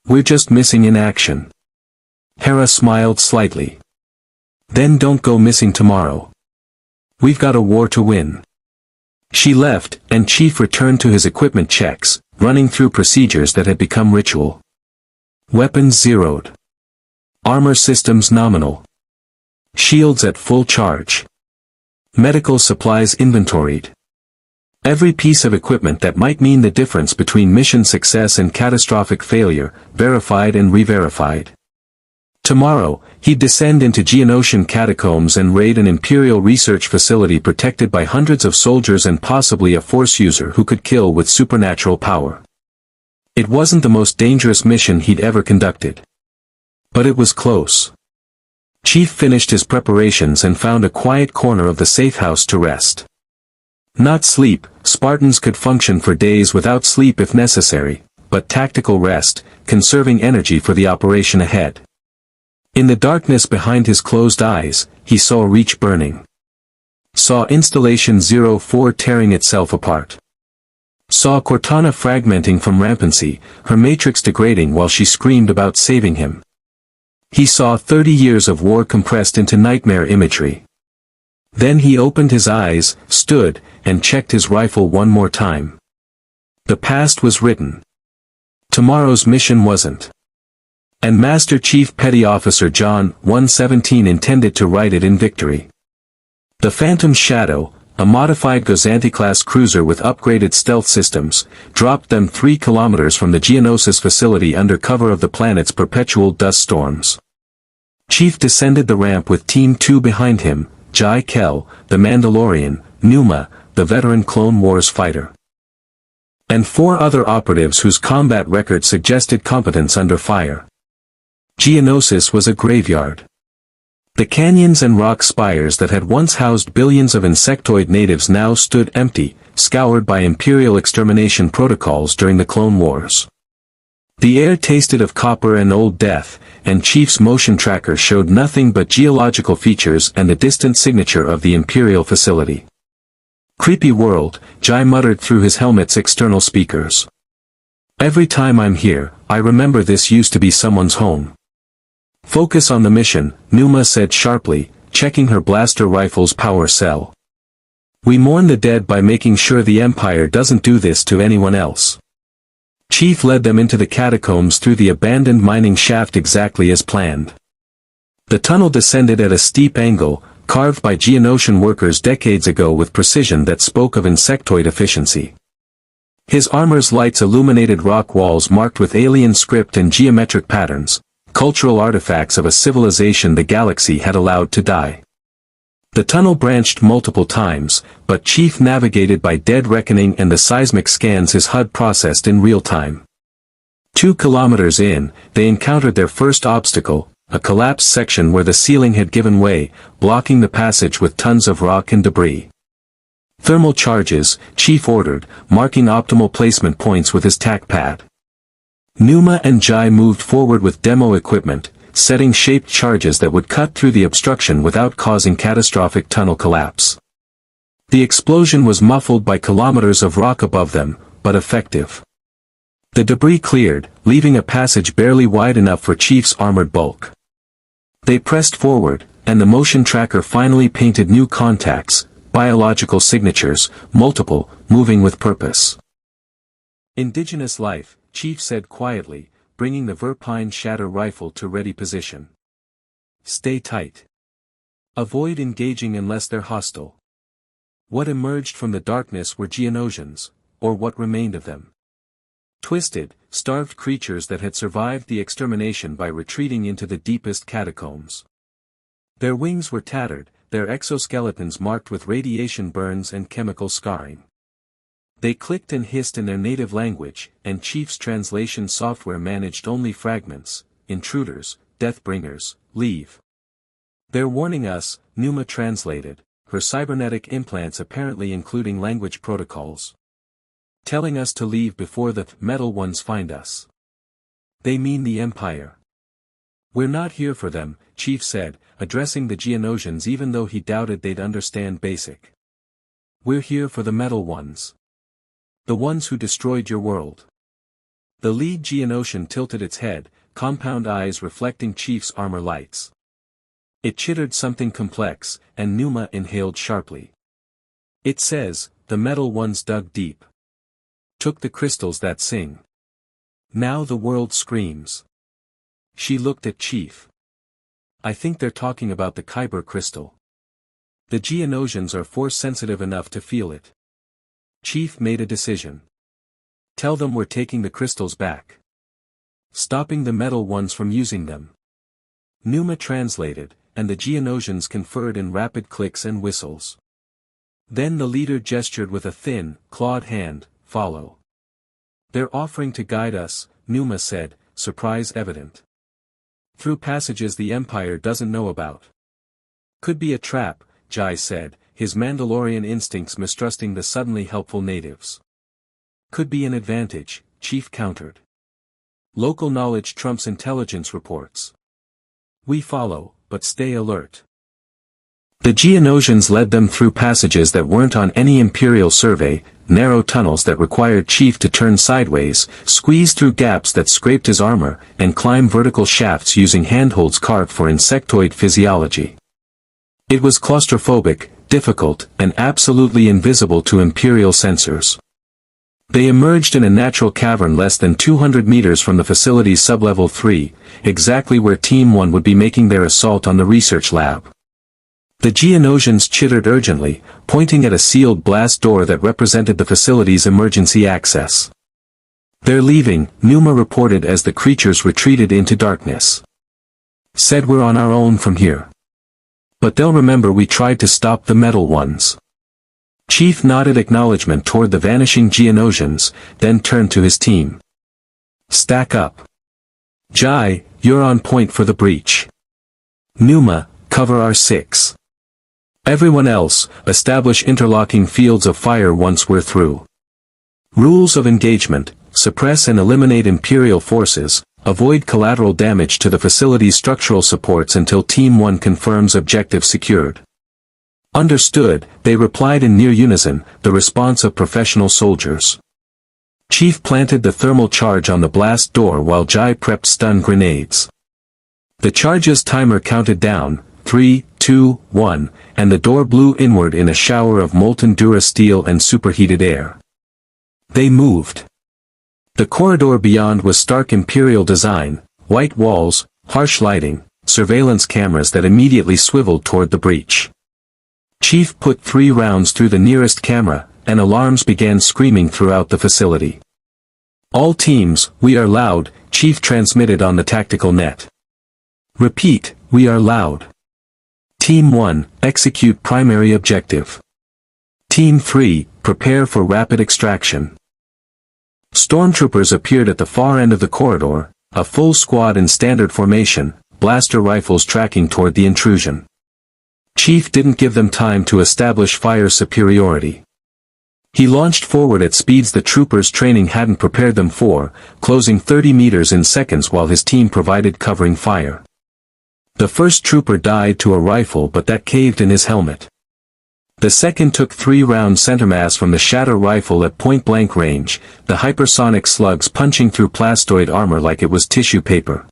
We're just missing in action. Hera smiled slightly. Then don't go missing tomorrow. We've got a war to win. She left, and Chief returned to his equipment checks, running through procedures that had become ritual. Weapons zeroed. Armor systems nominal. Shields at full charge. Medical supplies inventoried. Every piece of equipment that might mean the difference between mission success and catastrophic failure, verified and re-verified. Tomorrow, he'd descend into Geonosian catacombs and raid an Imperial research facility protected by hundreds of soldiers and possibly a Force user who could kill with supernatural power. It wasn't the most dangerous mission he'd ever conducted. But it was close. Chief finished his preparations and found a quiet corner of the safe house to rest. Not sleep, Spartans could function for days without sleep if necessary, but tactical rest, conserving energy for the operation ahead. In the darkness behind his closed eyes, he saw Reach burning. Saw Installation 04 tearing itself apart. Saw Cortana fragmenting from rampancy, her matrix degrading while she screamed about saving him. He saw 30 years of war compressed into nightmare imagery. Then he opened his eyes, stood, and checked his rifle one more time. The past was written. Tomorrow's mission wasn't. And Master Chief Petty Officer John 117 intended to write it in victory. The Phantom Shadow, a modified Gozanti-class cruiser with upgraded stealth systems, dropped them 3 kilometers from the Geonosis facility under cover of the planet's perpetual dust storms. Chief descended the ramp with Team 2 behind him, Jai Kell, the Mandalorian, Numa, the veteran Clone Wars fighter, and 4 other operatives whose combat record suggested competence under fire. Geonosis was a graveyard. The canyons and rock spires that had once housed billions of insectoid natives now stood empty, scoured by Imperial extermination protocols during the Clone Wars. The air tasted of copper and old death, and Chief's motion tracker showed nothing but geological features and the distant signature of the Imperial facility. Creepy world, Jai muttered through his helmet's external speakers. Every time I'm here, I remember this used to be someone's home. Focus on the mission, Numa said sharply, checking her blaster rifle's power cell. We mourn the dead by making sure the Empire doesn't do this to anyone else. Chief led them into the catacombs through the abandoned mining shaft exactly as planned. The tunnel descended at a steep angle, carved by Geonosian workers decades ago with precision that spoke of insectoid efficiency. His armor's lights illuminated rock walls marked with alien script and geometric patterns, cultural artifacts of a civilization the galaxy had allowed to die. The tunnel branched multiple times, but Chief navigated by dead reckoning and the seismic scans his HUD processed in real time. 2 kilometers in, they encountered their first obstacle, a collapsed section where the ceiling had given way, blocking the passage with tons of rock and debris. Thermal charges, Chief ordered, marking optimal placement points with his tac pad. Numa and Jai moved forward with demo equipment, setting shaped charges that would cut through the obstruction without causing catastrophic tunnel collapse. The explosion was muffled by kilometers of rock above them, but effective. The debris cleared, leaving a passage barely wide enough for Chief's armored bulk. They pressed forward, and the motion tracker finally painted new contacts, biological signatures, multiple, moving with purpose. Indigenous life, Chief said quietly, bringing the Verpine Shatter rifle to ready position. Stay tight. Avoid engaging unless they're hostile. What emerged from the darkness were Geonosians, or what remained of them. Twisted, starved creatures that had survived the extermination by retreating into the deepest catacombs. Their wings were tattered, their exoskeletons marked with radiation burns and chemical scarring. They clicked and hissed in their native language, and Chief's translation software managed only fragments. Intruders, Deathbringers, leave. They're warning us, Numa translated, her cybernetic implants apparently including language protocols. Telling us to leave before the metal ones find us. They mean the Empire. We're not here for them, Chief said, addressing the Geonosians even though he doubted they'd understand basic. We're here for the metal ones. The ones who destroyed your world. The lead Geonosian tilted its head, compound eyes reflecting Chief's armor lights. It chittered something complex, and Numa inhaled sharply. It says, the metal ones dug deep. Took the crystals that sing. Now the world screams. She looked at Chief. I think they're talking about the Kyber crystal. The Geonosians are force-sensitive enough to feel it. Chief made a decision. Tell them we're taking the crystals back. Stopping the metal ones from using them. Numa translated, and the Geonosians conferred in rapid clicks and whistles. Then the leader gestured with a thin, clawed hand, follow. They're offering to guide us, Numa said, surprise evident. Through passages the Empire doesn't know about. Could be a trap, Jai said, his Mandalorian instincts mistrusting the suddenly helpful natives. Could be an advantage, Chief countered. Local knowledge trumps intelligence reports. We follow, but stay alert. The Geonosians led them through passages that weren't on any Imperial survey, narrow tunnels that required Chief to turn sideways, squeeze through gaps that scraped his armor, and climb vertical shafts using handholds carved for insectoid physiology. It was claustrophobic, difficult, and absolutely invisible to Imperial sensors. They emerged in a natural cavern less than 200 meters from the facility's sublevel 3, exactly where Team 1 would be making their assault on the research lab. The Geonosians chittered urgently, pointing at a sealed blast door that represented the facility's emergency access. They're leaving, Numa reported as the creatures retreated into darkness. Said we're on our own from here. But they'll remember we tried to stop the metal ones. Chief nodded acknowledgement toward the vanishing Geonosians, then turned to his team. Stack up. Jai, you're on point for the breach. Numa, cover our 6. Everyone else, establish interlocking fields of fire once we're through. Rules of engagement, suppress and eliminate Imperial forces, avoid collateral damage to the facility's structural supports until Team 1 confirms objective secured. Understood, they replied in near unison, the response of professional soldiers. Chief planted the thermal charge on the blast door while Jai prepped stun grenades. The charge's timer counted down, 3, 2, 1, and the door blew inward in a shower of molten durasteel and superheated air. They moved. The corridor beyond was stark Imperial design, white walls, harsh lighting, surveillance cameras that immediately swiveled toward the breach. Chief put 3 rounds through the nearest camera, and alarms began screaming throughout the facility. All teams, we are loud, Chief transmitted on the tactical net. Repeat, we are loud. Team 1, execute primary objective. Team 3, prepare for rapid extraction. Stormtroopers appeared at the far end of the corridor, a full squad in standard formation, blaster rifles tracking toward the intrusion. Chief didn't give them time to establish fire superiority. He launched forward at speeds the troopers' training hadn't prepared them for, closing 30 meters in seconds while his team provided covering fire. The first trooper died to a rifle but that caved in his helmet. The second took 3-round centermass from the Shatter rifle at point-blank range, the hypersonic slugs punching through plastoid armor like it was tissue paper.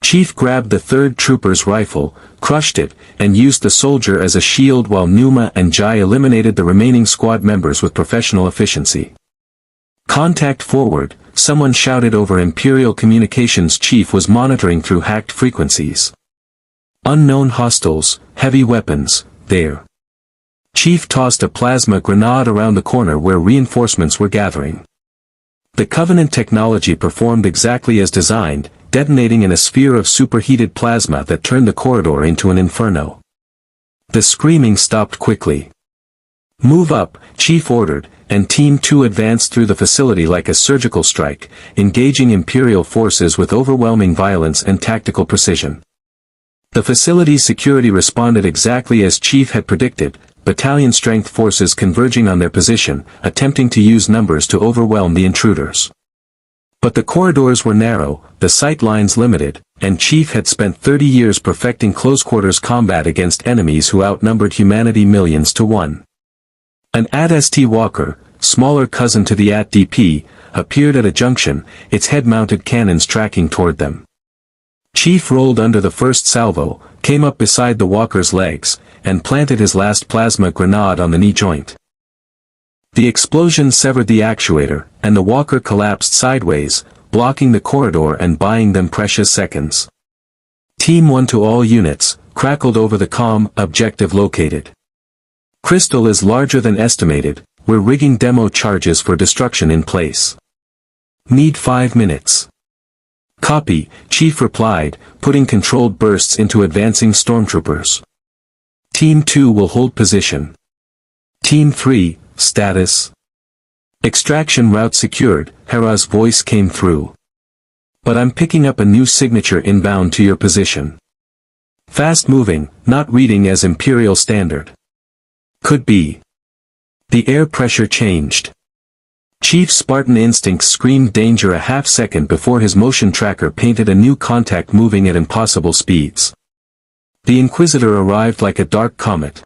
Chief grabbed the third trooper's rifle, crushed it, and used the soldier as a shield while Numa and Jai eliminated the remaining squad members with professional efficiency. Contact forward, someone shouted over Imperial Communications. Chief was monitoring through hacked frequencies. Unknown hostiles, heavy weapons, there. Chief tossed a plasma grenade around the corner where reinforcements were gathering. The Covenant technology performed exactly as designed, detonating in a sphere of superheated plasma that turned the corridor into an inferno. The screaming stopped quickly. Move up, Chief ordered, and Team 2 advanced through the facility like a surgical strike, engaging Imperial forces with overwhelming violence and tactical precision. The facility's security responded exactly as Chief had predicted, battalion-strength forces converging on their position, attempting to use numbers to overwhelm the intruders. But the corridors were narrow, the sight lines limited, and Chief had spent 30 years perfecting close-quarters combat against enemies who outnumbered humanity millions to one. An AT-ST walker, smaller cousin to the AT-DP, appeared at a junction, its head-mounted cannons tracking toward them. Chief rolled under the first salvo, came up beside the walker's legs, and planted his last plasma grenade on the knee joint. The explosion severed the actuator, and the walker collapsed sideways, blocking the corridor and buying them precious seconds. Team 1 to all units, crackled over the comm, objective located. Crystal is larger than estimated, we're rigging demo charges for destruction in place. Need 5 minutes. Copy, Chief replied, putting controlled bursts into advancing stormtroopers. Team 2 will hold position. Team 3, status. Extraction route secured, Hera's voice came through. But I'm picking up a new signature inbound to your position. Fast moving, not reading as Imperial Standard. Could be. The air pressure changed. Chief's Spartan instincts screamed danger a half-second before his motion tracker painted a new contact moving at impossible speeds. The Inquisitor arrived like a dark comet.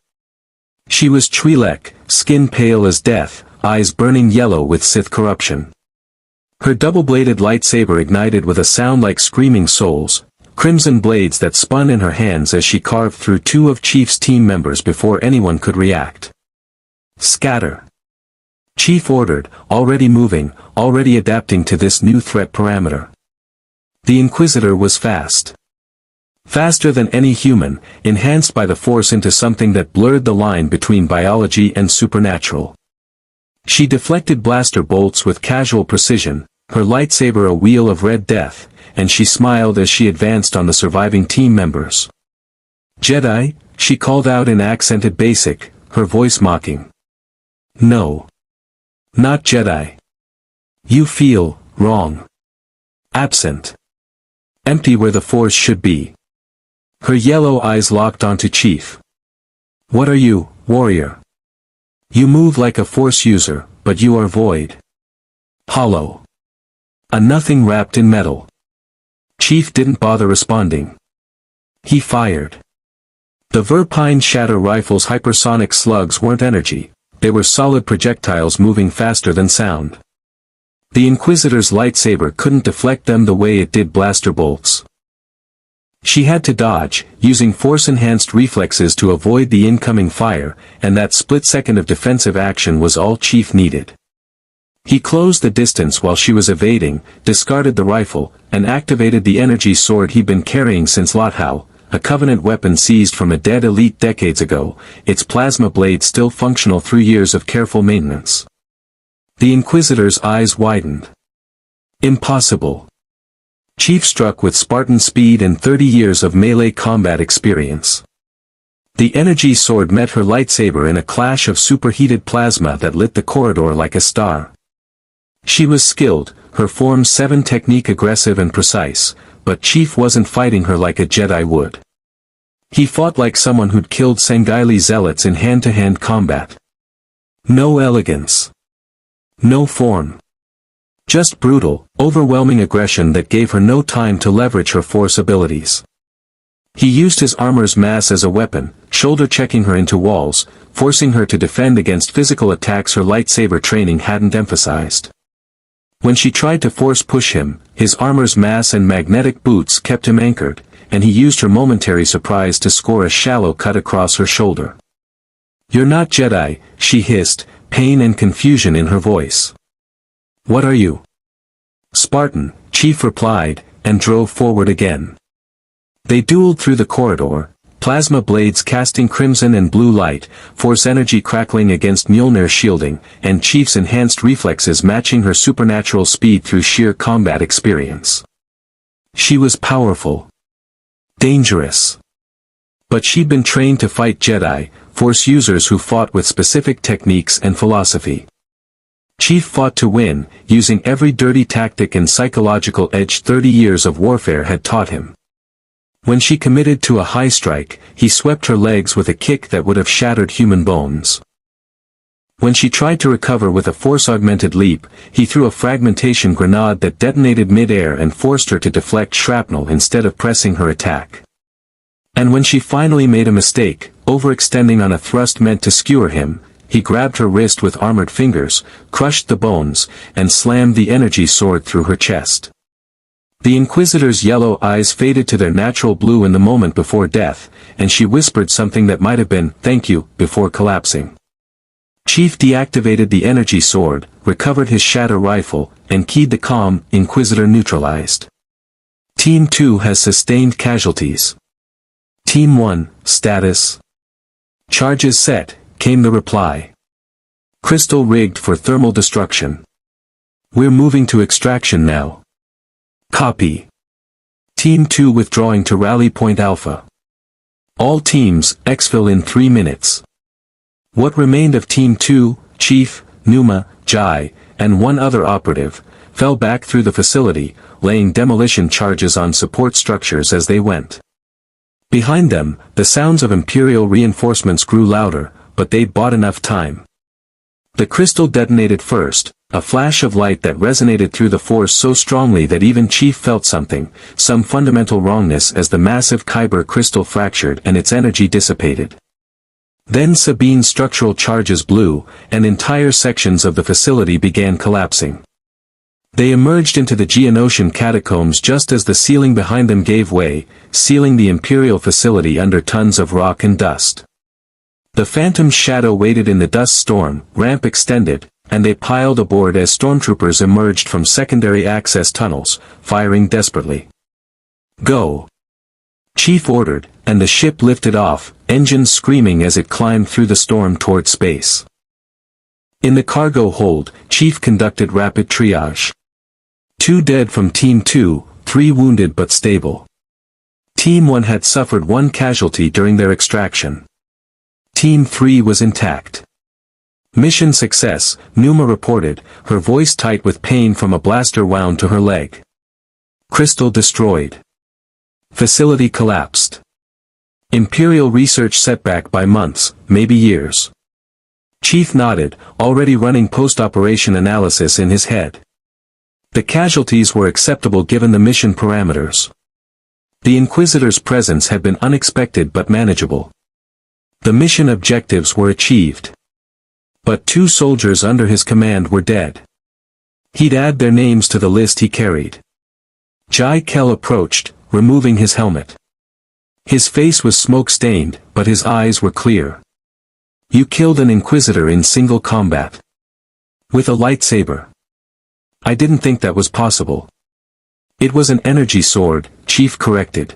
She was Twi'lek, skin pale as death, eyes burning yellow with Sith corruption. Her double-bladed lightsaber ignited with a sound like screaming souls, crimson blades that spun in her hands as she carved through 2 of Chief's team members before anyone could react. Scatter. Chief ordered, already moving, already adapting to this new threat parameter. The Inquisitor was fast. Faster than any human, enhanced by the Force into something that blurred the line between biology and supernatural. She deflected blaster bolts with casual precision, her lightsaber a wheel of red death, and she smiled as she advanced on the surviving team members. Jedi, she called out in accented basic, her voice mocking. No. Not Jedi. You feel wrong. Absent. Empty where the Force should be. Her yellow eyes locked onto Chief. What are you, warrior? You move like a Force user, but you are void. Hollow. A nothing wrapped in metal. Chief didn't bother responding. He fired. The Verpine Shatter Rifle's hypersonic slugs weren't energy. They were solid projectiles moving faster than sound. The Inquisitor's lightsaber couldn't deflect them the way it did blaster bolts. She had to dodge, using Force-enhanced reflexes to avoid the incoming fire, and that split second of defensive action was all Chief needed. He closed the distance while she was evading, discarded the rifle, and activated the energy sword he'd been carrying since Lothal, a Covenant weapon seized from a dead elite decades ago, its plasma blade still functional through years of careful maintenance. The Inquisitor's eyes widened. Impossible. Chief struck with Spartan speed and 30 years of melee combat experience. The energy sword met her lightsaber in a clash of superheated plasma that lit the corridor like a star. She was skilled, her Form 7 technique aggressive and precise, but Chief wasn't fighting her like a Jedi would. He fought like someone who'd killed Sanghaili zealots in hand-to-hand combat. No elegance. No form. Just brutal, overwhelming aggression that gave her no time to leverage her Force abilities. He used his armor's mass as a weapon, shoulder-checking her into walls, forcing her to defend against physical attacks her lightsaber training hadn't emphasized. When she tried to force-push him, his armor's mass and magnetic boots kept him anchored, and he used her momentary surprise to score a shallow cut across her shoulder. "You're not Jedi," she hissed, pain and confusion in her voice. "What are you?" "Spartan," Chief replied, and drove forward again. They dueled through the corridor, plasma blades casting crimson and blue light, Force energy crackling against MJOLNIR shielding, and Chief's enhanced reflexes matching her supernatural speed through sheer combat experience. She was powerful. Dangerous. But she'd been trained to fight Jedi, Force users who fought with specific techniques and philosophy. Chief fought to win, using every dirty tactic and psychological edge 30 years of warfare had taught him. When she committed to a high strike, he swept her legs with a kick that would have shattered human bones. When she tried to recover with a Force-augmented leap, he threw a fragmentation grenade that detonated mid-air and forced her to deflect shrapnel instead of pressing her attack. And when she finally made a mistake, overextending on a thrust meant to skewer him, he grabbed her wrist with armored fingers, crushed the bones, and slammed the energy sword through her chest. The Inquisitor's yellow eyes faded to their natural blue in the moment before death, and she whispered something that might have been, "Thank you," before collapsing. Chief deactivated the energy sword, recovered his shatter rifle, and keyed the comm. Inquisitor neutralized. Team 2 has sustained casualties. Team 1, status. Charges set, came the reply. Crystal rigged for thermal destruction. We're moving to extraction now. Copy. Team 2 withdrawing to Rally Point Alpha. All teams, exfil in 3 minutes. What remained of Team 2, Chief, Numa, Jai, and one other operative, fell back through the facility, laying demolition charges on support structures as they went. Behind them, the sounds of Imperial reinforcements grew louder, but they'd bought enough time. The crystal detonated first, a flash of light that resonated through the force so strongly that even Chief felt something, some fundamental wrongness as the massive Kyber crystal fractured and its energy dissipated. Then Sabine's structural charges blew, and entire sections of the facility began collapsing. They emerged into the Geonosian catacombs just as the ceiling behind them gave way, sealing the Imperial facility under tons of rock and dust. The Phantom's shadow waited in the dust storm, ramp extended, and they piled aboard as stormtroopers emerged from secondary access tunnels, firing desperately. Go! Chief ordered, and the ship lifted off, engines screaming as it climbed through the storm toward space. In the cargo hold, Chief conducted rapid triage. 2 dead from Team 2, 3 wounded but stable. Team 1 had suffered 1 casualty during their extraction. Team 3 was intact. Mission success, Numa reported, her voice tight with pain from a blaster wound to her leg. Crystal destroyed. Facility collapsed. Imperial research setback by months, maybe years. Chief nodded, already running post-operation analysis in his head. The casualties were acceptable given the mission parameters. The Inquisitor's presence had been unexpected but manageable. The mission objectives were achieved. But 2 soldiers under his command were dead. He'd add their names to the list he carried. Jai Kell approached, removing his helmet. His face was smoke-stained, but his eyes were clear. You killed an Inquisitor in single combat. With a lightsaber. I didn't think that was possible. It was an energy sword, Chief corrected.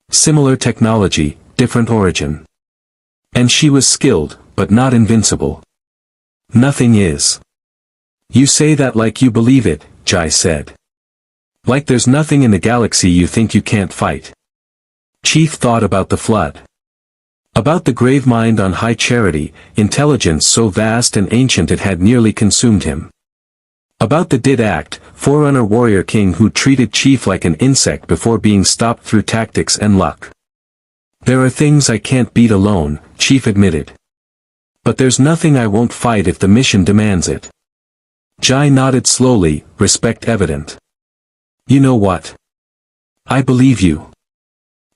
Similar technology, different origin. And she was skilled, but not invincible. Nothing is. You say that like you believe it, Jai said. Like there's nothing in the galaxy you think you can't fight. Chief thought about the flood. About the grave mind on High Charity, intelligence so vast and ancient it had nearly consumed him. About the Did Act, Forerunner Warrior King who treated Chief like an insect before being stopped through tactics and luck. There are things I can't beat alone, Chief admitted. But there's nothing I won't fight if the mission demands it. Jai nodded slowly, respect evident. You know what? I believe you.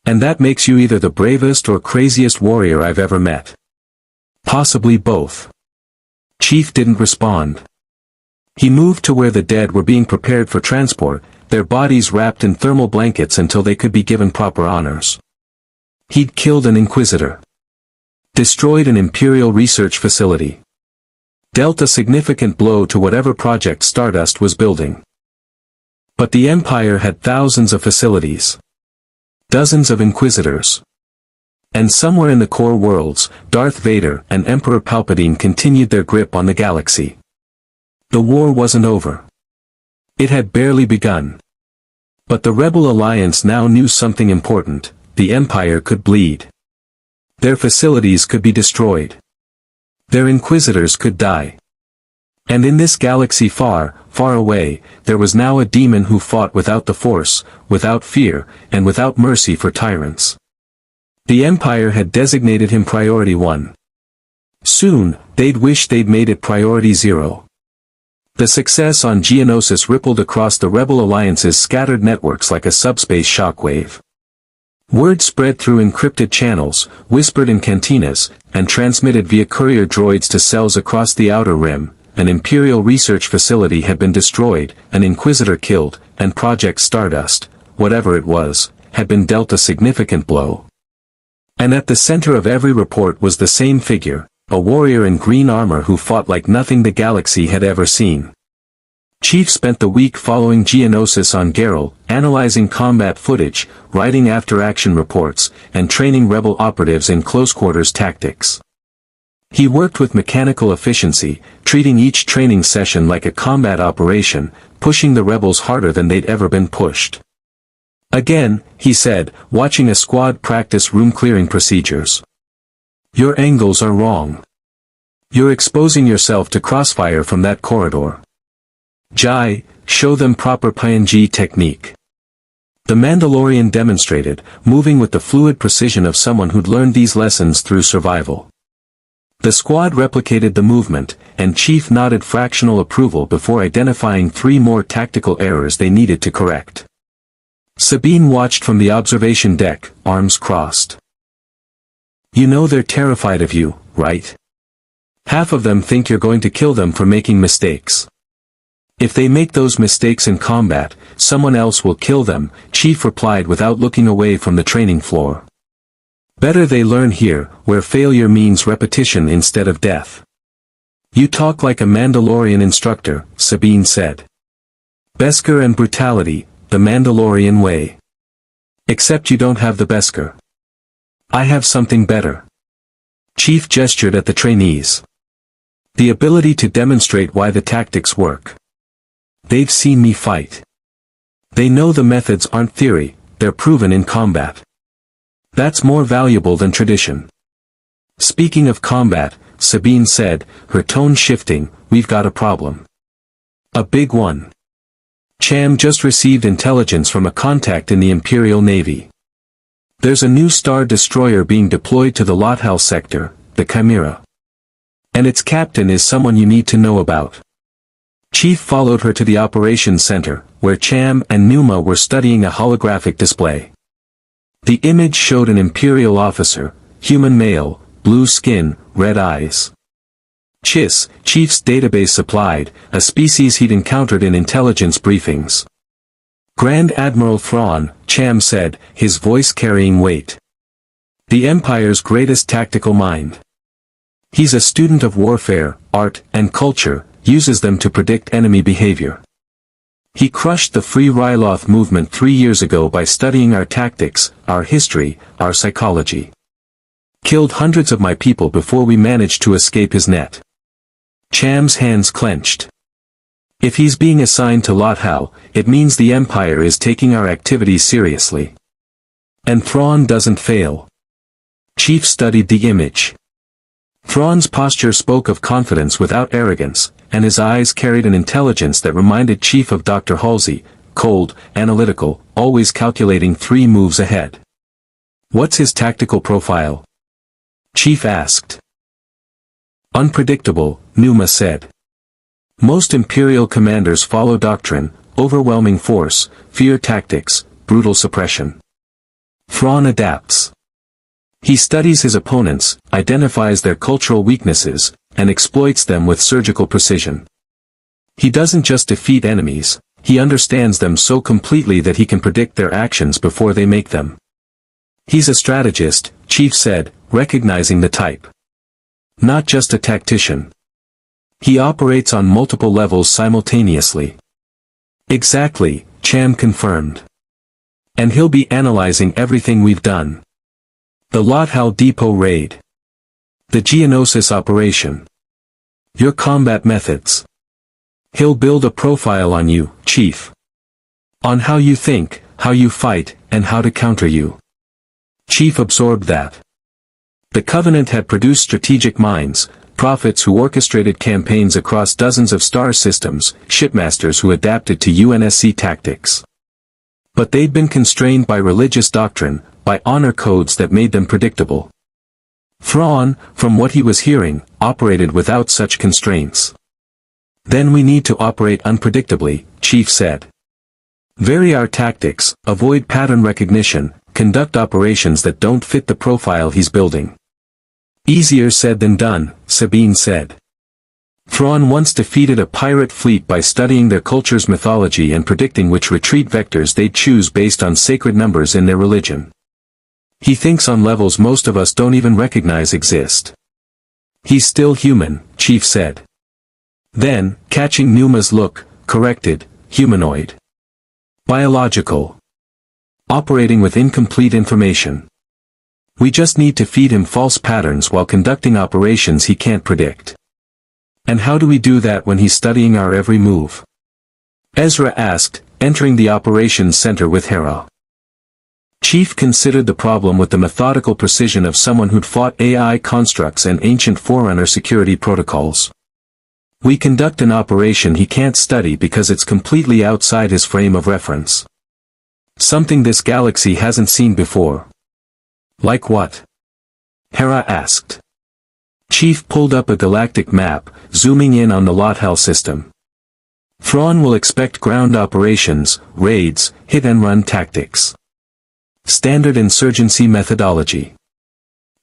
And that makes you either the bravest or craziest warrior I've ever met. Possibly both. Chief didn't respond. He moved to where the dead were being prepared for transport, their bodies wrapped in thermal blankets until they could be given proper honors. He'd killed an Inquisitor. Destroyed an Imperial research facility. Dealt a significant blow to whatever project Stardust was building. But the Empire had thousands of facilities. Dozens of Inquisitors. And somewhere in the core worlds, Darth Vader and Emperor Palpatine continued their grip on the galaxy. The war wasn't over. It had barely begun. But the Rebel Alliance now knew something important: the Empire could bleed. Their facilities could be destroyed. Their Inquisitors could die. And in this galaxy far, far away, there was now a demon who fought without the Force, without fear, and without mercy for tyrants. The Empire had designated him Priority 1. Soon, they'd wish they'd made it Priority 0. The success on Geonosis rippled across the Rebel Alliance's scattered networks like a subspace shockwave. Word spread through encrypted channels, whispered in cantinas, and transmitted via courier droids to cells across the Outer Rim. An Imperial research facility had been destroyed, an Inquisitor killed, and Project Stardust, whatever it was, had been dealt a significant blow. And at the center of every report was the same figure, a warrior in green armor who fought like nothing the galaxy had ever seen. Chief spent the week following Geonosis on Geralt, analyzing combat footage, writing after-action reports, and training rebel operatives in close-quarters tactics. He worked with mechanical efficiency, treating each training session like a combat operation, pushing the rebels harder than they'd ever been pushed. Again, he said, watching a squad practice room-clearing procedures. Your angles are wrong. You're exposing yourself to crossfire from that corridor. Jai, show them proper PNG technique. The Mandalorian demonstrated, moving with the fluid precision of someone who'd learned these lessons through survival. The squad replicated the movement, and Chief nodded fractional approval before identifying 3 more tactical errors they needed to correct. Sabine watched from the observation deck, arms crossed. You know they're terrified of you, right? Half of them think you're going to kill them for making mistakes. If they make those mistakes in combat, someone else will kill them, Chief replied without looking away from the training floor. Better they learn here, where failure means repetition instead of death. You talk like a Mandalorian instructor, Sabine said. Beskar and brutality, the Mandalorian way. Except you don't have the Beskar. I have something better. Chief gestured at the trainees. The ability to demonstrate why the tactics work. They've seen me fight. They know the methods aren't theory, they're proven in combat. That's more valuable than tradition. Speaking of combat, Sabine said, her tone shifting, we've got a problem. A big one. Cham just received intelligence from a contact in the Imperial Navy. There's a new Star Destroyer being deployed to the Lothal sector, the Chimera. And its captain is someone you need to know about. Chief followed her to the operations center, where Cham and Numa were studying a holographic display. The image showed an Imperial officer, human male, blue skin, red eyes. Chief's database supplied, a species he'd encountered in intelligence briefings. Grand Admiral Thrawn, Cham said, his voice carrying weight. The Empire's greatest tactical mind. He's a student of warfare, art, and culture, uses them to predict enemy behavior. He crushed the Free Ryloth movement 3 years ago by studying our tactics, our history, our psychology. Killed hundreds of my people before we managed to escape his net. Cham's hands clenched. If he's being assigned to Lothal, it means the Empire is taking our activities seriously. And Thrawn doesn't fail. Chief studied the image. Thrawn's posture spoke of confidence without arrogance, and his eyes carried an intelligence that reminded Chief of Dr. Halsey, cold, analytical, always calculating 3 moves ahead. What's his tactical profile? Chief asked. Unpredictable, Numa said. Most Imperial commanders follow doctrine, overwhelming force, fear tactics, brutal suppression. Thrawn adapts. He studies his opponents, identifies their cultural weaknesses, and exploits them with surgical precision. He doesn't just defeat enemies, he understands them so completely that he can predict their actions before they make them. He's a strategist, Chief said, recognizing the type. Not just a tactician. He operates on multiple levels simultaneously. Exactly, Cham confirmed. And he'll be analyzing everything we've done. The Lothal Depot raid. The Geonosis operation. Your combat methods. He'll build a profile on you, Chief. On how you think, how you fight, and how to counter you. Chief absorbed that. The Covenant had produced strategic minds, prophets who orchestrated campaigns across dozens of star systems, shipmasters who adapted to UNSC tactics. But they'd been constrained by religious doctrine, by honor codes that made them predictable. Thrawn, from what he was hearing, operated without such constraints. Then we need to operate unpredictably, Chief said. Vary our tactics, avoid pattern recognition, conduct operations that don't fit the profile he's building. Easier said than done, Sabine said. Thrawn once defeated a pirate fleet by studying their culture's mythology and predicting which retreat vectors they'd choose based on sacred numbers in their religion. He thinks on levels most of us don't even recognize exist. He's still human, Chief said. Then, catching Numa's look, corrected, humanoid. Biological. Operating with incomplete information. We just need to feed him false patterns while conducting operations he can't predict. And how do we do that when he's studying our every move? Ezra asked, entering the operations center with Hera. Chief considered the problem with the methodical precision of someone who'd fought AI constructs and ancient Forerunner security protocols. We conduct an operation he can't study because it's completely outside his frame of reference. Something this galaxy hasn't seen before. Like what? Hera asked. Chief pulled up a galactic map, zooming in on the Lothal system. Thrawn will expect ground operations, raids, hit-and-run tactics. Standard insurgency methodology.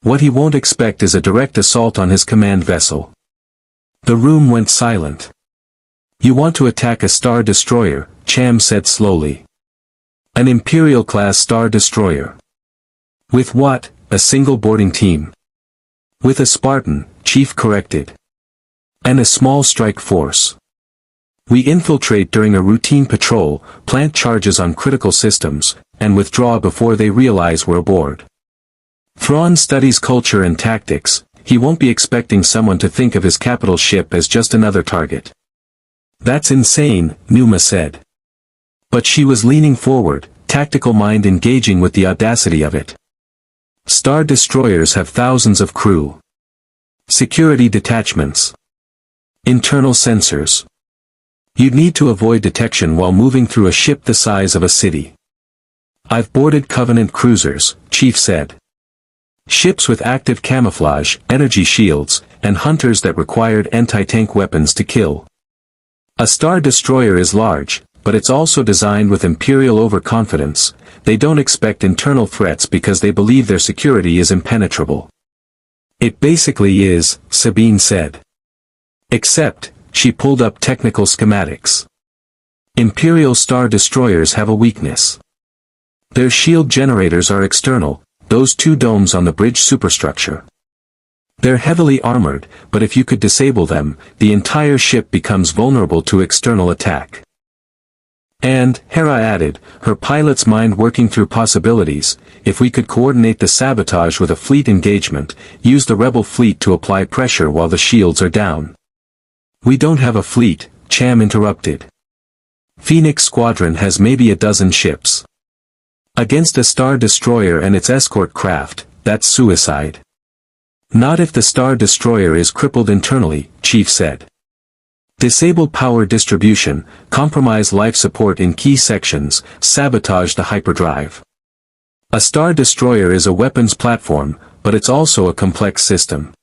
What he won't expect is a direct assault on his command vessel. The room went silent. You want to attack a Star Destroyer, Cham said slowly. An Imperial-class Star Destroyer. With what? A single boarding team. With a Spartan, Chief corrected. And a small strike force. We infiltrate during a routine patrol, plant charges on critical systems, and withdraw before they realize we're aboard. Thrawn studies culture and tactics. He won't be expecting someone to think of his capital ship as just another target. That's insane, Numa said. But she was leaning forward, tactical mind engaging with the audacity of it. Star Destroyers have thousands of crew. Security detachments. Internal sensors. You'd need to avoid detection while moving through a ship the size of a city. I've boarded Covenant cruisers, Chief said. Ships with active camouflage, energy shields, and hunters that required anti-tank weapons to kill. A Star Destroyer is large, but it's also designed with Imperial overconfidence. They don't expect internal threats because they believe their security is impenetrable. It basically is, Sabine said. Except, she pulled up technical schematics. Imperial Star Destroyers have a weakness. Their shield generators are external, those two domes on the bridge superstructure. They're heavily armored, but if you could disable them, the entire ship becomes vulnerable to external attack. And, Hera added, her pilot's mind working through possibilities, if we could coordinate the sabotage with a fleet engagement, use the rebel fleet to apply pressure while the shields are down. We don't have a fleet, Cham interrupted. Phoenix Squadron has maybe a dozen ships. Against a Star Destroyer and its escort craft, that's suicide. Not if the Star Destroyer is crippled internally, Chief said. Disable power distribution, compromise life support in key sections, sabotage the hyperdrive. A Star Destroyer is a weapons platform, but it's also a complex system.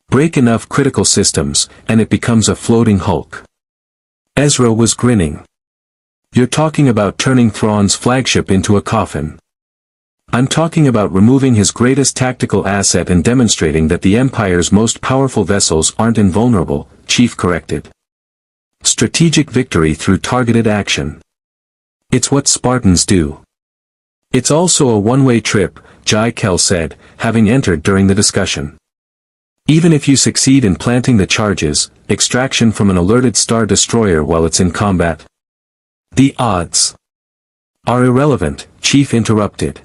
Break enough critical systems, and it becomes a floating hulk. Ezra was grinning. You're talking about turning Thrawn's flagship into a coffin. I'm talking about removing his greatest tactical asset and demonstrating that the Empire's most powerful vessels aren't invulnerable, Chief corrected. Strategic victory through targeted action. It's what Spartans do. It's also a one-way trip, Jai Kell said, having entered during the discussion. Even if you succeed in planting the charges, extraction from an alerted Star Destroyer while it's in combat. The odds are irrelevant, Chief interrupted.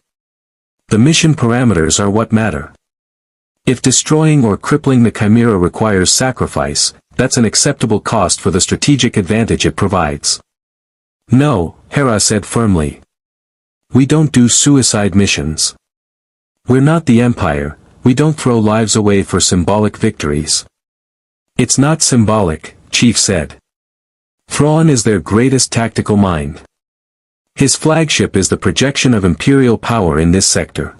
The mission parameters are what matter. If destroying or crippling the Chimera requires sacrifice, that's an acceptable cost for the strategic advantage it provides. No, Hera said firmly. We don't do suicide missions. We're not the Empire, we don't throw lives away for symbolic victories. It's not symbolic, Chief said. Thrawn is their greatest tactical mind. His flagship is the projection of Imperial power in this sector.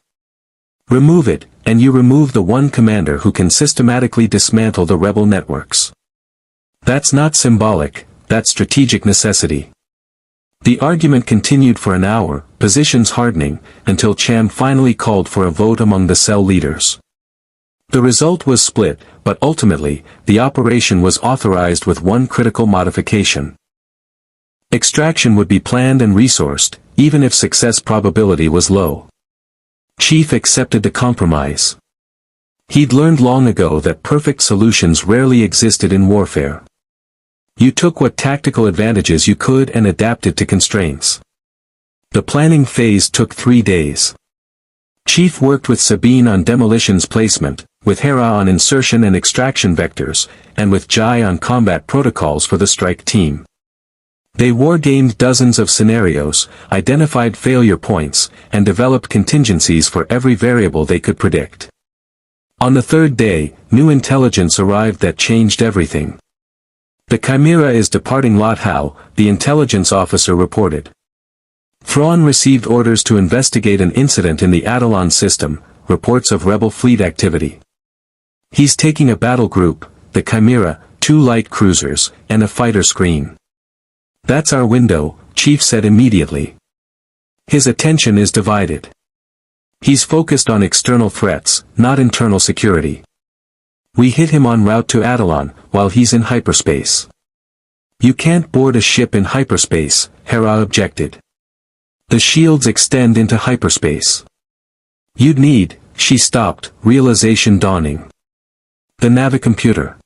Remove it, and you remove the one commander who can systematically dismantle the rebel networks. That's not symbolic, that's strategic necessity. The argument continued for an hour, positions hardening, until Cham finally called for a vote among the cell leaders. The result was split, but ultimately, the operation was authorized with one critical modification. Extraction would be planned and resourced, even if success probability was low. Chief accepted the compromise. He'd learned long ago that perfect solutions rarely existed in warfare. You took what tactical advantages you could and adapted to constraints. The planning phase took 3 days. Chief worked with Sabine on demolitions placement, with Hera on insertion and extraction vectors, and with Jai on combat protocols for the strike team. They war-gamed dozens of scenarios, identified failure points, and developed contingencies for every variable they could predict. On the 3rd day, new intelligence arrived that changed everything. The Chimera is departing Lothal, the intelligence officer reported. Thrawn received orders to investigate an incident in the Adelon system, reports of rebel fleet activity. He's taking a battle group, the Chimera, 2 light cruisers, and a fighter screen. That's our window, Chief said immediately. His attention is divided. He's focused on external threats, not internal security. We hit him en route to Adelon, while he's in hyperspace. You can't board a ship in hyperspace, Hera objected. The shields extend into hyperspace. You'd need, she stopped, realization dawning. The navicomputer.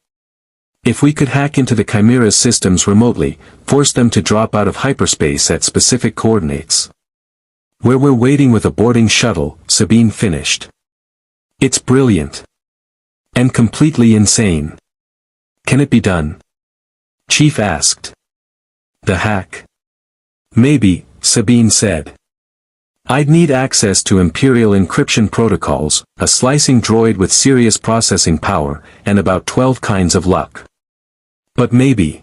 If we could hack into the Chimera's systems remotely, force them to drop out of hyperspace at specific coordinates. Where we're waiting with a boarding shuttle, Sabine finished. It's brilliant. And completely insane. Can it be done? Chief asked. The hack? Maybe, Sabine said. I'd need access to Imperial encryption protocols, a slicing droid with serious processing power, and about 12 kinds of luck. But maybe.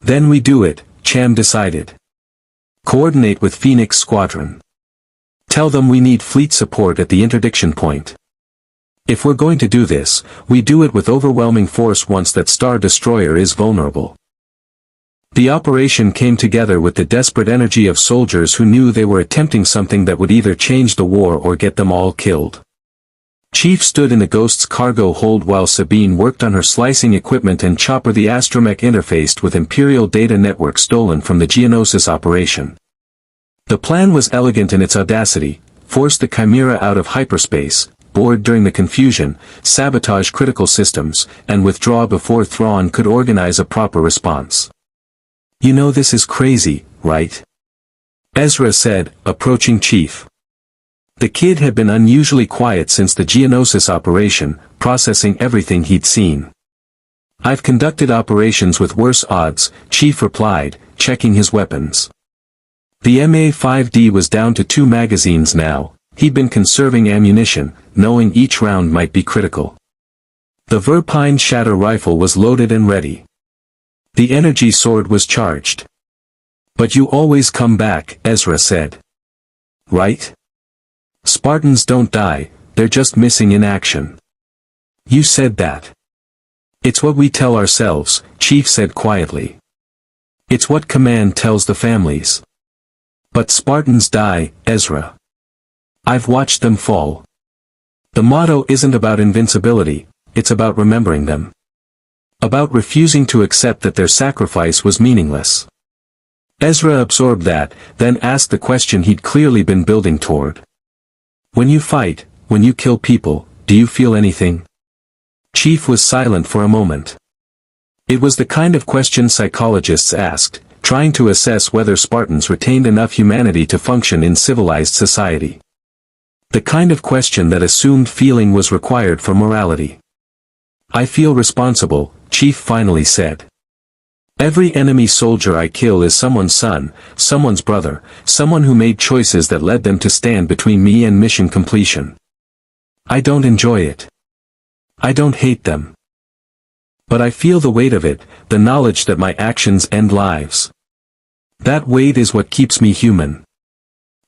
Then we do it, Cham decided. Coordinate with Phoenix Squadron. Tell them we need fleet support at the interdiction point. If we're going to do this, we do it with overwhelming force once that Star Destroyer is vulnerable. The operation came together with the desperate energy of soldiers who knew they were attempting something that would either change the war or get them all killed. Chief stood in the Ghost's cargo hold while Sabine worked on her slicing equipment and Chopper the astromech interfaced with Imperial data network stolen from the Geonosis operation. The plan was elegant in its audacity: force the Chimera out of hyperspace, board during the confusion, sabotage critical systems, and withdraw before Thrawn could organize a proper response. You know this is crazy, right? Ezra said, approaching Chief. The kid had been unusually quiet since the Geonosis operation, processing everything he'd seen. I've conducted operations with worse odds, Chief replied, checking his weapons. The MA-5D was down to 2 magazines now. He'd been conserving ammunition, knowing each round might be critical. The Verpine Shatter rifle was loaded and ready. The energy sword was charged. But you always come back, Ezra said. Right? Spartans don't die, they're just missing in action. You said that. It's what we tell ourselves, Chief said quietly. It's what command tells the families. But Spartans die, Ezra. I've watched them fall. The motto isn't about invincibility, it's about remembering them. About refusing to accept that their sacrifice was meaningless. Ezra absorbed that, then asked the question he'd clearly been building toward. When you fight, when you kill people, do you feel anything? Chief was silent for a moment. It was the kind of question psychologists asked, trying to assess whether Spartans retained enough humanity to function in civilized society. The kind of question that assumed feeling was required for morality. I feel responsible, Chief finally said. Every enemy soldier I kill is someone's son, someone's brother, someone who made choices that led them to stand between me and mission completion. I don't enjoy it. I don't hate them. But I feel the weight of it, the knowledge that my actions end lives. That weight is what keeps me human.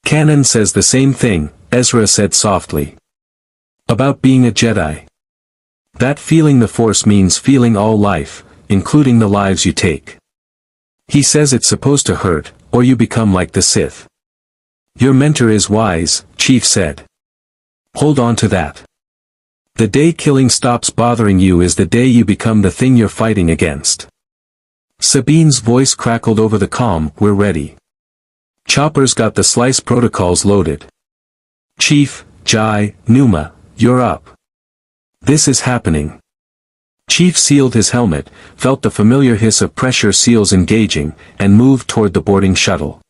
Canon says the same thing, Ezra said softly. About being a Jedi. That feeling the Force means feeling all life, including the lives you take. He says it's supposed to hurt, or you become like the Sith. Your mentor is wise, Chief said. Hold on to that. The day killing stops bothering you is the day you become the thing you're fighting against. Sabine's voice crackled over the comm, we're ready. Chopper's got the slice protocols loaded. Chief, Jai, Numa, you're up. This is happening. Chief sealed his helmet, felt the familiar hiss of pressure seals engaging, and moved toward the boarding shuttle.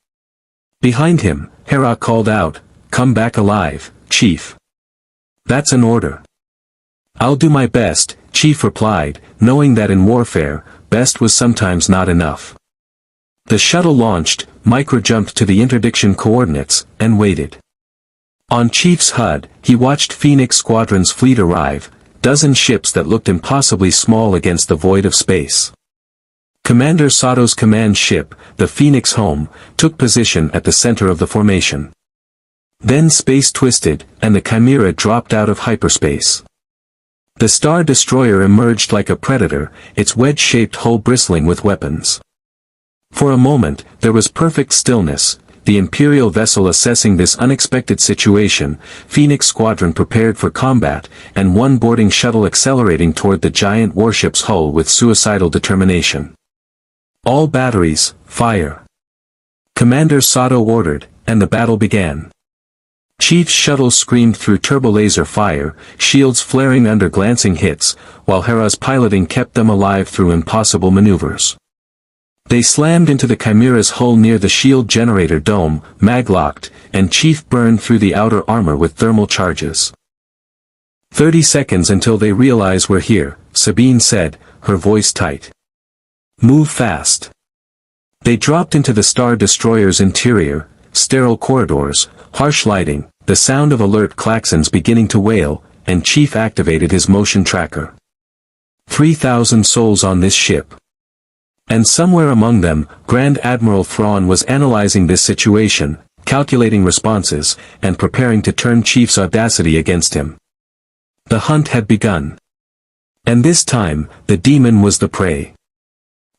Behind him, Hera called out, come back alive, Chief. That's an order. I'll do my best, Chief replied, knowing that in warfare, best was sometimes not enough. The shuttle launched, micro-jumped to the interdiction coordinates, and waited. On Chief's HUD, he watched Phoenix Squadron's fleet arrive, dozen ships that looked impossibly small against the void of space. Commander Sato's command ship, the Phoenix Home, took position at the center of the formation. Then space twisted, and the Chimera dropped out of hyperspace. The Star Destroyer emerged like a predator, its wedge-shaped hull bristling with weapons. For a moment, there was perfect stillness, the Imperial vessel assessing this unexpected situation, Phoenix Squadron prepared for combat, and one boarding shuttle accelerating toward the giant warship's hull with suicidal determination. All batteries, fire. Commander Sato ordered, and the battle began. Chief's shuttle screamed through turbolaser fire, shields flaring under glancing hits, while Hera's piloting kept them alive through impossible maneuvers. They slammed into the Chimera's hull near the shield generator dome, mag-locked, and Chief burned through the outer armor with thermal charges. 30 seconds until they realize we're here, Sabine said, her voice tight. Move fast. They dropped into the Star Destroyer's interior, sterile corridors, harsh lighting, the sound of alert klaxons beginning to wail, and Chief activated his motion tracker. 3,000 souls on this ship. And somewhere among them, Grand Admiral Thrawn was analyzing this situation, calculating responses, and preparing to turn Chief's audacity against him. The hunt had begun. And this time, the demon was the prey.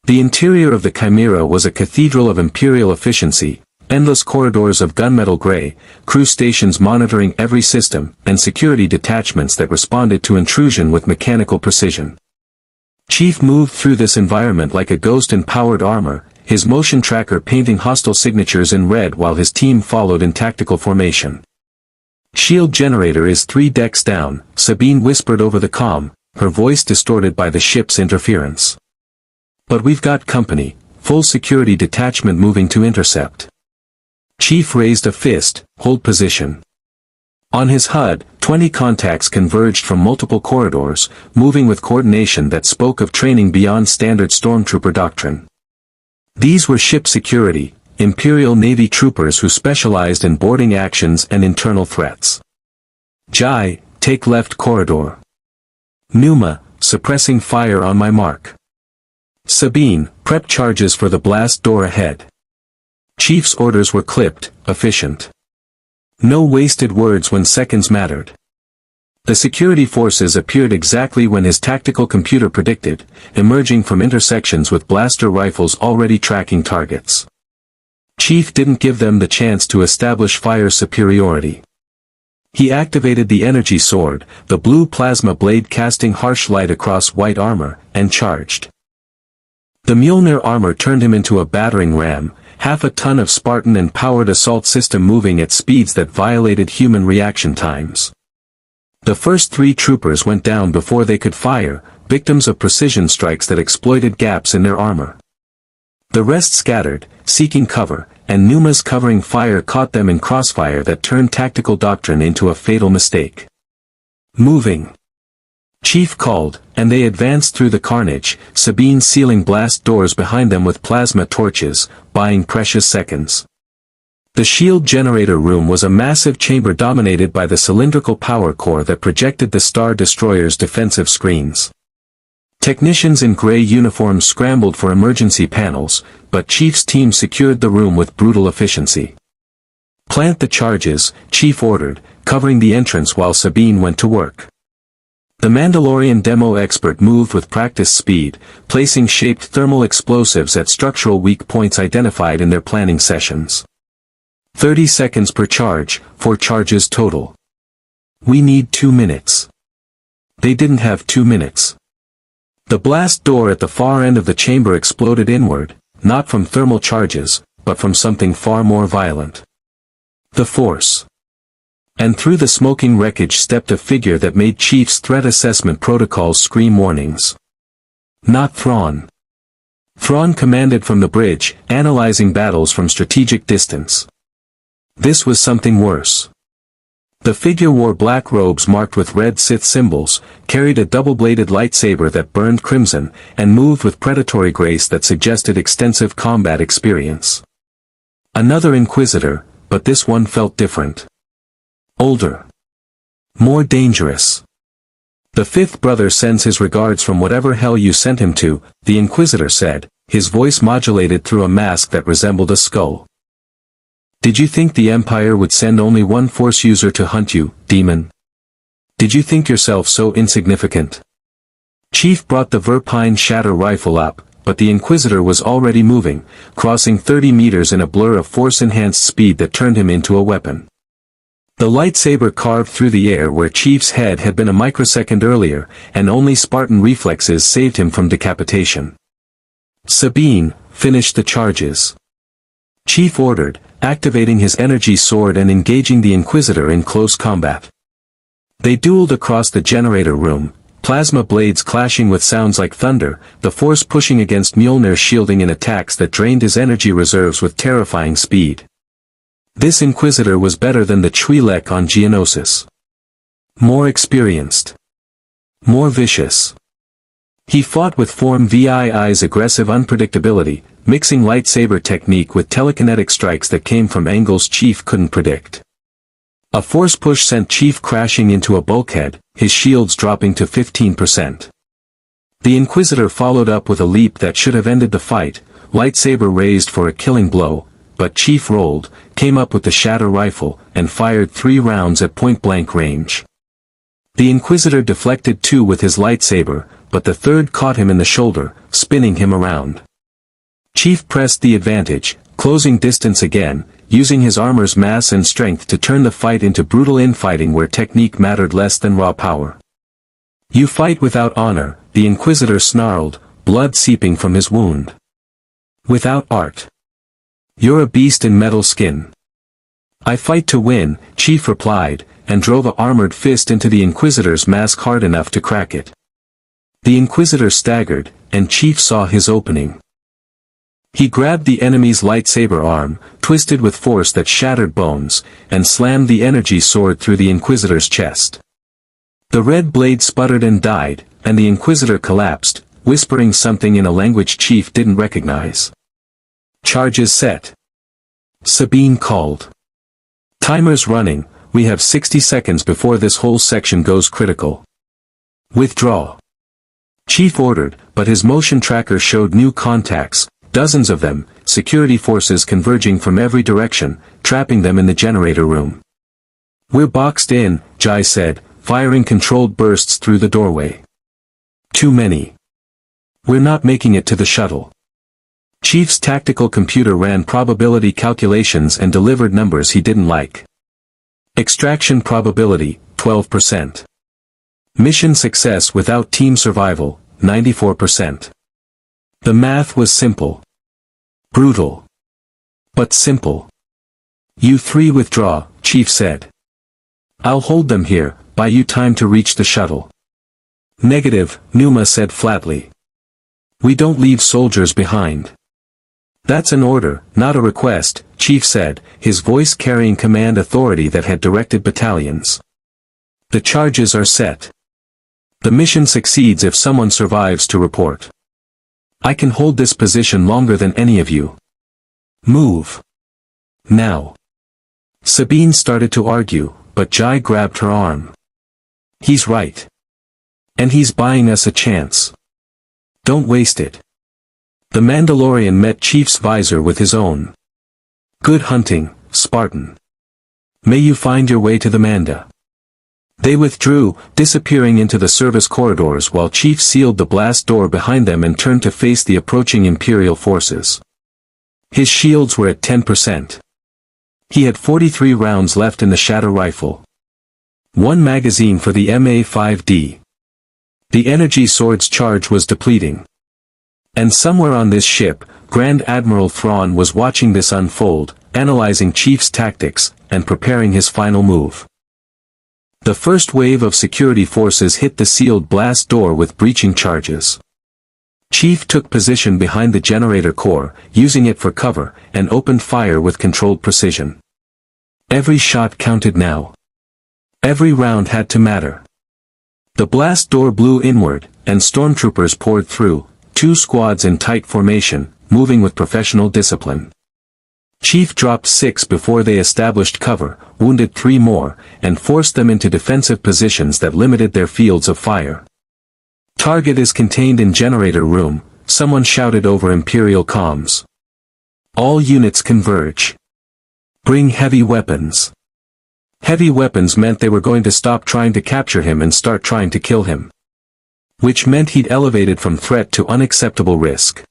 The interior of the Chimera was a cathedral of imperial efficiency, endless corridors of gunmetal gray, crew stations monitoring every system, and security detachments that responded to intrusion with mechanical precision. Chief moved through this environment like a ghost in powered armor, his motion tracker painting hostile signatures in red while his team followed in tactical formation. Shield generator is 3 decks down, Sabine whispered over the comm, her voice distorted by the ship's interference. But we've got company, full security detachment moving to intercept. Chief raised a fist, hold position. On his HUD, 20 contacts converged from multiple corridors, moving with coordination that spoke of training beyond standard stormtrooper doctrine. These were ship security, Imperial Navy troopers who specialized in boarding actions and internal threats. Jai, take left corridor. Numa, suppressing fire on my mark. Sabine, prep charges for the blast door ahead. Chief's orders were clipped, efficient. No wasted words when seconds mattered. The security forces appeared exactly when his tactical computer predicted, emerging from intersections with blaster rifles already tracking targets. Chief didn't give them the chance to establish fire superiority. He activated the energy sword, the blue plasma blade casting harsh light across white armor, and charged. The MJOLNIR armor turned him into a battering ram, half a ton of Spartan and powered assault system moving at speeds that violated human reaction times. The first 3 troopers went down before they could fire, victims of precision strikes that exploited gaps in their armor. The rest scattered, seeking cover, and Numa's covering fire caught them in crossfire that turned tactical doctrine into a fatal mistake. Moving. Chief called, and they advanced through the carnage, Sabine sealing blast doors behind them with plasma torches, buying precious seconds. The shield generator room was a massive chamber dominated by the cylindrical power core that projected the Star Destroyer's defensive screens. Technicians in gray uniforms scrambled for emergency panels, but Chief's team secured the room with brutal efficiency. Plant the charges, Chief ordered, covering the entrance while Sabine went to work. The Mandalorian demo expert moved with practiced speed, placing shaped thermal explosives at structural weak points identified in their planning sessions. 30 seconds per charge, 4 charges total. We need 2 minutes. They didn't have 2 minutes. The blast door at the far end of the chamber exploded inward, not from thermal charges, but from something far more violent. The Force. And through the smoking wreckage stepped a figure that made Chief's threat assessment protocols scream warnings. Not Thrawn. Thrawn commanded from the bridge, analyzing battles from strategic distance. This was something worse. The figure wore black robes marked with red Sith symbols, carried a double-bladed lightsaber that burned crimson, and moved with predatory grace that suggested extensive combat experience. Another Inquisitor, but this one felt different. Older. More dangerous. The fifth brother sends his regards from whatever hell you sent him to, the Inquisitor said, his voice modulated through a mask that resembled a skull. Did you think the Empire would send only one Force user to hunt you, demon? Did you think yourself so insignificant? Chief brought the Verpine Shatter rifle up, but the Inquisitor was already moving, crossing 30 meters in a blur of Force-enhanced speed that turned him into a weapon. The lightsaber carved through the air where Chief's head had been a microsecond earlier, and only Spartan reflexes saved him from decapitation. Sabine, finish the charges. Chief ordered, activating his energy sword and engaging the Inquisitor in close combat. They dueled across the generator room, plasma blades clashing with sounds like thunder, the Force pushing against MJOLNIR shielding in attacks that drained his energy reserves with terrifying speed. This Inquisitor was better than the Twi'lek on Geonosis. More experienced. More vicious. He fought with Form VII's aggressive unpredictability, mixing lightsaber technique with telekinetic strikes that came from angles Chief couldn't predict. A force push sent Chief crashing into a bulkhead, his shields dropping to 15%. The Inquisitor followed up with a leap that should have ended the fight, lightsaber raised for a killing blow, but Chief rolled, came up with the Shatter rifle, and fired 3 rounds at point-blank range. The Inquisitor deflected 2 with his lightsaber, but the third caught him in the shoulder, spinning him around. Chief pressed the advantage, closing distance again, using his armor's mass and strength to turn the fight into brutal infighting where technique mattered less than raw power. You fight without honor, the Inquisitor snarled, blood seeping from his wound. Without art. You're a beast in metal skin. I fight to win, Chief replied, and drove a armored fist into the Inquisitor's mask hard enough to crack it. The Inquisitor staggered, and Chief saw his opening. He grabbed the enemy's lightsaber arm, twisted with force that shattered bones, and slammed the energy sword through the Inquisitor's chest. The red blade sputtered and died, and the Inquisitor collapsed, whispering something in a language Chief didn't recognize. Charges set. Sabine called. Timer's running, we have 60 seconds before this whole section goes critical. Withdraw. Chief ordered, but his motion tracker showed new contacts, dozens of them, security forces converging from every direction, trapping them in the generator room. We're boxed in, Jai said, firing controlled bursts through the doorway. Too many. We're not making it to the shuttle. Chief's tactical computer ran probability calculations and delivered numbers he didn't like. Extraction probability, 12%. Mission success without team survival, 94%. The math was simple. Brutal. But simple. You 3 withdraw, Chief said. I'll hold them here, buy you time to reach the shuttle. Negative, Numa said flatly. We don't leave soldiers behind. That's an order, not a request, Chief said, his voice carrying command authority that had directed battalions. The charges are set. The mission succeeds if someone survives to report. I can hold this position longer than any of you. Move. Now. Sabine started to argue, but Jai grabbed her arm. He's right. And he's buying us a chance. Don't waste it. The Mandalorian met Chief's visor with his own. Good hunting, Spartan. May you find your way to the Manda. They withdrew, disappearing into the service corridors while Chief sealed the blast door behind them and turned to face the approaching Imperial forces. His shields were at 10%. He had 43 rounds left in the Shatter rifle. One magazine for the MA-5D. The energy sword's charge was depleting. And somewhere on this ship, Grand Admiral Thrawn was watching this unfold, analyzing Chief's tactics, and preparing his final move. The first wave of security forces hit the sealed blast door with breaching charges. Chief took position behind the generator core, using it for cover, and opened fire with controlled precision. Every shot counted now. Every round had to matter. The blast door blew inward, and stormtroopers poured through, 2 squads in tight formation, moving with professional discipline. Chief dropped 6 before they established cover, wounded 3 more, and forced them into defensive positions that limited their fields of fire. "Target is contained in generator room," someone shouted over Imperial comms. "All units converge. Bring heavy weapons." Heavy weapons meant they were going to stop trying to capture him and start trying to kill him. Which meant he'd elevated from threat to unacceptable risk.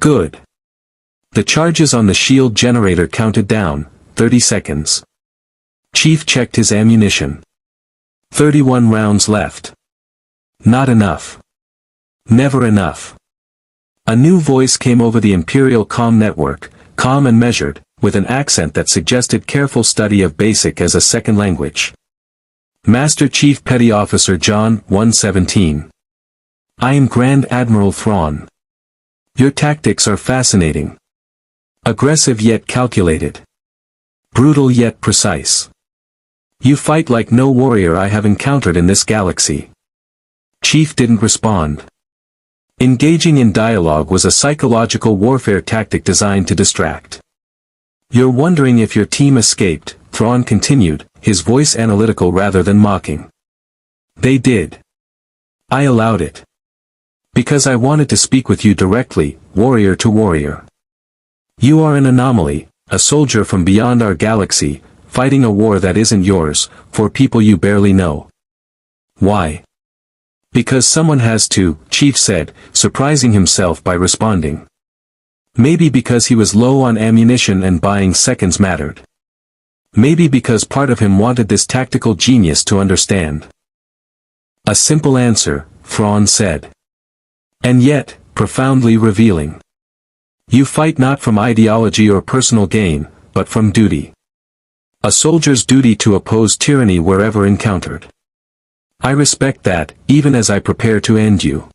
Good. The charges on the shield generator counted down, 30 seconds. Chief checked his ammunition. 31 rounds left. Not enough. Never enough. A new voice came over the Imperial comm network, calm and measured, with an accent that suggested careful study of Basic as a second language. "Master Chief Petty Officer John 117. I am Grand Admiral Thrawn. Your tactics are fascinating. Aggressive yet calculated. Brutal yet precise. You fight like no warrior I have encountered in this galaxy." Chief didn't respond. Engaging in dialogue was a psychological warfare tactic designed to distract. "You're wondering if your team escaped," Thrawn continued, his voice analytical rather than mocking. "They did. I allowed it. Because I wanted to speak with you directly, warrior to warrior. You are an anomaly, a soldier from beyond our galaxy, fighting a war that isn't yours, for people you barely know. Why? Because someone has to," Chief said, surprising himself by responding. Maybe because he was low on ammunition and buying seconds mattered. Maybe because part of him wanted this tactical genius to understand. A simple answer, Thrawn said. And yet, profoundly revealing. You fight not from ideology or personal gain, but from duty. A soldier's duty to oppose tyranny wherever encountered. I respect that, even as I prepare to end you.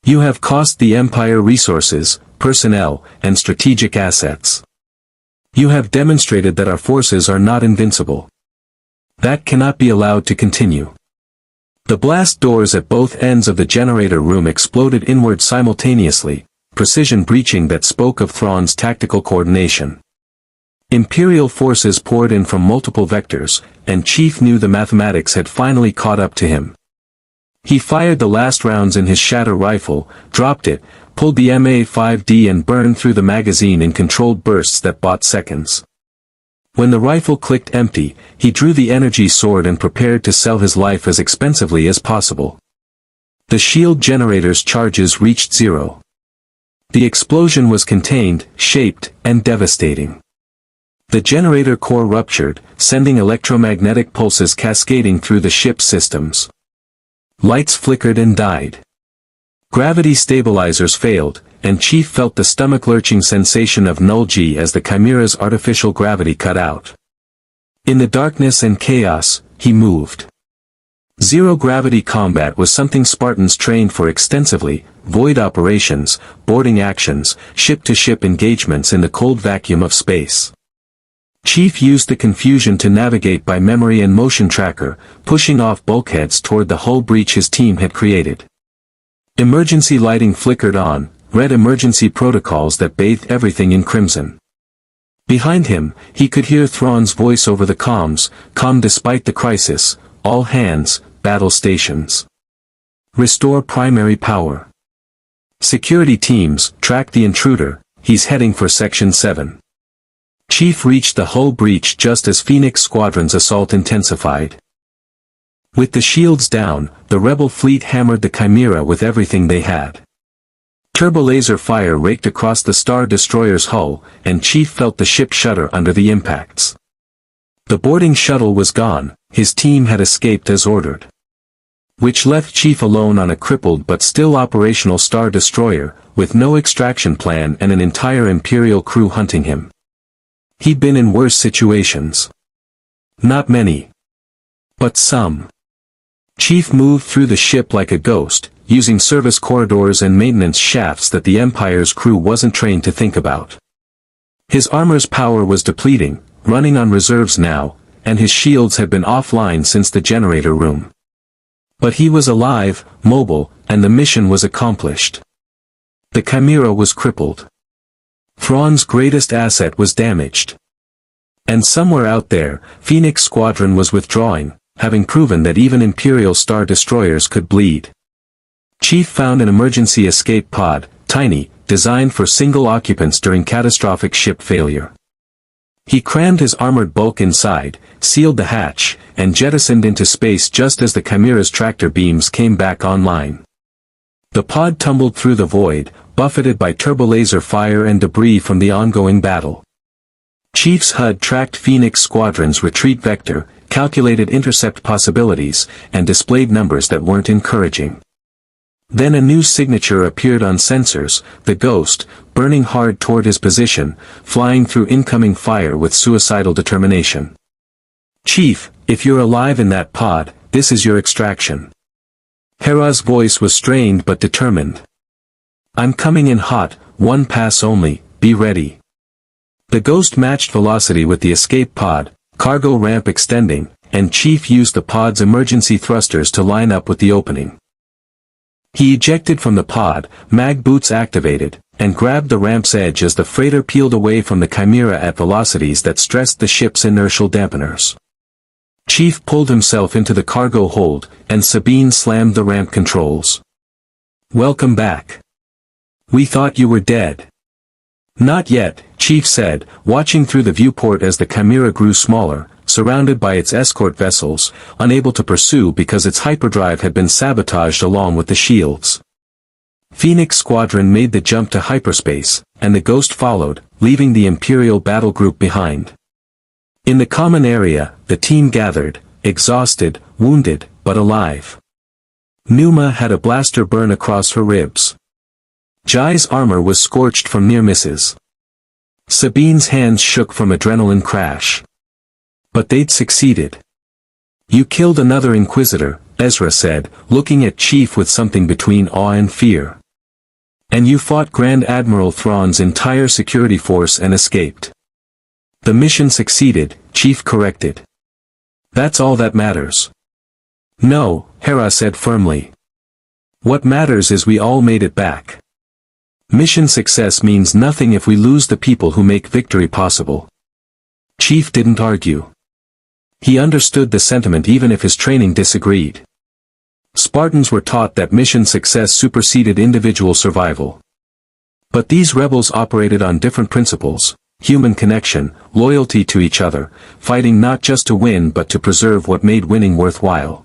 You have cost the Empire resources, personnel, and strategic assets. You have demonstrated that our forces are not invincible. That cannot be allowed to continue. The blast doors at both ends of the generator room exploded inward simultaneously, precision breaching that spoke of Thrawn's tactical coordination. Imperial forces poured in from multiple vectors, and Chief knew the mathematics had finally caught up to him. He fired the last rounds in his Shatter rifle, dropped it, pulled the MA-5D and burned through the magazine in controlled bursts that bought seconds. When the rifle clicked empty, he drew the energy sword and prepared to sell his life as expensively as possible. The shield generator's charges reached zero. The explosion was contained, shaped, and devastating. The generator core ruptured, sending electromagnetic pulses cascading through the ship's systems. Lights flickered and died. Gravity stabilizers failed, and Chief felt the stomach-lurching sensation of null-G as the Chimera's artificial gravity cut out. In the darkness and chaos, he moved. Zero-gravity combat was something Spartans trained for extensively, void operations, boarding actions, ship-to-ship engagements in the cold vacuum of space. Chief used the confusion to navigate by memory and motion tracker, pushing off bulkheads toward the hull breach his team had created. Emergency lighting flickered on, red emergency protocols that bathed everything in crimson. Behind him, he could hear Thrawn's voice over the comms, "Calm despite the crisis, all hands, battle stations. Restore primary power. Security teams, track the intruder, he's heading for Section 7. Chief reached the hull breach just as Phoenix Squadron's assault intensified. With the shields down, the rebel fleet hammered the Chimera with everything they had. Turbolaser fire raked across the Star Destroyer's hull, and Chief felt the ship shudder under the impacts. The boarding shuttle was gone, his team had escaped as ordered. Which left Chief alone on a crippled but still operational Star Destroyer, with no extraction plan and an entire Imperial crew hunting him. He'd been in worse situations. Not many. But some. Chief moved through the ship like a ghost, using service corridors and maintenance shafts that the Empire's crew wasn't trained to think about. His armor's power was depleting, running on reserves now, and his shields had been offline since the generator room. But he was alive, mobile, and the mission was accomplished. The Chimera was crippled. Thrawn's greatest asset was damaged. And somewhere out there, Phoenix Squadron was withdrawing, having proven that even Imperial Star Destroyers could bleed. Chief found an emergency escape pod, tiny, designed for single occupants during catastrophic ship failure. He crammed his armored bulk inside, sealed the hatch, and jettisoned into space just as the Chimera's tractor beams came back online. The pod tumbled through the void, buffeted by turbolaser fire and debris from the ongoing battle. Chief's HUD tracked Phoenix Squadron's retreat vector, calculated intercept possibilities, and displayed numbers that weren't encouraging. Then a new signature appeared on sensors, the Ghost, burning hard toward his position, flying through incoming fire with suicidal determination. "Chief, if you're alive in that pod, this is your extraction." Hera's voice was strained but determined. "I'm coming in hot, one pass only, be ready." The Ghost matched velocity with the escape pod, cargo ramp extending, and Chief used the pod's emergency thrusters to line up with the opening. He ejected from the pod, mag boots activated, and grabbed the ramp's edge as the freighter peeled away from the Chimera at velocities that stressed the ship's inertial dampeners. Chief pulled himself into the cargo hold, and Sabine slammed the ramp controls. "Welcome back. We thought you were dead." "Not yet," Chief said, watching through the viewport as the Chimera grew smaller, surrounded by its escort vessels, unable to pursue because its hyperdrive had been sabotaged along with the shields. Phoenix Squadron made the jump to hyperspace, and the Ghost followed, leaving the Imperial battle group behind. In the common area, the team gathered, exhausted, wounded, but alive. Numa had a blaster burn across her ribs. Jai's armor was scorched from near misses. Sabine's hands shook from adrenaline crash. But they'd succeeded. "You killed another Inquisitor," Ezra said, looking at Chief with something between awe and fear. "And you fought Grand Admiral Thrawn's entire security force and escaped." "The mission succeeded," Chief corrected. "That's all that matters." "No," Hera said firmly. "What matters is we all made it back. Mission success means nothing if we lose the people who make victory possible." Chief didn't argue. He understood the sentiment even if his training disagreed. Spartans were taught that mission success superseded individual survival. But these rebels operated on different principles: human connection, loyalty to each other, fighting not just to win but to preserve what made winning worthwhile.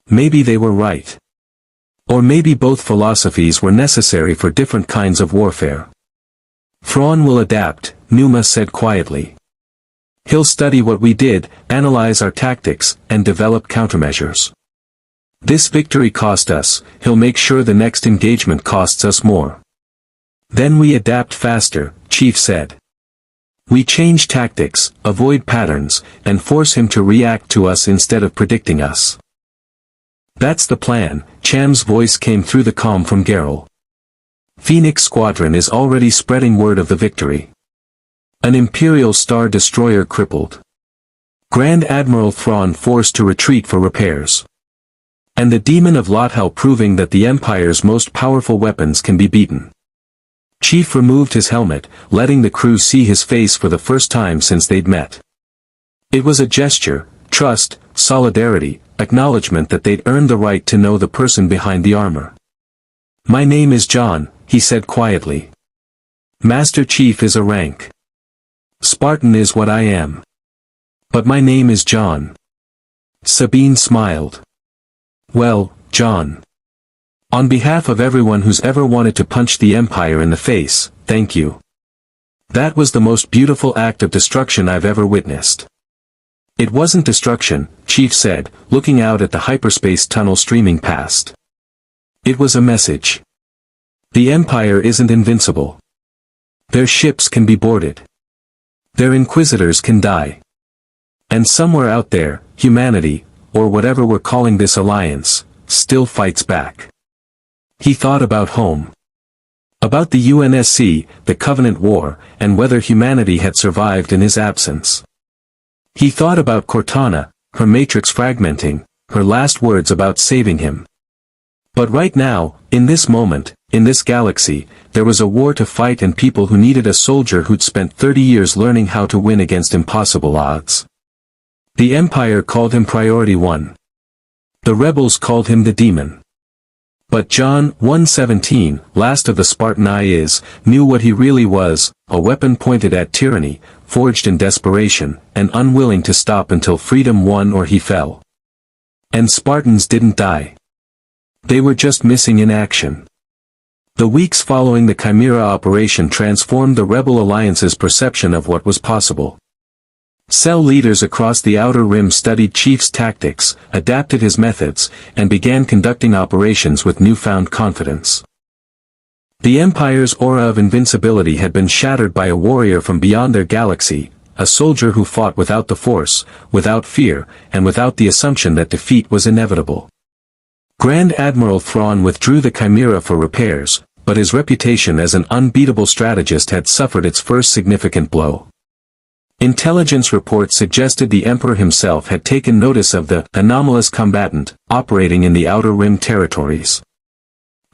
Maybe they were right. Or maybe both philosophies were necessary for different kinds of warfare. "Thrawn will adapt," Numa said quietly. "He'll study what we did, analyze our tactics, and develop countermeasures. This victory cost us, he'll make sure the next engagement costs us more. Then we adapt faster," Chief said. "We change tactics, avoid patterns, and force him to react to us instead of predicting us." "That's the plan," Cham's voice came through the comm from Gerrel. "Phoenix Squadron is already spreading word of the victory. An Imperial Star Destroyer crippled. Grand Admiral Thrawn forced to retreat for repairs. And the Demon of Lothal proving that the Empire's most powerful weapons can be beaten." Chief removed his helmet, letting the crew see his face for the first time since they'd met. It was a gesture, trust, solidarity, acknowledgement that they'd earned the right to know the person behind the armor. "My name is John," he said quietly. "Master Chief is a rank. Spartan is what I am. But my name is John." Sabine smiled. Well, John. On behalf of everyone who's ever wanted to punch the Empire in the face, thank you. That was the most beautiful act of destruction I've ever witnessed. It wasn't destruction, Chief said, looking out at the hyperspace tunnel streaming past. It was a message. The Empire isn't invincible. Their ships can be boarded. Their inquisitors can die. And somewhere out there, humanity, or whatever we're calling this alliance, still fights back. He thought about home. About the UNSC, the Covenant War, and whether humanity had survived in his absence. He thought about Cortana, her matrix fragmenting, her last words about saving him. But right now, in this moment, in this galaxy, there was a war to fight and people who needed a soldier who'd spent 30 years learning how to win against impossible odds. The Empire called him Priority 1. The rebels called him the Demon. But John 1:17, last of the Spartan knew what he really was, a weapon pointed at tyranny, forged in desperation, and unwilling to stop until freedom won or he fell. And Spartans didn't die. They were just missing in action. The weeks following the Chimera operation transformed the Rebel Alliance's perception of what was possible. Cell leaders across the Outer Rim studied Chief's tactics, adapted his methods, and began conducting operations with newfound confidence. The Empire's aura of invincibility had been shattered by a warrior from beyond their galaxy, a soldier who fought without the Force, without fear, and without the assumption that defeat was inevitable. Grand Admiral Thrawn withdrew the Chimera for repairs, but his reputation as an unbeatable strategist had suffered its first significant blow. Intelligence reports suggested the Emperor himself had taken notice of the anomalous combatant operating in the Outer Rim territories.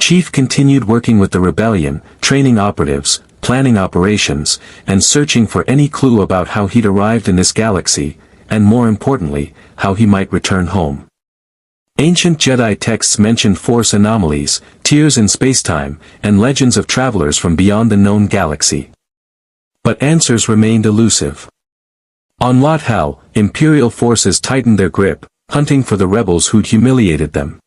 Chief continued working with the rebellion, training operatives, planning operations, and searching for any clue about how he'd arrived in this galaxy, and more importantly, how he might return home. Ancient Jedi texts mentioned Force anomalies, tears in spacetime, and legends of travelers from beyond the known galaxy. But answers remained elusive. On Lothal, Imperial forces tightened their grip, hunting for the rebels who'd humiliated them.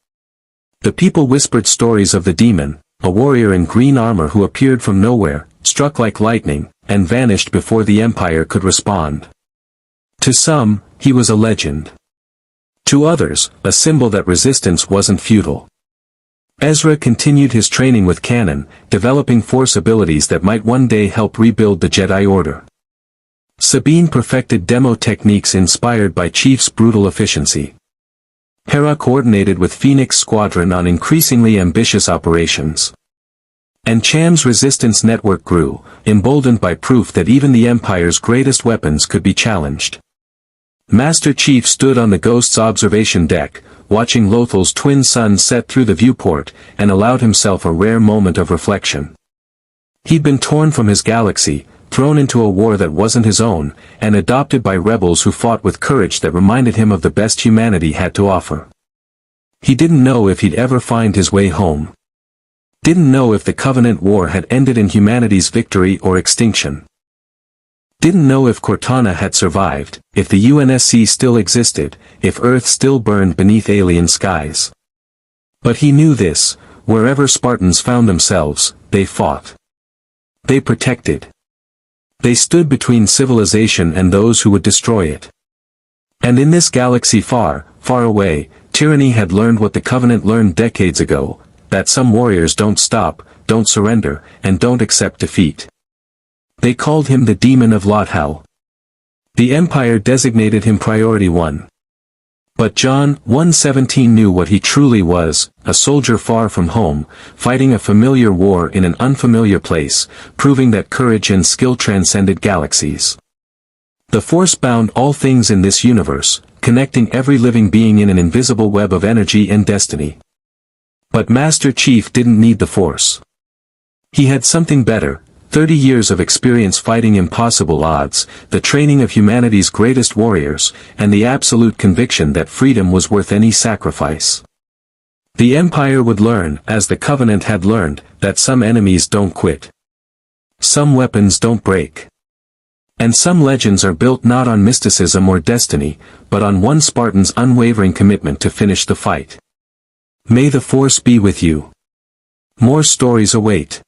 The people whispered stories of the Demon, a warrior in green armor who appeared from nowhere, struck like lightning, and vanished before the Empire could respond. To some, he was a legend. To others, a symbol that resistance wasn't futile. Ezra continued his training with Canon, developing Force abilities that might one day help rebuild the Jedi Order. Sabine perfected demo techniques inspired by Chief's brutal efficiency. Hera coordinated with Phoenix Squadron on increasingly ambitious operations. And Cham's resistance network grew, emboldened by proof that even the Empire's greatest weapons could be challenged. Master Chief stood on the Ghost's observation deck, watching Lothal's twin suns set through the viewport, and allowed himself a rare moment of reflection. He'd been torn from his galaxy, thrown into a war that wasn't his own, and adopted by rebels who fought with courage that reminded him of the best humanity had to offer. He didn't know if he'd ever find his way home. Didn't know if the Covenant War had ended in humanity's victory or extinction. Didn't know if Cortana had survived, if the UNSC still existed, if Earth still burned beneath alien skies. But he knew this: wherever Spartans found themselves, they fought. They protected. They stood between civilization and those who would destroy it. And in this galaxy far, far away, tyranny had learned what the Covenant learned decades ago, that some warriors don't stop, don't surrender, and don't accept defeat. They called him the Demon of Lothal. The Empire designated him Priority 1. But John 1:17 knew what he truly was, a soldier far from home, fighting a familiar war in an unfamiliar place, proving that courage and skill transcended galaxies. The Force bound all things in this universe, connecting every living being in an invisible web of energy and destiny. But Master Chief didn't need the Force. He had something better: 30 years of experience fighting impossible odds, the training of humanity's greatest warriors, and the absolute conviction that freedom was worth any sacrifice. The Empire would learn, as the Covenant had learned, that some enemies don't quit. Some weapons don't break. And some legends are built not on mysticism or destiny, but on one Spartan's unwavering commitment to finish the fight. May the Force be with you. More stories await.